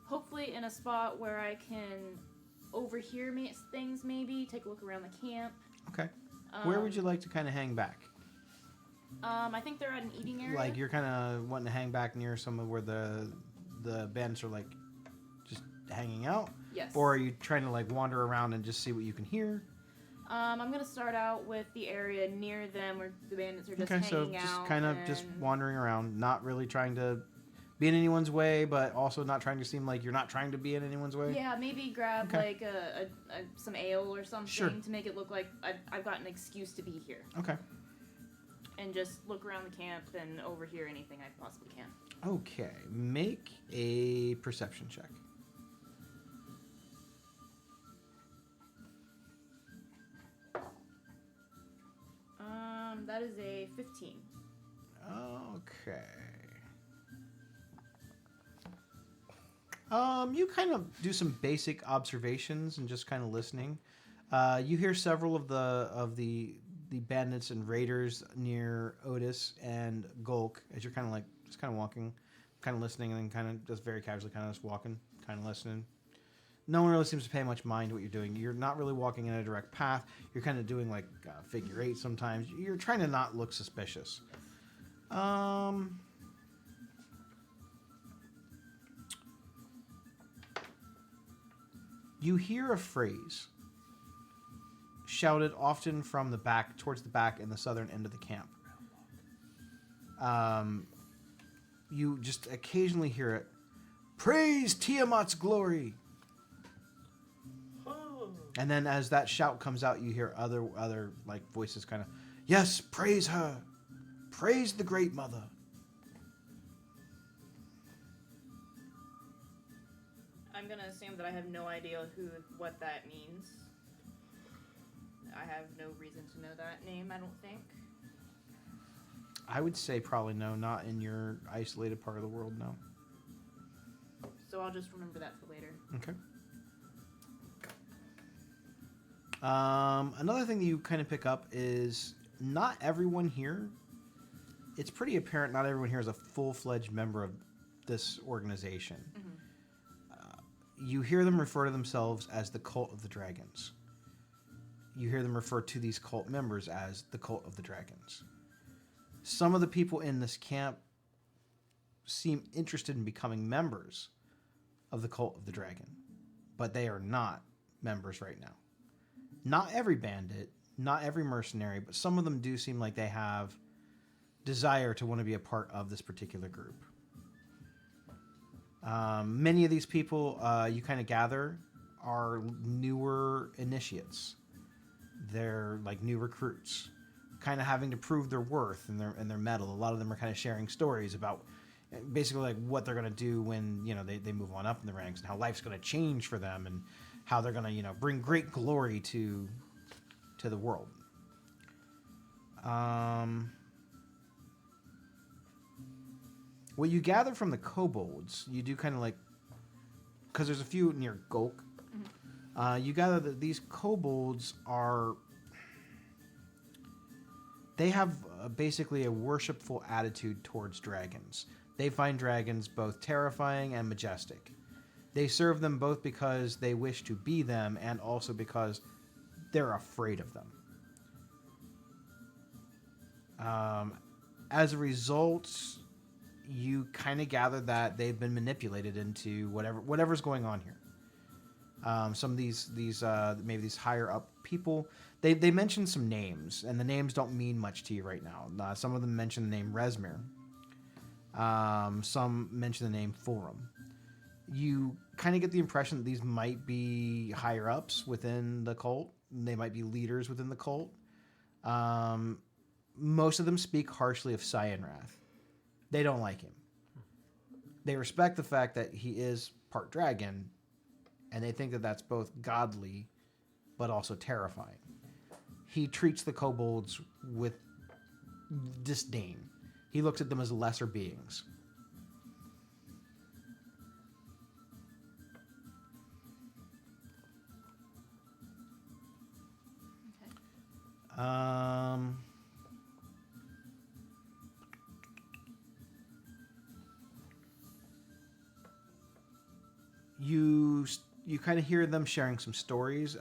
hopefully in a spot where I can overhear things maybe, take a look around the camp. Okay. Where would you like to kind of hang back? I think they're at an eating area. Like you're kind of wanting to hang back near some of where the bandits are like just hanging out? Yes. Or are you trying to like wander around and just see what you can hear? I'm gonna start out with the area near them where the bandits are just Okay, so hanging out. just kind of just wandering around, not really trying to be in anyone's way, but also not trying to seem like you're not trying to be in anyone's way. Yeah, maybe grab Okay. like some ale or something Sure. to make it look like I've got an excuse to be here. Okay. And just look around the camp and overhear anything I possibly can. Okay. Make a perception check. That is a 15. Okay. You kind of do some basic observations and just kind of listening. You hear several of the bandits and raiders near Otis and Gulk as you're kind of like just kind of walking, kind of listening, and then kind of just very casually kind of just walking, kind of listening. No one really seems to pay much mind to what you're doing. You're not really walking in a direct path. You're kind of doing like figure eight sometimes. You're trying to not look suspicious. You hear a phrase shouted often from the back, towards the back in the southern end of the camp. You just occasionally hear it. Praise Tiamat's glory. And then as that shout comes out, you hear other like voices kind of, yes, praise her. Praise the great mother. I'm gonna assume that I have no idea what that means. I have no reason to know that name, I don't think. I would say probably no, not in your isolated part of the world, no. So I'll just remember that for later. Okay. Another thing that you kind of pick up is not everyone here. It's pretty apparent not everyone here is a full-fledged member of this organization. Mm-hmm. You hear them refer to themselves as the Cult of the Dragons. you hear them refer to these cult members as the Cult of the Dragons. Some of the people in this camp seem interested in becoming members of the Cult of the Dragon, but they are not members right now. Not every bandit, not every mercenary, but some of them do seem like they have desire to want to be a part of this particular group. Many of these people you kind of gather are newer initiates. They're like new recruits, kind of having to prove their worth and their mettle. A lot of them are kind of sharing stories about basically like what they're going to do when they move on up in the ranks, and how life's going to change for them, and how they're going to bring great glory to the world. What you gather from the kobolds, you do kind of like, because there's a few near Gulk. You gather that these kobolds they have basically a worshipful attitude towards dragons. They find dragons both terrifying and majestic. They serve them both because they wish to be them, and also because they're afraid of them. As a result, you kind of gather that they've been manipulated into whatever's going on here. Some of these maybe these higher up people, they mention some names, and the names don't mean much to you right now. Some of them mention the name Resmir. Some mention the name Fulrum. You kind of get the impression that these might be higher ups within the cult. They might be leaders within the cult. Most of them speak harshly of Cyanrath. They don't like him. They respect the fact that he is part dragon, and they think that that's both godly but also terrifying. He treats the kobolds with disdain. He looks at them as lesser beings. Okay. You kind of hear them sharing some stories.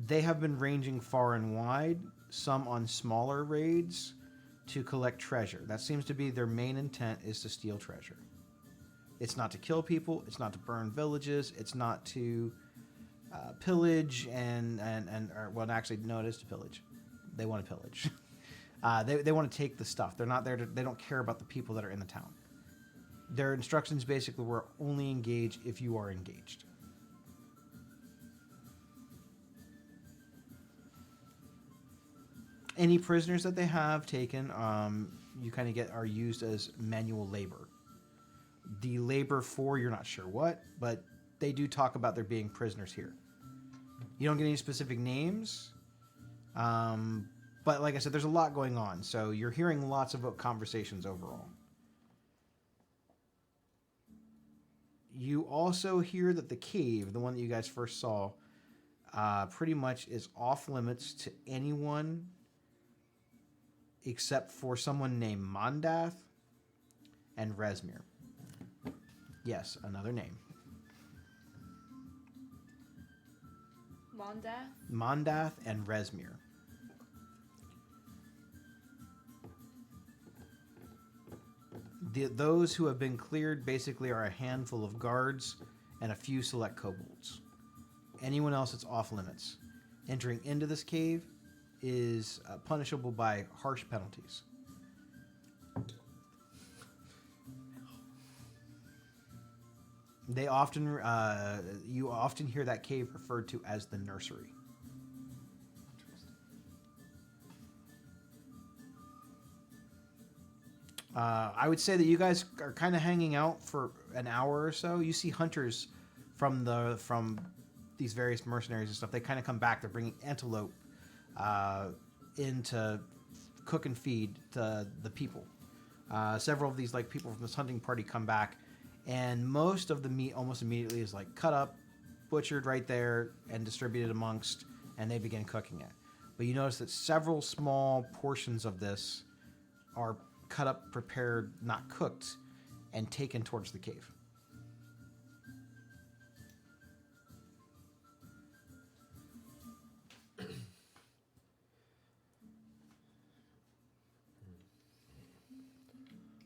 They have been ranging far and wide, some on smaller raids to collect treasure. That seems to be their main intent, is to steal treasure. It's not to kill people. It's not to burn villages. It's not to pillage actually, no, it is to pillage. They want to pillage. They want to take the stuff. They're not there they don't care about the people that are in the town. Their instructions basically were only engage if you are engaged. Any prisoners that they have taken, you kind of are used as manual labor. The labor for, you're not sure what, but they do talk about there being prisoners here. You don't get any specific names, but like I said, there's a lot going on, so you're hearing lots of conversations overall. You also hear that the cave, the one that you guys first saw, pretty much is off limits to anyone except for someone named Mondath and Resmir. Yes, another name. Mondath and Resmir. Those who have been cleared basically are a handful of guards and a few select kobolds. Anyone else that's off limits. Entering into this cave is punishable by harsh penalties. They often, you often hear that cave referred to as the nursery. I would say that you guys are kind of hanging out for an hour or so. You see hunters from these various mercenaries and stuff. They kind of come back. They're bringing antelope in to cook and feed to the people. Several of these people from this hunting party come back, and most of the meat almost immediately is cut up, butchered right there, and distributed amongst, and they begin cooking it. But you notice that several small portions of this are cut up, prepared, not cooked, and taken towards the cave.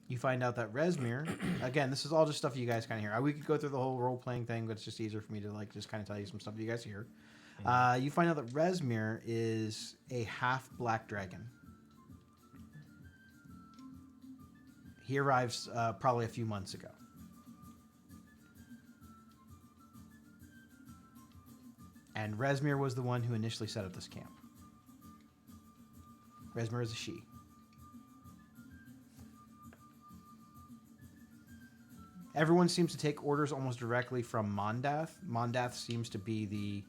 You find out that Resmir, again, this is all just stuff you guys kind of hear. We could go through the whole role-playing thing, but it's just easier for me to like just kind of tell you some stuff you guys hear. You find out that Resmir is a half black dragon. He arrives probably a few months ago. And Resmir was the one who initially set up this camp. Resmir is a she. Everyone seems to take orders almost directly from Mondath. Mondath seems to be the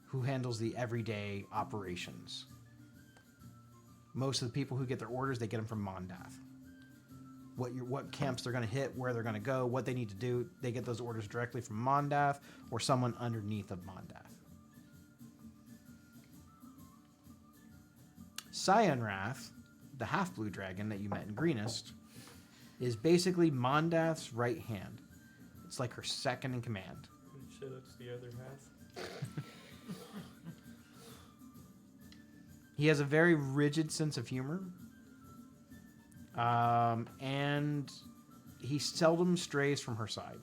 who handles the everyday operations. Most of the people who get their orders, they get them from Mondath. What camps they're going to hit, where they're going to go, what they need to do, they get those orders directly from Mondath or someone underneath of Mondath. Cyanrath, the half-blue dragon that you met in Greenest, is basically Mondath's right hand. It's like her second in command. So that's the other half. He has a very rigid sense of humor. And he seldom strays from her side.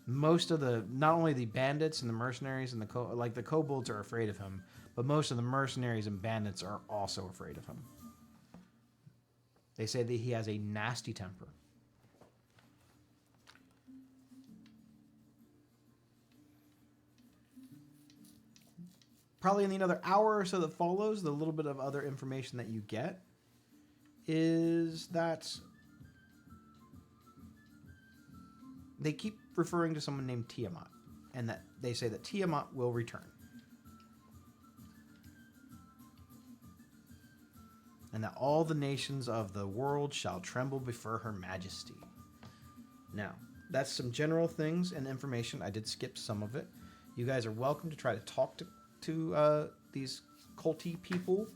Most of not only the bandits and the mercenaries and the kobolds are afraid of him, but most of the mercenaries and bandits are also afraid of him. They say that he has a nasty temper. Probably in another hour or so that follows, the little bit of other information that you get is that they keep referring to someone named Tiamat, and that they say that Tiamat will return. And that all the nations of the world shall tremble before her majesty. Now, that's some general things and information. I did skip some of it. You guys are welcome to try to talk to these culty people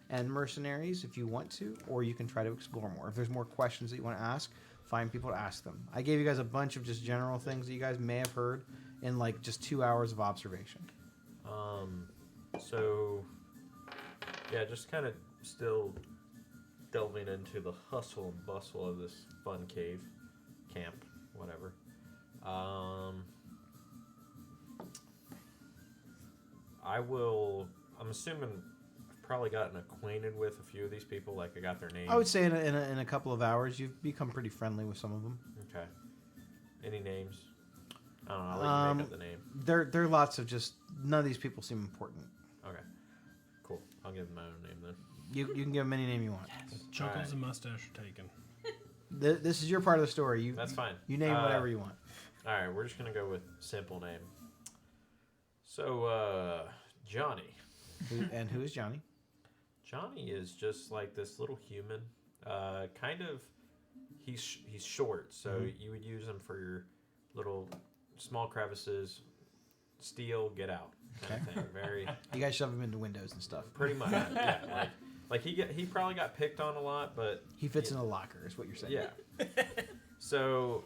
and mercenaries if you want to, or you can try to explore more. If there's more questions that you want to ask, find people to ask them. I gave you guys a bunch of just general things that you guys may have heard in like just 2 hours of observation. So yeah, just kind of still delving into the hustle and bustle of this fun cave camp, whatever. I'm assuming I've probably gotten acquainted with a few of these people. Like I got their names. I would say in a couple of hours, you've become pretty friendly with some of them. Okay. Any names? I don't know. I'll let you make up the name. There are lots of just none of these people seem important. Okay. Cool. I'll give them my own name then. You can give them any name you want. Chuckles Alright. and mustache are taken. This is your part of the story. That's fine. You name whatever you want. All right, we're just gonna go with simple name. So Johnny. And who is Johnny? Johnny is just like this little human. Kind of. He's short, so you would use him for your little small crevices. Steal, get out kind of thing. Very. You guys shove him into windows and stuff. Pretty much. Yeah. Like he probably got picked on a lot, but He fits in a locker, is what you're saying. yeah. So.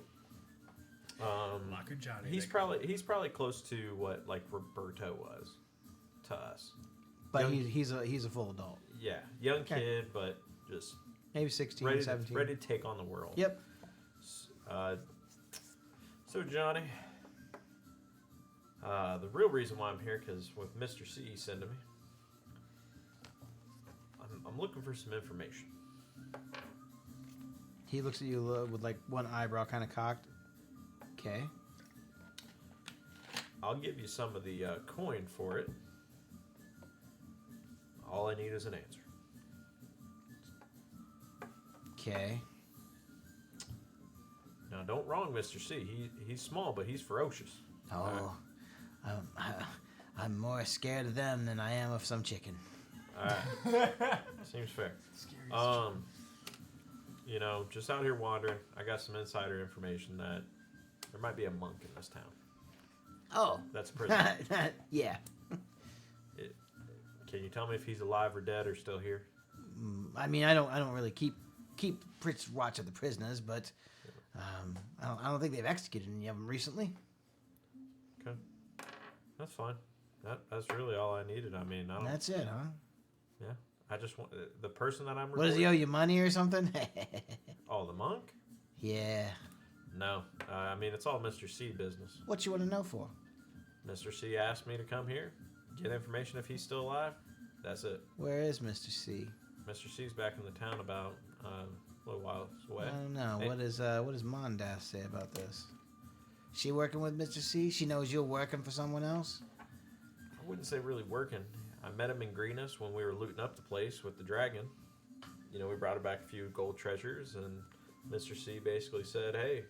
Locker Johnny. He's probably close to what like Roberto was to us. But Young- he's a full adult. Yeah, young Okay. kid, but just Maybe 16, ready 17. to take on the world. Yep. So Johnny, the real reason why I'm here, because with Mr. C sending me, I'm looking for some information. He looks at you with like one eyebrow kind of cocked. Okay. I'll give you some of the coin for it. All I need is an answer. Okay. Now, don't wrong Mr. C. He's small, but he's ferocious. Oh, I'm more scared of them than I am of some chicken. All right. Seems fair. You know, just out here wandering, I got some insider information that there might be a monk in this town. Oh, That's a prison. yeah. Can you tell me if he's alive or dead or still here? I mean, I don't really keep watch of the prisoners, but I don't think they've executed any of them recently. Okay. That's fine. That's really all I needed. I mean, I don't. That's it, huh? Yeah. I just want the person that I'm. What does he owe you, money or something? Oh, the monk? Yeah. No, I mean it's all Mr. C business. What you want to know for? Mr. C asked me to come here, get information if he's still alive. That's it. Where is Mr. C? Mr. C's back in the town about a little while away. I don't know. Hey. What does Mondas say about this? She working with Mr. C? She knows you're working for someone else? I wouldn't say really working. I met him in Greenus when we were looting up the place with the dragon. You know, we brought back a few gold treasures, and Mr. C basically said, hey,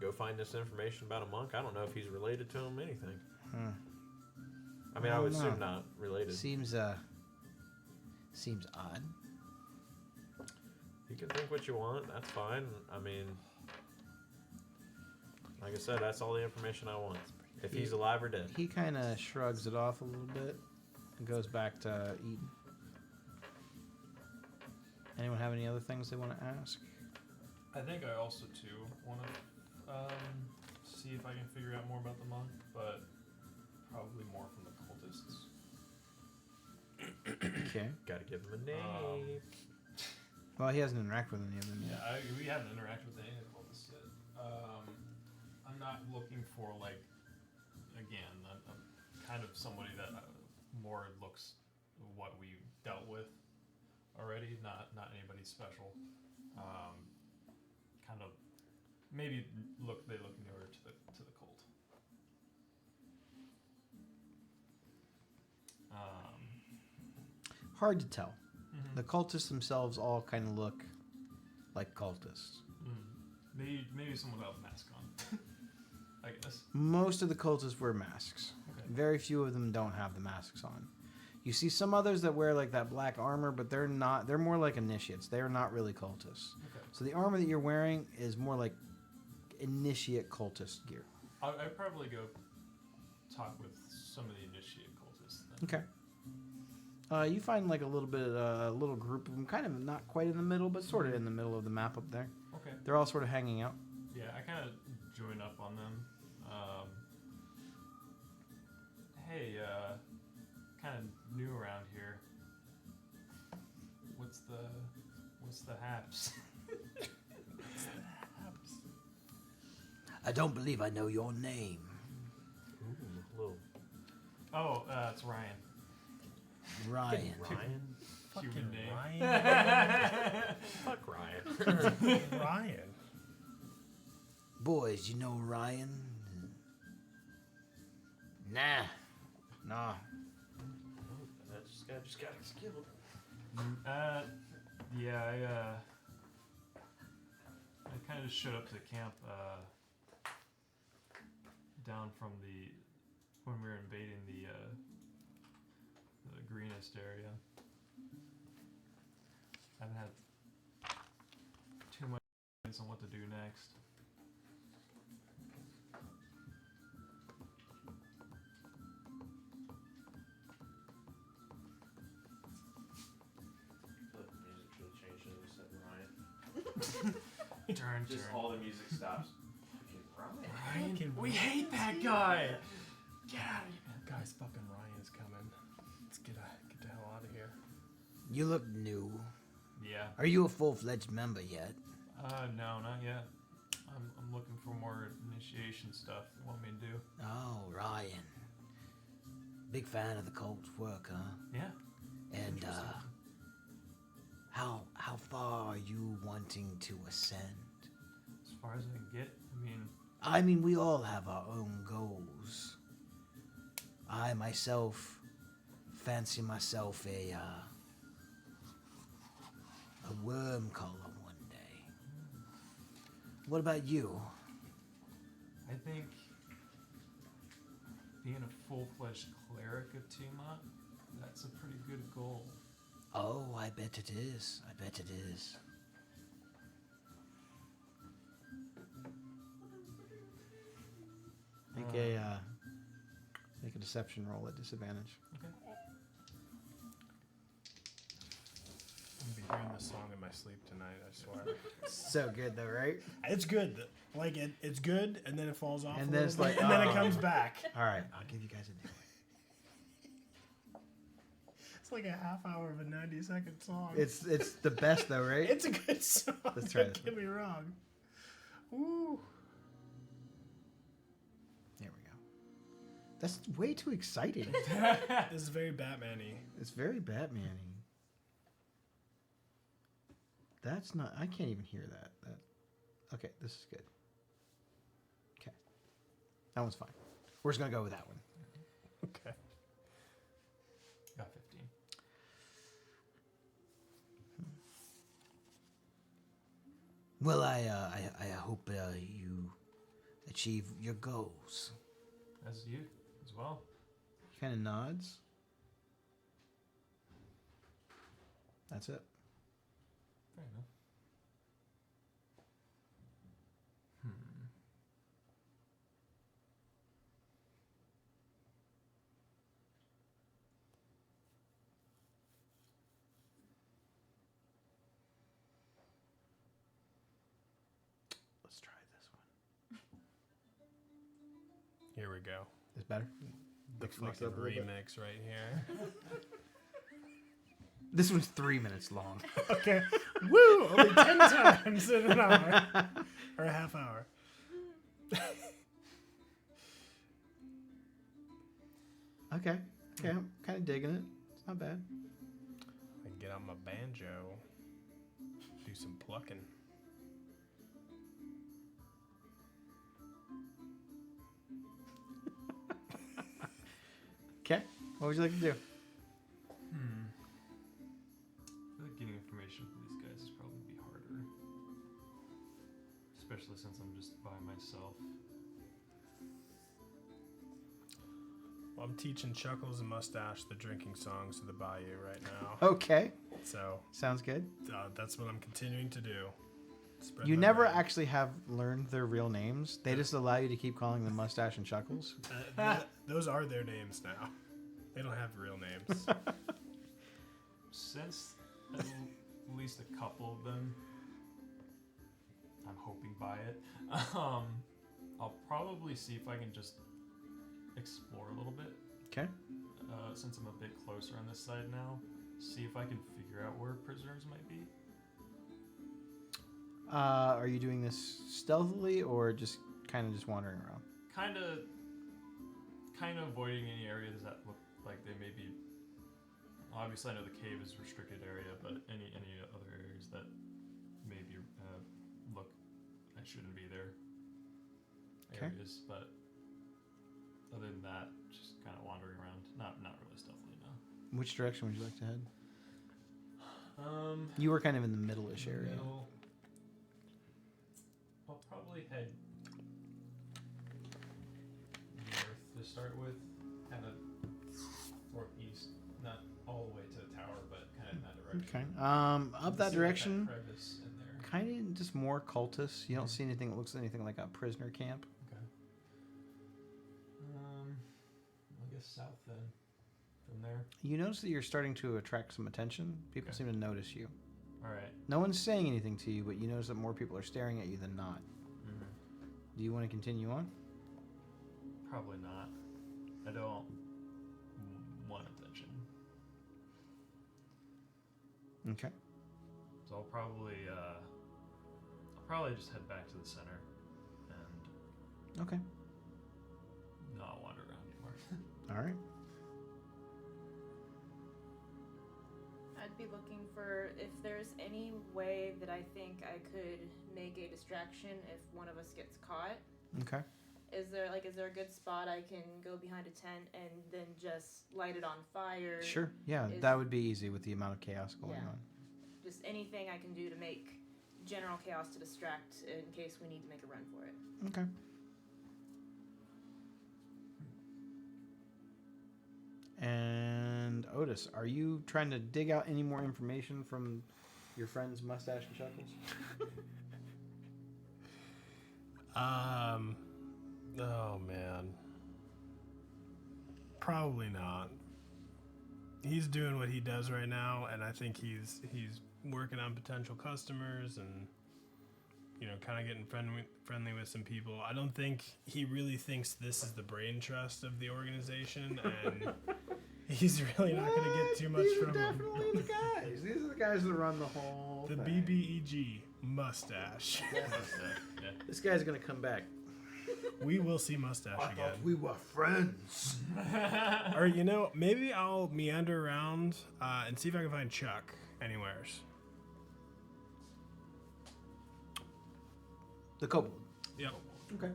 go find this information about a monk. I don't know if he's related to him, anything. I mean, I would assume not related. Seems odd. You can think what you want. That's fine. I mean, like I said, that's all the information I want. If he's alive or dead. He kind of shrugs it off a little bit and goes back to eating. Anyone have any other things they want to ask? I think I also too want to see if I can figure out more about the monk, but probably more from the cultists. Okay. Gotta give him a name. Well, he hasn't interacted with any of them yet. Yeah, we haven't interacted with any of the cultists yet. I'm not looking for again, I'm kind of somebody that more looks what we dealt with already, not anybody special. Kind of maybe they look newer to the cult. Hard to tell. Mm-hmm. The cultists themselves all kind of look like cultists. Maybe someone without a mask on. I guess. Most of the cultists wear masks. Okay. Very few of them don't have the masks on. You see some others that wear like that black armor, but they're not. They're more like initiates. They are not really cultists. Okay. So the armor that you're wearing is more like initiate cultist gear. I'd probably go talk with some of the initiate cultists then. Okay. You find like a little bit, a little group of them, kind of not quite in the middle, but sort of in the middle of the map up there. Okay. They're all sort of hanging out. Yeah, I kind of join up on them. Hey, kind of new around here. What's the haps? I don't believe I know your name. Ooh, little Oh, it's Ryan. Ryan. Ryan. Human name. Ryan. Fuck Ryan. Ryan. Boys, you know Ryan? Nah. Nah. Just got killed. Yeah, I kind of just showed up to the camp down from when we were invading the greenest area. I haven't had too much guidance on what to do next. The music should have changed when we said Ryan. Turn. Just all the music stops. Fucking Ryan. Fucking We hate that guy. Get out of here. Guys, fucking Ryan's coming. Let's get the hell out of here. You look new. Yeah. Are you a full-fledged member yet? No, not yet. I'm looking for more initiation stuff. You want me to do? Oh, Ryan. Big fan of the cult's work, huh? Yeah. And Interesting. how far are you wanting to ascend? As far as I can get. I mean, we all have our own goals. I myself fancy myself a worm collar one day. What about you? I think being a full-fledged cleric of Tiamat, that's a pretty good goal. Oh, I bet it is. I bet it is. Make a deception roll at disadvantage. Okay. I'm gonna be hearing this song in my sleep tonight, I swear. So good though, right? It's good. Like it's good, and then it falls off. And a then little it's bit, like, and then it oh. comes back. All right, I'll give you guys a new one. It's like a half hour of a 90-second song. It's the best though, right? It's a good song. Let's try Don't this get me wrong. Woo. There we go. That's way too exciting. This is very Batman-y. It's very Batman-y. That's not. I can't even hear that. Okay, this is good. Okay, that one's fine. We're just gonna go with that one. Okay. Got 15. Well, I hope you achieve your goals. As you as well. He kind of nods. That's it. Fair enough. Let's try this one. Here we go. Is better? The fucking remix right here. This one's 3 minutes long. Okay. Woo! Only 10 times in an hour. Or a half hour. Okay. I'm kind of digging it. It's not bad. I can get out my banjo. Do some plucking. Okay. What would you like to do? I feel like getting information from these guys is probably be harder. Especially since I'm just by myself. Well, I'm teaching Chuckles and Mustache the drinking songs to the Bayou right now. Okay. So Sounds good. that's what I'm continuing to do. Spread You my never brand. actually have learned their real names. They just allow you to keep calling them Mustache and Chuckles. Those are their names now. They don't have real names. Since at least a couple of them, I'm hoping by it. I'll probably see if I can just explore a little bit. Okay. Since I'm a bit closer on this side now, see if I can figure out where prisoners might be. Are you doing this stealthily or just kind of just wandering around? Kind of avoiding any areas that look like they may be. Obviously, I know the cave is a restricted area, but any other areas that maybe look I shouldn't be there. Okay. Areas, but other than that, just kind of wandering around. Not really stealthily, no. Which direction would you like to head? Um, You were kind of in the middle-ish area. middle. I'll probably head north to start with, kind of northeast, not all the way to the tower, but kind of in that direction. Okay. Up that See, like, direction, crevice in there. kind of just more cultists. You don't see anything that looks anything like a prisoner camp. Okay. I guess south then. From there. You notice that you're starting to attract some attention. People Okay. seem to notice you. All right. No one's saying anything to you, but you notice that more people are staring at you than not. Mm-hmm. Do you want to continue on? Probably not. I don't want attention. Okay. So I'll probably just head back to the center and Okay. not wander around anymore. All right. I'd be looking for if there's any way that I think I could make a distraction if one of us gets caught. Okay. Is there a good spot I can go behind a tent and then just light it on fire? Sure. Yeah, Is- that would be easy with the amount of chaos going Yeah. on. Just anything I can do to make general chaos to distract in case we need to make a run for it. Okay. And Otis, are you trying to dig out any more information from your friends Mustache and Chuckles? Oh man. Probably not. He's doing what he does right now, and I think he's working on potential customers and kind of getting friendly with some people. I don't think he really thinks this is the brain trust of the organization, and He's really not going to get too much These are from him. definitely the guys. These are the guys that run the whole The thing. BBEG mustache. This guy's gonna come back. We will see mustache again. We were friends. Or, maybe I'll meander around and see if I can find Chuck anywheres. The kobold. Yep. Okay.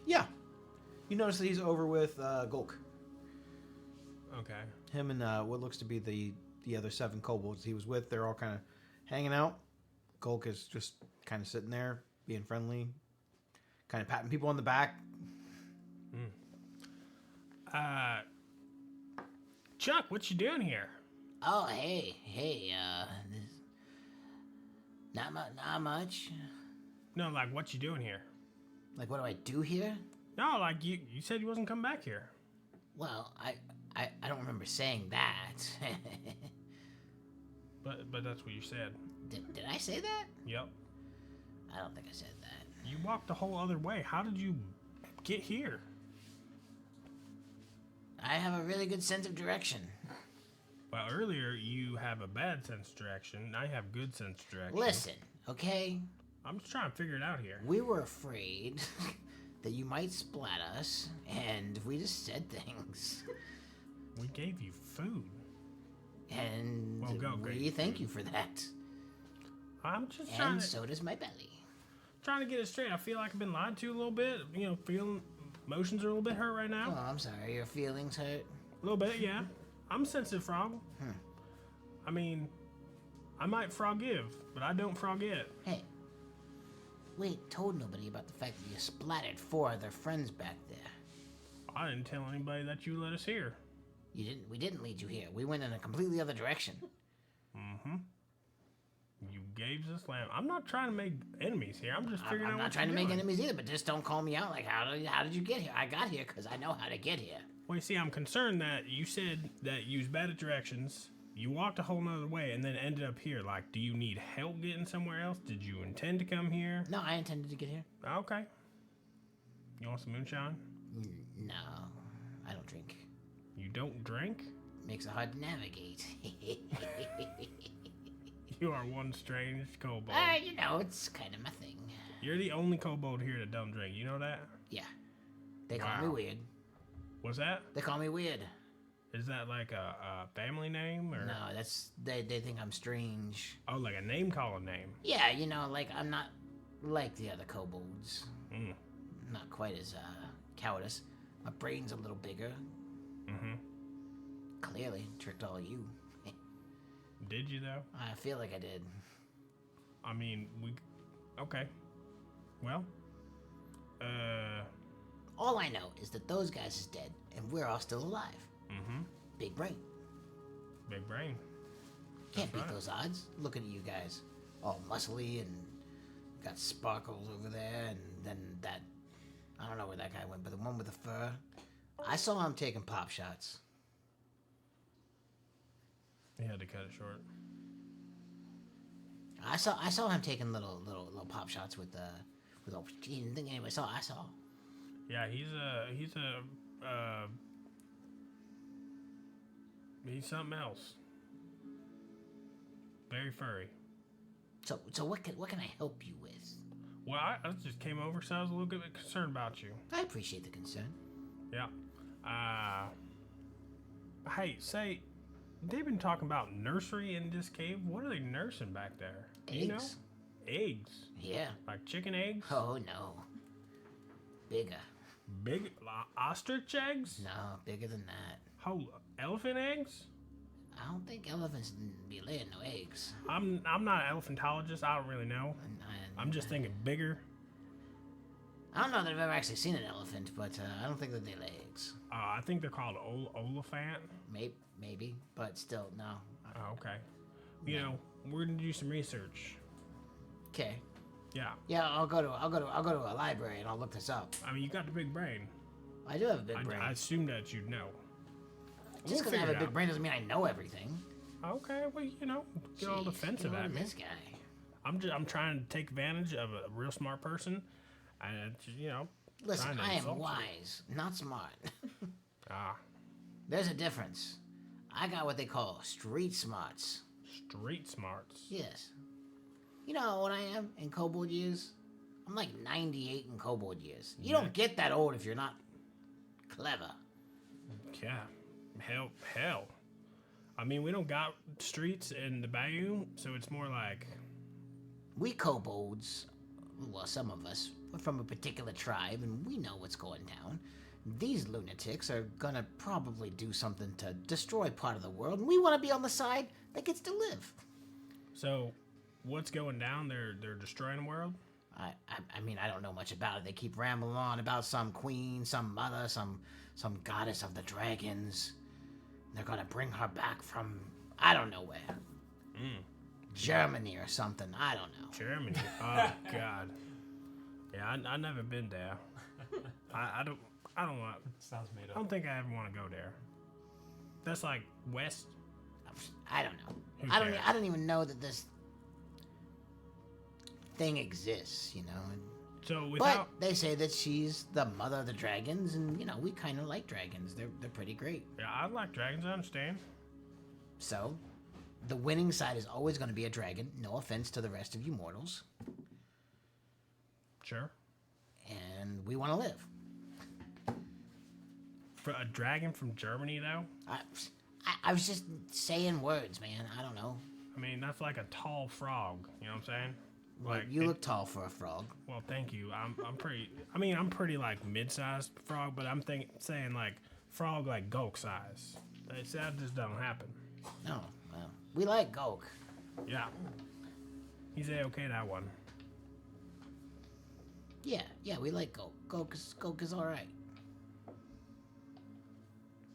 Yeah. You notice that he's over with Gulk. Okay. Him and what looks to be the other 7 kobolds he was with, they're all kind of hanging out. Gulk is just kind of sitting there, being friendly, kind of patting people on the back. Chuck, what you doing here? Oh, hey, not much. No, like, what you doing here? Like, what do I do here? No, like, you said you wasn't coming back here. Well, I don't remember saying that. But that's what you said. Did I say that? Yep. I don't think I said that. You walked the whole other way. How did you get here? I have a really good sense of direction. Well, earlier you have a bad sense of direction. I have good sense of direction. Listen, okay? I'm just trying to figure it out here. We were afraid that you might splat us, and we just said things. We gave you food. And Well, we thank you for that. I'm just trying And to, so does my belly. trying to get it straight. I feel like I've been lied to a little bit. Feeling emotions are a little bit hurt right now. Oh, I'm sorry, your feelings hurt. A little bit, yeah. I'm a sensitive frog. I mean, I might forgive, but I don't forget. Hey, we ain't told nobody about the fact that you splattered 4 of their friends back there. I didn't tell anybody that you let us here. We didn't lead you here. We went in a completely other direction. You gave us lamb. I'm not trying to make enemies here. I'm just figuring out I'm what not trying to you're make doing. enemies either, but just don't call me out. Like, how did you get here? I got here because I know how to get here. Well, you see, I'm concerned that you said that you was bad at directions. You walked a whole nother way and then ended up here. Like, do you need help getting somewhere else? Did you intend to come here? No, I intended to get here. Okay. You want some moonshine? No, I don't drink. You don't drink? Makes it hard to navigate. You are one strange kobold. It's kind of my thing. You're the only kobold here that don't drink. You know that? Yeah. They call me Wow. weird. What's that? They call me weird. Is that like a family name or? No, that's they think I'm strange. Oh, like a name calling name. Yeah, like I'm not like the other kobolds. Mm. Not quite as cowardice. My brain's a little bigger. Mm-hmm. Clearly tricked all of you. Did you though? I feel like I did. I mean, okay. Well, All I know is that those guys is dead and we're all still alive. mm-hmm. Big brain. Big brain. Can't That's beat right. those odds. Looking at you guys, all muscly and got sparkles over there, and then that, I don't know where that guy went, but the one with the fur, I saw him taking pop shots. He had to cut it short. I saw him taking little pop shots with all, he didn't think anyway. I saw. Yeah, he's something else. Very furry. So what can I help you with? Well, I just came over because I was a little bit concerned about you. I appreciate the concern. Yeah. Hey, say, they've been talking about nursery in this cave. What are they nursing back there? Do you know? Eggs. Eggs. Yeah. Like chicken eggs? Oh no. Bigger. Big ostrich eggs? No, bigger than that. Oh, elephant eggs? I don't think elephants be laying no eggs. I'm not an elephantologist. I don't really know. I'm just thinking bigger. I don't know that I've ever actually seen an elephant, but I don't think that they lay eggs. I think they're called oliphant. Maybe, but still, no. Oh, okay. You know, we're gonna do some research. Okay. Yeah. Yeah, I'll go to a library and I'll look this up. I mean, you got the big brain. I do have a big brain. I assume that you'd know. Just because I have a big brain doesn't mean I know everything. Okay, well, get all Jeez, defensive get at on me. this guy. I'm trying to take advantage of a real smart person, and Listen, trying to I am insult you. wise, not smart. Ah, There's a difference. I got what they call street smarts. street smarts. Yes. You know what I am in kobold years? I'm like 98 in kobold years. You don't get that old if you're not clever. Yeah. Hell. I mean, we don't got streets in the bayou, so it's more like... We kobolds, well, some of us, we're from a particular tribe and we know what's going down. These lunatics are gonna probably do something to destroy part of the world, and we want to be on the side that gets to live. So, what's going down? They're destroying the world? I mean, I don't know much about it. They keep rambling on about some queen, some mother, some goddess of the dragons. They're gonna bring her back from I don't know where. Germany or something. I don't know. Germany? Oh, God. Yeah, I never been there. I don't want... Sounds made I up. don't think I ever want to go there. That's like west. I don't know. Who I don't. cares? I don't even know that this thing exists. You know. So But without... they say that she's the mother of the dragons, and you know we kind of like dragons. They're pretty great. Yeah, I like dragons, I understand. So, the winning side is always going to be a dragon. No offense to the rest of you mortals. Sure. And we want to live. For a dragon from Germany, though? I was just saying words, man. I don't know. I mean, that's like a tall frog. You know what I'm saying? Like you look tall for a frog. Well, thank you. I'm pretty. I mean, I'm pretty like mid-sized frog, but I'm saying like frog like Gulk size. That just don't happen. No, well, we like Gulk. Yeah. He's okay that one. Yeah, we like Gulk. Gulk is all right.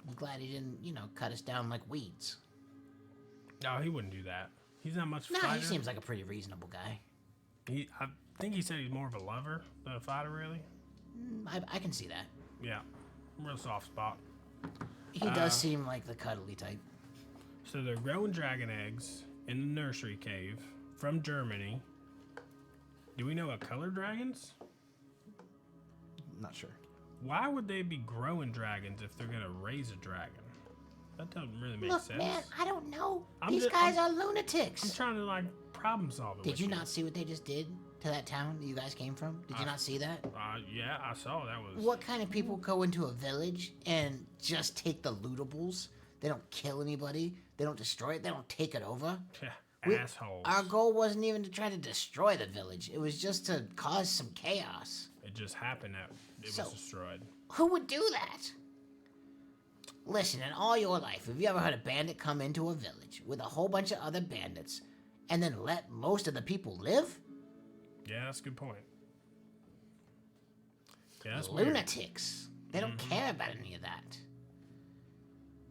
I'm glad he didn't, cut us down like weeds. No, he wouldn't do that. He's not much Nah, fighter. he seems like a pretty reasonable guy. I think he said he's more of a lover than a fighter, really. I can see that. Yeah. Real soft spot. He does seem like the cuddly type. So they're growing dragon eggs in the nursery cave from Germany. Do we know what color dragons? Not sure. Why would they be growing dragons if they're gonna raise a dragon? That doesn't really make Look, sense. man, I don't know. I'm These just- guys I'm- are lunatics. I'm trying to like problem solve it. Did with you not see what they just did to that town that you guys came from? Did you not see that? Yeah, I saw that was. What kind of people go into a village and just take the lootables? They don't kill anybody. They don't destroy it. They don't take it over. We- Assholes. Our goal wasn't even to try to destroy the village. It was just to cause some chaos. It just happened that it So- was destroyed. Who would do that? Listen, in all your life, have you ever heard a bandit come into a village with a whole bunch of other bandits and then let most of the people live? Yeah, that's a good point. Yeah, that's weird. Lunatics. They don't care about any of that.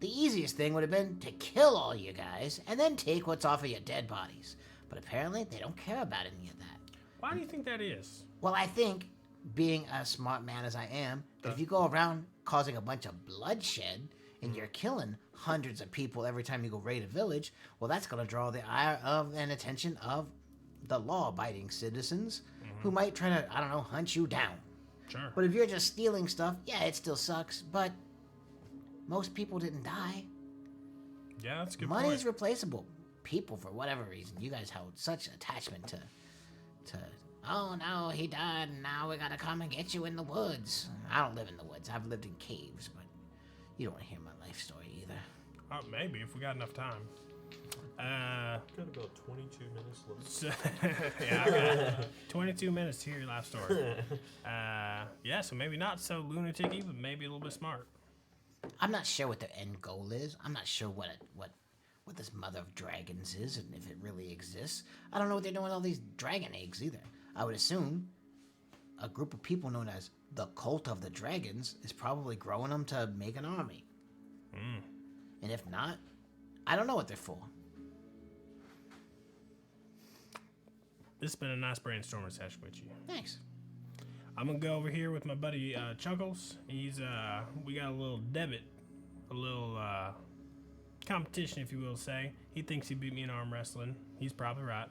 The easiest thing would have been to kill all you guys and then take what's off of your dead bodies. But apparently, they don't care about any of that. Why do you think that is? Well, I think, being a smart man as I am, that if you go around causing a bunch of bloodshed and you're killing hundreds of people every time you go raid a village, well, that's going to draw the ire of and attention of the law-abiding citizens who might try to, hunt you down. Sure. But if you're just stealing stuff, yeah, it still sucks, but most people didn't die. Yeah, that's a good Money point. is replaceable. People, for whatever reason, you guys held such attachment to, oh no, he died, and now we gotta come and get you in the woods. I don't live in the woods. I've lived in caves, but you don't want to hear my life story either. Maybe if we got enough time. Got about 22 minutes left. So, yeah, I got 22 minutes to hear your life story. Yeah, so maybe not so lunatic-y, but maybe a little bit smart. I'm not sure what their end goal is. I'm not sure what this mother of dragons is and if it really exists. I don't know what they're doing with all these dragon eggs either. I would assume a group of people known as the Cult of the Dragons is probably growing them to make an army. And if not, I don't know what they're for. This has been a nice brainstorming session with you. Thanks. I'm gonna go over here with my buddy Chuckles. He's we got a little debit, a little competition, if you will say. He thinks he beat me in arm wrestling. He's probably right.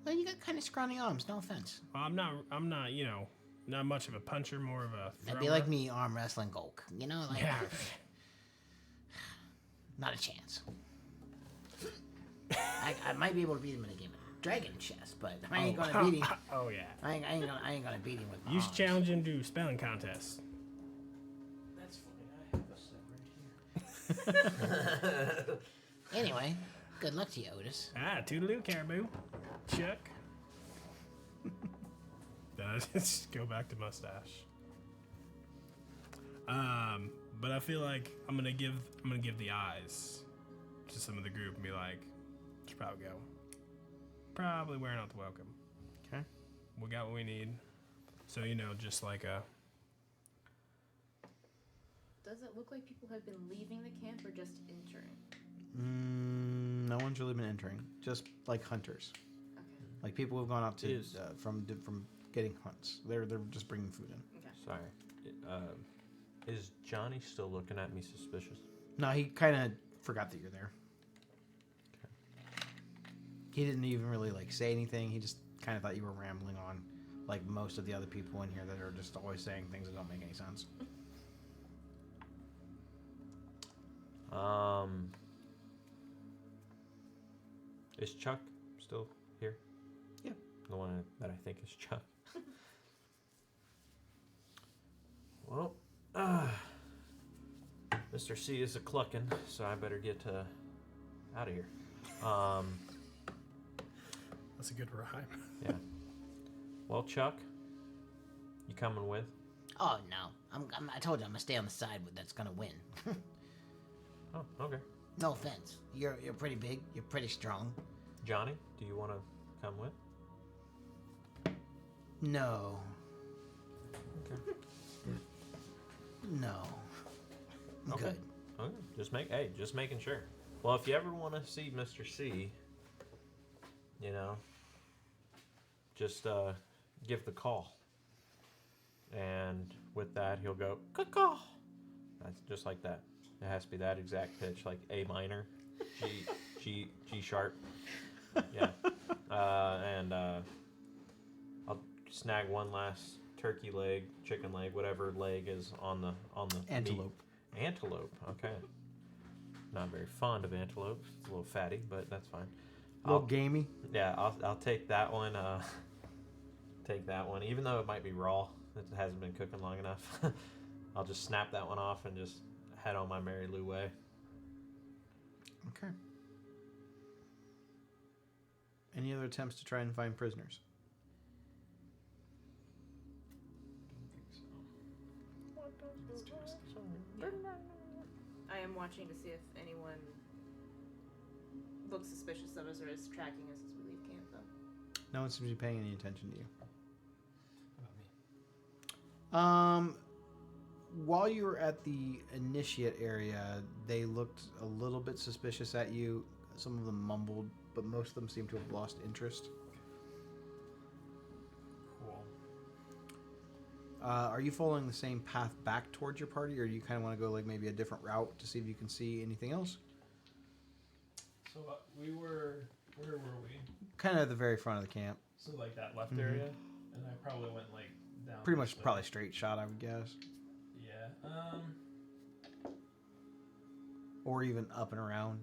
Well, you got kind of scrawny arms. No offense. Well, I'm not, Not much of a puncher, more of a thrower. That'd be like me arm wrestling Golk. You know, like Yeah. not a chance. I might be able to beat him in a game of Dragon Chess, but I ain't gonna beat him. Oh yeah. I ain't gonna beat him with my You should arms. challenge him to spelling contest. That's funny. I have a set right here. Anyway, good luck to you, Otis. Toodaloo, Caribou. Chuck. Then I just go back to mustache. But I feel like I'm gonna give the eyes to some of the group and be like, should probably go. Probably wearing out the welcome. Okay. We got what we need. So just like a. Does it look like people have been leaving the camp or just entering? No one's really been entering. Just like hunters. Okay. Like people who've gone out to Is- from getting hunts. They're just bringing food in. Okay. Sorry. Is Johnny still looking at me suspicious? No, he kind of forgot that you're there. He didn't even really like say anything. He just kind of thought you were rambling on, like most of the other people in here that are just always saying things that don't make any sense. Is Chuck still here? Yeah. The one that I think is Chuck. Well, Mr. C is a clucking, so I better get out of here. That's a good rhyme. Yeah. Well, Chuck, you coming with? Oh no, I told you I'm gonna stay on the side that's gonna win. Oh, okay. No offense. You're pretty big. You're pretty strong. Johnny, do you want to come with? No. Okay. No. I'm Okay. good. Okay. Just making sure. Well, if you ever want to see Mr. C, just give the call. And with that, he'll go, caw. That's just like that. It has to be that exact pitch, like A minor, G sharp. Yeah. And I'll snag one last turkey leg, chicken leg, whatever leg is on the Antelope. meat. Antelope. Okay. Not very fond of antelope. It's a little fatty, but that's fine. A little gamey. Yeah, I'll take that one. Take that one, even though it might be raw. It hasn't been cooking long enough. I'll just snap that one off and just head on my merry Lou way. Okay. Any other attempts to try and find prisoners? I am watching to see if anyone looks suspicious of us or is tracking us as we leave camp, though. No one seems to be paying any attention to you. How about me? While you were at the initiate area, they looked a little bit suspicious at you. Some of them mumbled, but most of them seem to have lost interest. Cool. Are you following the same path back towards your party, or do you kind of want to go like maybe a different route to see if you can see anything else? So we were. Where were we? Kind of at the very front of the camp. So like that left Mhm. area, and I probably went like down. Pretty this much way. probably straight shot, I would guess. Yeah. Or even up and around.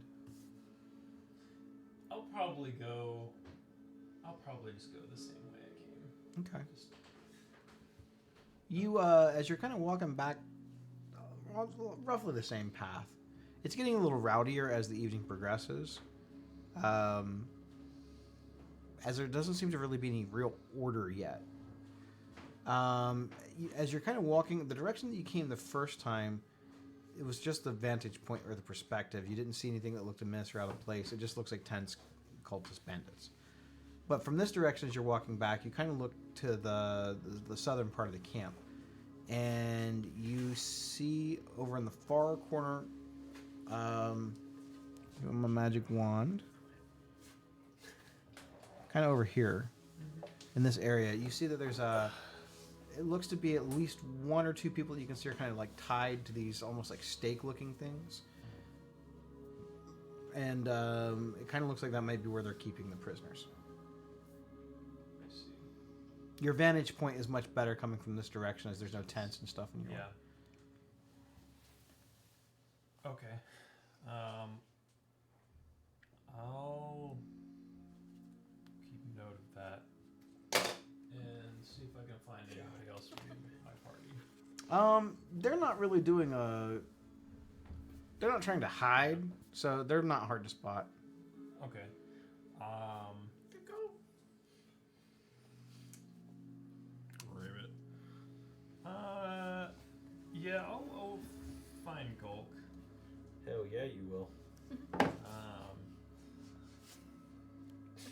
I'll probably just go the same way I came. Okay. Just, You, as you're kind of walking back, roughly the same path. It's getting a little rowdier as the evening progresses. As there doesn't seem to really be any real order yet. As you're kind of walking, the direction that you came the first time, it was just the vantage point or the perspective. You didn't see anything that looked amiss or out of place. It just looks like tents, cultist bandits. But from this direction, as you're walking back, you kind of look to the southern part of the camp, and you see over in the far corner, my magic wand, kind of over here, in this area, you see that there's it looks to be at least one or two people that you can see are kind of like tied to these almost like stake-looking things. And it kind of looks like that might be where they're keeping the prisoners. I see. Your vantage point is much better coming from this direction, as there's no tents and stuff in your way. Okay. I'll keep note of that and see if I can find anybody else from my party. They're not really doing a. They're not trying to hide, so they're not hard to spot. Okay. Ribbit. Yeah, I'll find Gulk. Hell yeah, you will.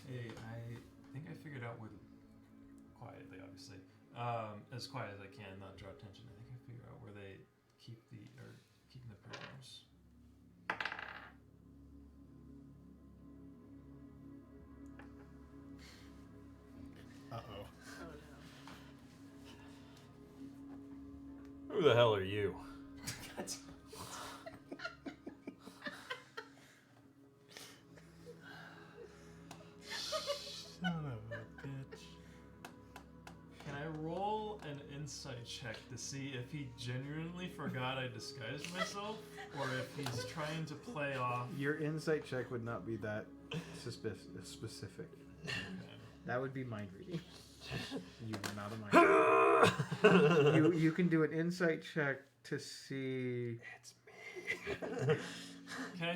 Hey, I think I figured out where quietly, obviously, as quiet as I can, not draw attention. I think I figured out where they keeping the prisoners. Uh-oh. Who the hell are you? Son of a bitch. Can I roll an insight check to see if he genuinely forgot I disguised myself, or if he's trying to play off? Your insight check would not be that specific. Okay. That would be mind reading. You are not a mind reader. You can do an insight check to see. It's me. Can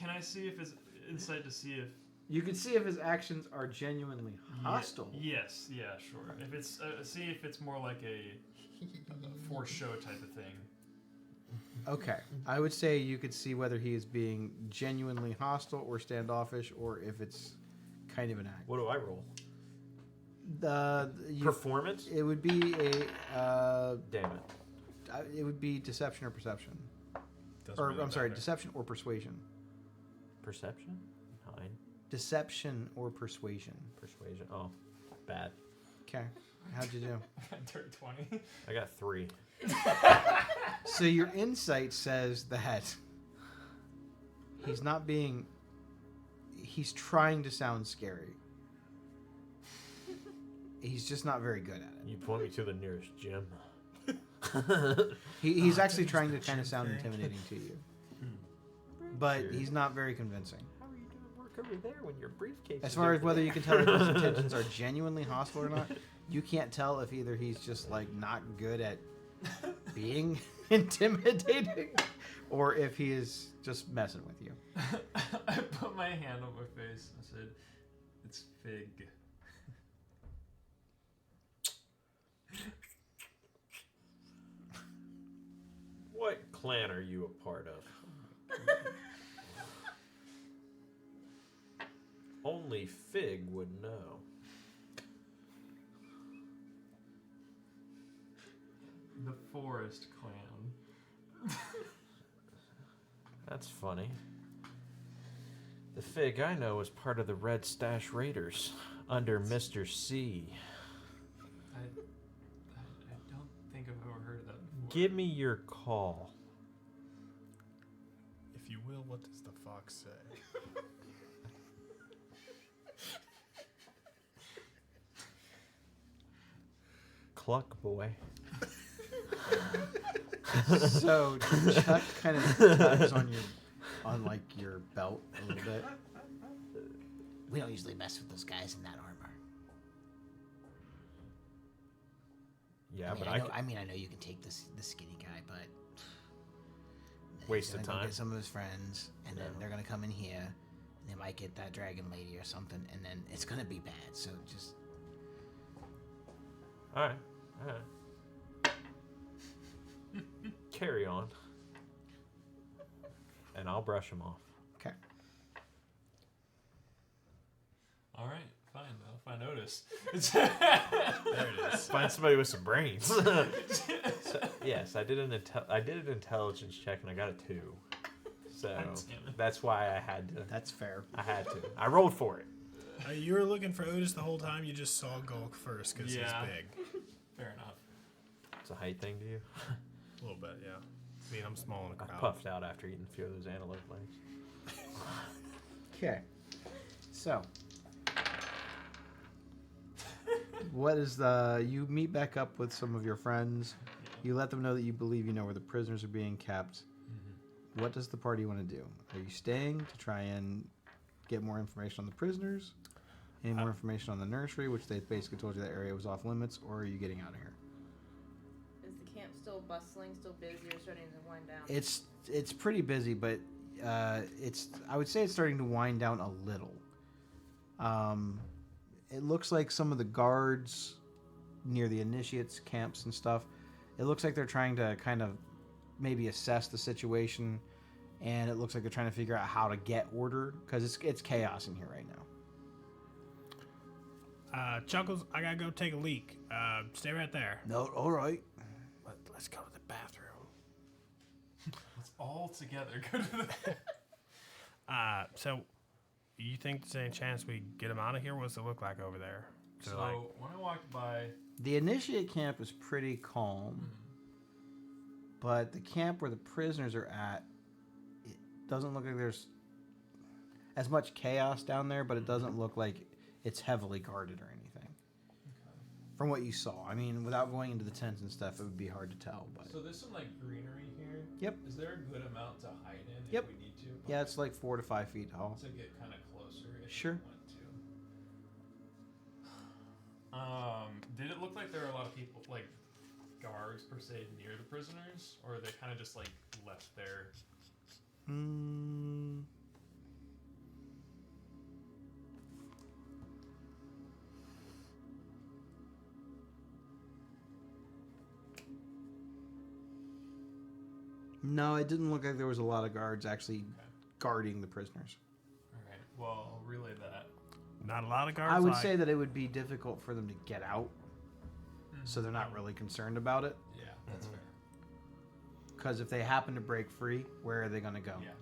I see if his insight to see if You can see if his actions are genuinely hostile. Yes, yeah, sure. If it's see if it's more like a for show type of thing. Okay. I would say you could see whether he is being genuinely hostile or standoffish, or if it's kind of an act. What do I roll? You, Performance? it would be a. Damn it. It would be deception or perception, Doesn't or really I'm sorry, matter. deception or persuasion. Perception? 9. Deception or persuasion. Persuasion. Oh, bad. Okay. How'd you do? Dirt 20. I got 3. So your insight says that he's not being. He's trying to sound scary. He's just not very good at it. You point me to the nearest gym. He's Oh, actually there's trying the to kind of gym sound thing. intimidating to you. But Sure. he's not very convincing. How are you doing work over there when your briefcase As is far as over whether there? you can tell if his intentions are genuinely hostile or not, you can't tell if either he's just like not good at being intimidating or if he is just messing with you. I put my hand on my face. I said, "It's Fig." What clan are you a part of? Only Fig would know. The Forest Clan. That's funny. The Fig I know is part of the Red Stash Raiders under Mr. C. I don't think I've ever heard of that before. Give me your call. If you will, what does the fox say? Cluck, boy. So Chuck kind of tugs on like your belt a little bit. We don't usually mess with those guys in that armor. Yeah, I mean, but I I know, can I mean, I know you can take the skinny guy, but waste he's of gonna go time. Get some of his friends, and then Yeah. they're gonna come in here, and they might get that dragon lady or something, and then it's gonna be bad. So just All right. Carry on. And I'll brush him off. Okay. All right, fine. If I notice. There it is. Find somebody with some brains. So, yes, I did an intelligence check and I got a 2. So God damn it. that's why I had to. That's fair. I rolled for it. You were looking for Otis the whole time. You just saw Gulk first because Yeah. he's big. Fair enough. It's a height thing to you. A little bit, yeah. I mean, I'm small in a I crowd. puffed out after eating a few of those antelope legs. Okay. So What is the? You meet back up with some of your friends. You let them know that you believe you know where the prisoners are being kept. What does the party want to do? Are you staying to try and get more information on the prisoners? Any more information on the nursery, which they basically told you that area was off limits, or are you getting out of here? Is the camp still bustling, still busy, or starting to wind down? It's pretty busy, but I would say it's starting to wind down a little. It looks like some of the guards near the initiates camps and stuff, it looks like they're trying to kind of maybe assess the situation, and it looks like they're trying to figure out how to get order because it's chaos in here right now. Chuckles, I gotta go take a leak. Stay right there. No, all right. Let's go to the bathroom. Let's all together go to the. So, you think there's any chance we get him out of here? What's it look like over there? So when I walked by, The initiate camp is pretty calm, but the camp where the prisoners are at, it doesn't look like there's as much chaos down there, but it doesn't look like it's heavily guarded or anything. From what you saw. I mean, without going into the tents and stuff, it would be hard to tell. But so there's some like greenery here. Yep. Is there a good amount to hide in Yep. if we need to? yeah, it's like 4 to 5 feet tall. To get kind of closer if Sure. we want to. Did it look like there were a lot of people, like guards per se, near the prisoners, or are they kind of just like left there? No, it didn't look like there was a lot of guards actually guarding the prisoners. All right. Well, I'll relay that. Not a lot of guards. I would say that it would be difficult for them to get out, so they're Mm-hmm. not really concerned about it. Yeah, that's fair. Because if they happen to break free, where are they going to go? Yeah.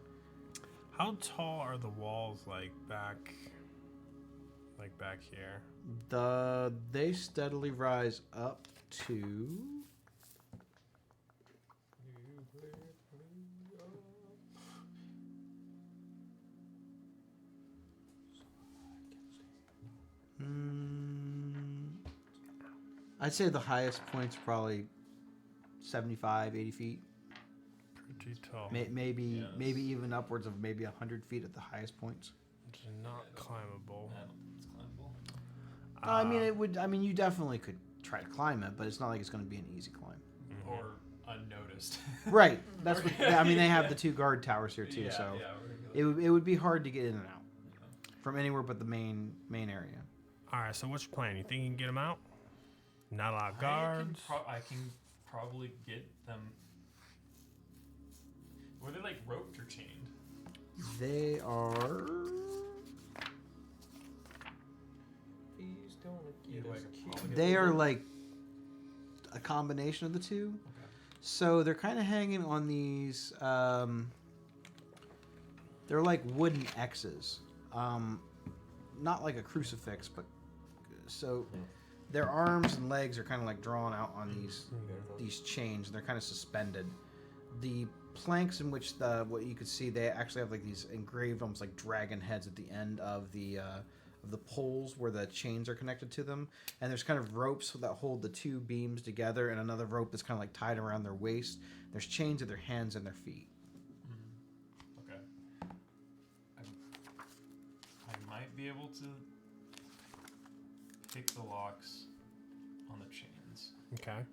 How tall are the walls like back here? They steadily rise up to. I'd say the highest point's probably 75, 80 feet. Pretty tall. Maybe Yes. maybe even upwards of maybe 100 feet at the highest points. It's not climbable. I don't think it's climbable. I mean, it would. I mean, you definitely could try to climb it, but it's not like it's going to be an easy climb. Or unnoticed. Right. That's what. I mean, they have the 2 guard towers here too, yeah, so yeah, we're gonna it would be hard to get in and out from anywhere but the main area. All right. So what's your plan? You think you can get him out? Not a lot of guards. I can probably get them. Were they like roped or chained? They are. Please don't They are like a combination of the two. Okay. So they're kind of hanging on these. They're like wooden X's. Not like a crucifix, but so their arms and legs are kind of like drawn out on these chains. They're kind of suspended. The planks in which what you could see, they actually have like these engraved, almost like dragon heads at the end of the poles where the chains are connected to them. And there's kind of ropes that hold the 2 beams together, and another rope that's kind of like tied around their waist. There's chains at their hands and their feet. Okay. I might be able to pick the locks on the chains. Okay.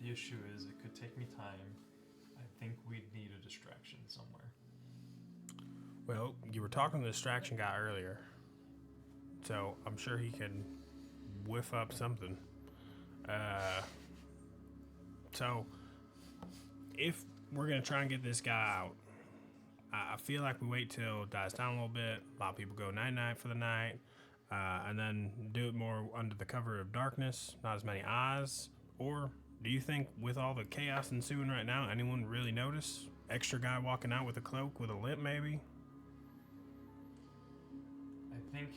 The issue is it could take me time. I think we'd need a distraction somewhere. Well, you were talking to the distraction guy earlier, so I'm sure he can whiff up something. So if we're gonna try and get this guy out, I feel like we wait till it dies down a little bit. A lot of people go night-night for the night, and then do it more under the cover of darkness, not as many eyes. Or do you think with all the chaos ensuing right now, anyone really notice? Extra guy walking out with a cloak with a limp, maybe? I think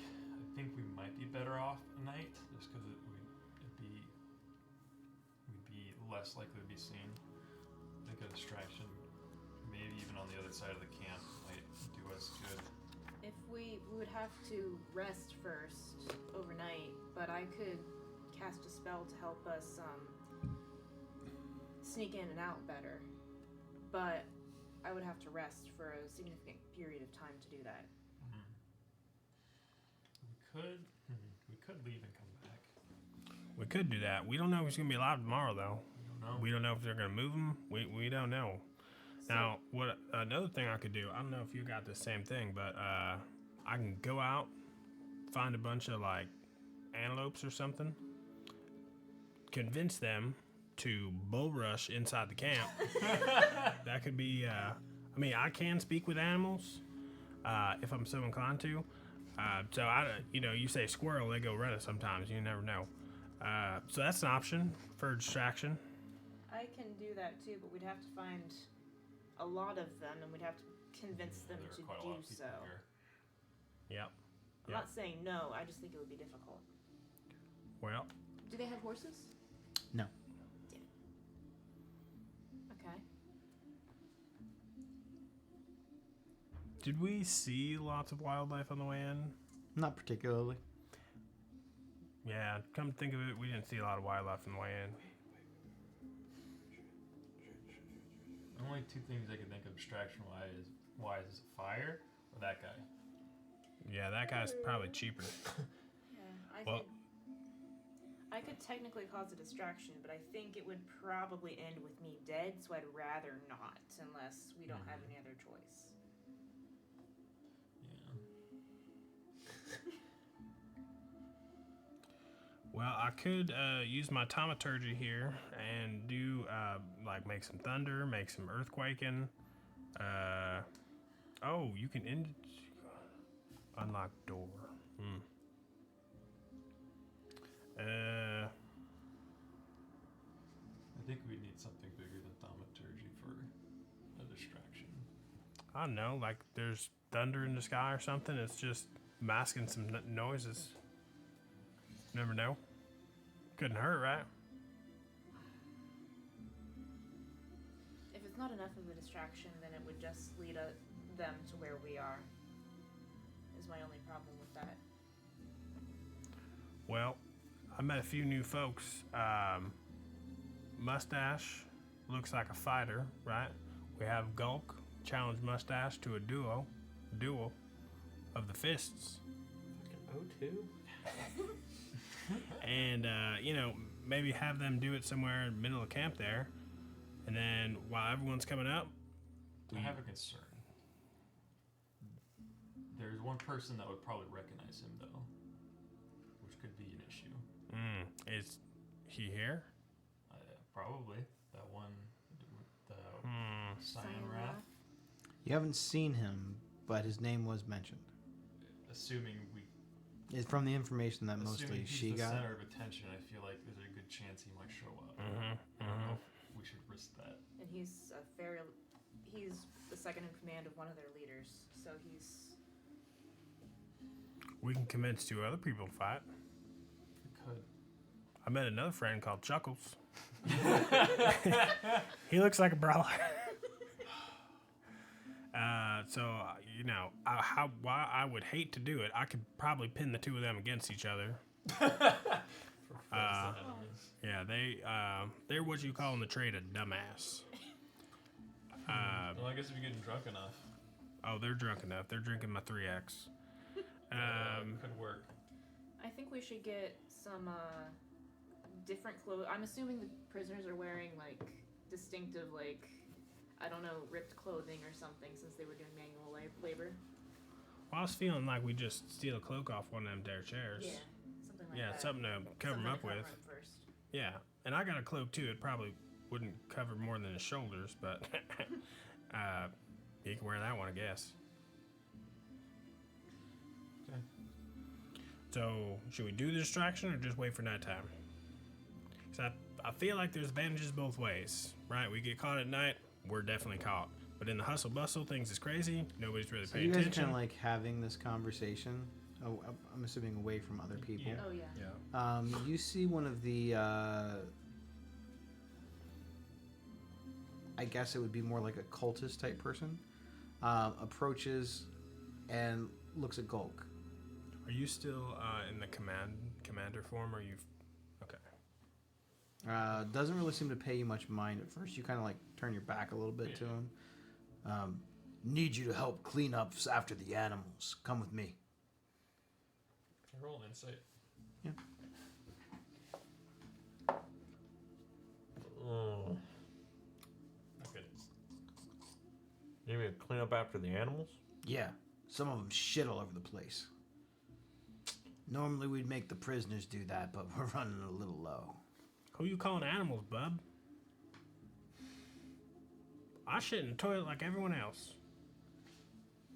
we might be better off at night, just because we'd be less likely to be seen. I think a distraction, maybe even on the other side of the camp, might do us good. If we would have to rest first overnight, but I could cast a spell to help us sneak in and out better, but I would have to rest for a significant period of time to do that. We could leave and come back. We could do that. We don't know if he's gonna be alive tomorrow, though. I don't know. We don't know if they're gonna move him. We don't know. So, Now, what another thing I could do? I don't know if you got the same thing, but I can go out, find a bunch of like antelopes or something, convince them to bull rush inside the camp. That could be. I mean, I can speak with animals if I'm so inclined to. So you say squirrel, they go run it sometimes. You never know. So that's an option for distraction. I can do that too, but we'd have to find a lot of them, and we'd have to convince them There are to quite a do lot of people so. here. Yep. I'm not saying no, I just think it would be difficult. Well, Do they have horses? No. Okay. did we see lots of wildlife on the way in? Not particularly. Yeah, come to think of it, we didn't see a lot of wildlife on the way in. Only two things I can think of distraction wise is a fire or that guy. Yeah, that guy's probably cheaper. Yeah, Well- I could technically cause a distraction, but I think it would probably end with me dead, so I'd rather not, unless we don't have any other choice. Yeah. Well, I could use my thaumaturgy here and do make some thunder, make some earthquaking. You can unlock door. I think we need something bigger than thaumaturgy for a distraction. I don't know, like there's thunder in the sky or something. It's just masking some noises. Never know. Couldn't hurt, right? If it's not enough of a distraction, then it would just lead them to where we are. Is my only problem with that. Well, I met a few new folks. Mustache looks like a fighter, right? We have Gulk challenge Mustache to a duel of the fists. Fucking O2? And maybe have them do it somewhere in the middle of camp there, and then while everyone's coming up, I have a concern. There's one person that would probably recognize him though, which could be an issue. is he here? Probably that one, the Cyan Cyan Wrath. Wrath? You haven't seen him, but his name was mentioned. Assuming It's from the information that mostly assuming he's she the got. center of attention, I feel like there's a good chance he might show up. I don't know if we should risk that. And he's the second in command of one of their leaders, so he's We can convince two other people to fight. We could. I met another friend called Chuckles. He looks like a brawler. Why I would hate to do it, I could probably pin the two of them against each other. Yeah, they're what you call in the trade a dumbass. Well, I guess if you're getting drunk enough, Oh, they're drunk enough. They're drinking my 3X. could work. I think we should get some different clothes. I'm assuming the prisoners are wearing like distinctive, like I don't know, ripped clothing or something, since they were doing manual labor. Well, I was feeling like we just steal a cloak off one of them there chairs. Yeah, something like Yeah, that. something to cover Something them up to cover with. 'em first. Yeah, and I got a cloak too. It probably wouldn't cover more than his shoulders, but you can wear that one, I guess. Okay. So, should we do the distraction or just wait for nighttime? Because I feel like there's advantages both ways, right? We get caught at night, we're definitely caught. But in the hustle bustle, things is crazy. Nobody's really So paying you guys are attention. kind of like having this conversation. Oh, I'm assuming away from other people. Yeah. Oh yeah. Yeah. You see one of the, I guess it would be more like a cultist type person, approaches and looks at Gulk. Are you still in the commander form, or you? Okay. Doesn't really seem to pay you much mind at first. You kind of like turn your back a little bit to him. Need you to help clean up after the animals. Come with me. Can I roll an insight? Yeah. Okay. You mean clean up after the animals? Yeah, some of them shit all over the place. Normally we'd make the prisoners do that, but we're running a little low. Who you calling animals, bub? I shit in the toilet like everyone else.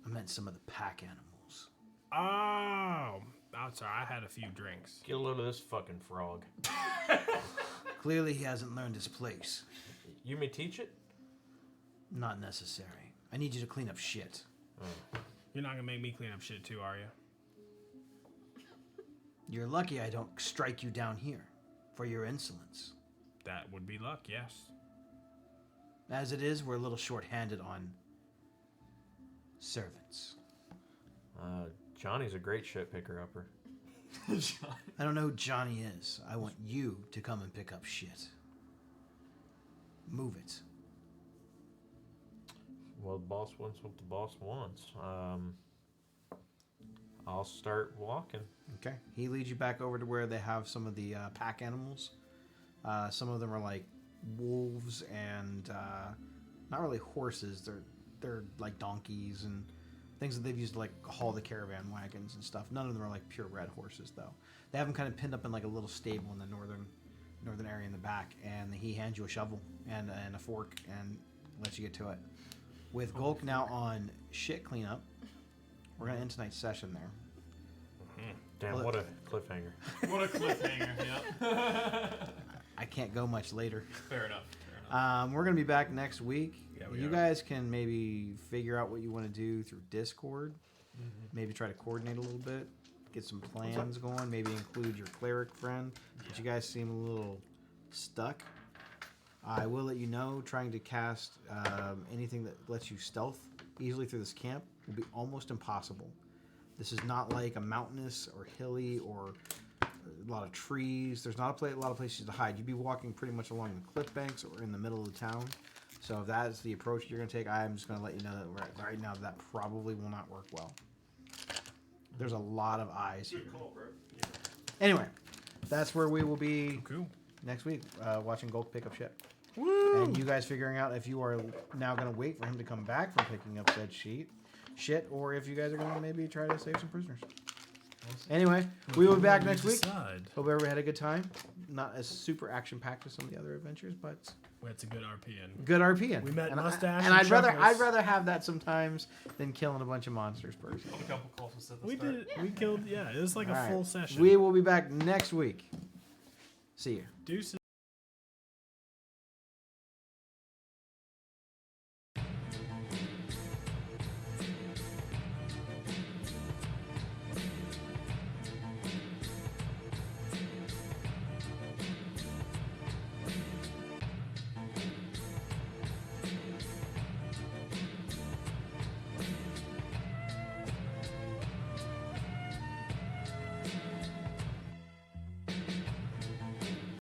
I meant some of the pack animals. Oh, I'm sorry. I had a few drinks. Get a load of this fucking frog. Clearly he hasn't learned his place. You may teach it? Not necessary. I need you to clean up shit. You're not gonna make me clean up shit too, are you? You're lucky I don't strike you down here for your insolence. That would be luck, yes. As it is, we're a little short-handed on servants. Johnny's a great shit picker-upper. I don't know who Johnny is. I want you to come and pick up shit. Move it. Well, the boss wants what the boss wants. I'll start walking. Okay. He leads you back over to where they have some of the pack animals. Some of them are like wolves and not really horses. They're like donkeys and things that they've used to like haul the caravan wagons and stuff. None of them are like purebred horses though. They have them kind of pinned up in like a little stable in the northern area in the back, and he hands you a shovel and a fork and lets you get to it. With Gulk now on shit cleanup, we're gonna end tonight's session there. Damn, Well, what a cliffhanger. What a cliffhanger, yeah. I can't go much later. Fair enough. We're gonna be back next week. Yeah, we you are. guys can maybe figure out what you want to do through Discord. Maybe try to coordinate a little bit, get some plans going. Maybe include your cleric friend. But you guys seem a little stuck. I will let you know. Trying to cast anything that lets you stealth easily through this camp will be almost impossible. This is not like a mountainous or hilly or a lot of trees. There's not a lot of places to hide. You'd be walking pretty much along the cliff banks or in the middle of the town. So if that is the approach you're going to take, I am just going to let you know that right now that probably will not work well. There's a lot of eyes here. Anyway, that's where we will be Cool. next week, watching Gulk pick up shit. Woo! And you guys figuring out if you are now going to wait for him to come back from picking up said shit, or if you guys are going to maybe try to save some prisoners. Anyway, we will be back next week. Decide. Hope everybody had a good time. Not as super action-packed as some of the other adventures, but Well, it's a good RPN. good RPN. We met and Mustache and and I'd Chuckles. rather have that sometimes than killing a bunch of monsters personally. A couple calls at the We start. did. We killed. Yeah, it was like All a right. full session. We will be back next week. See you. Deuces.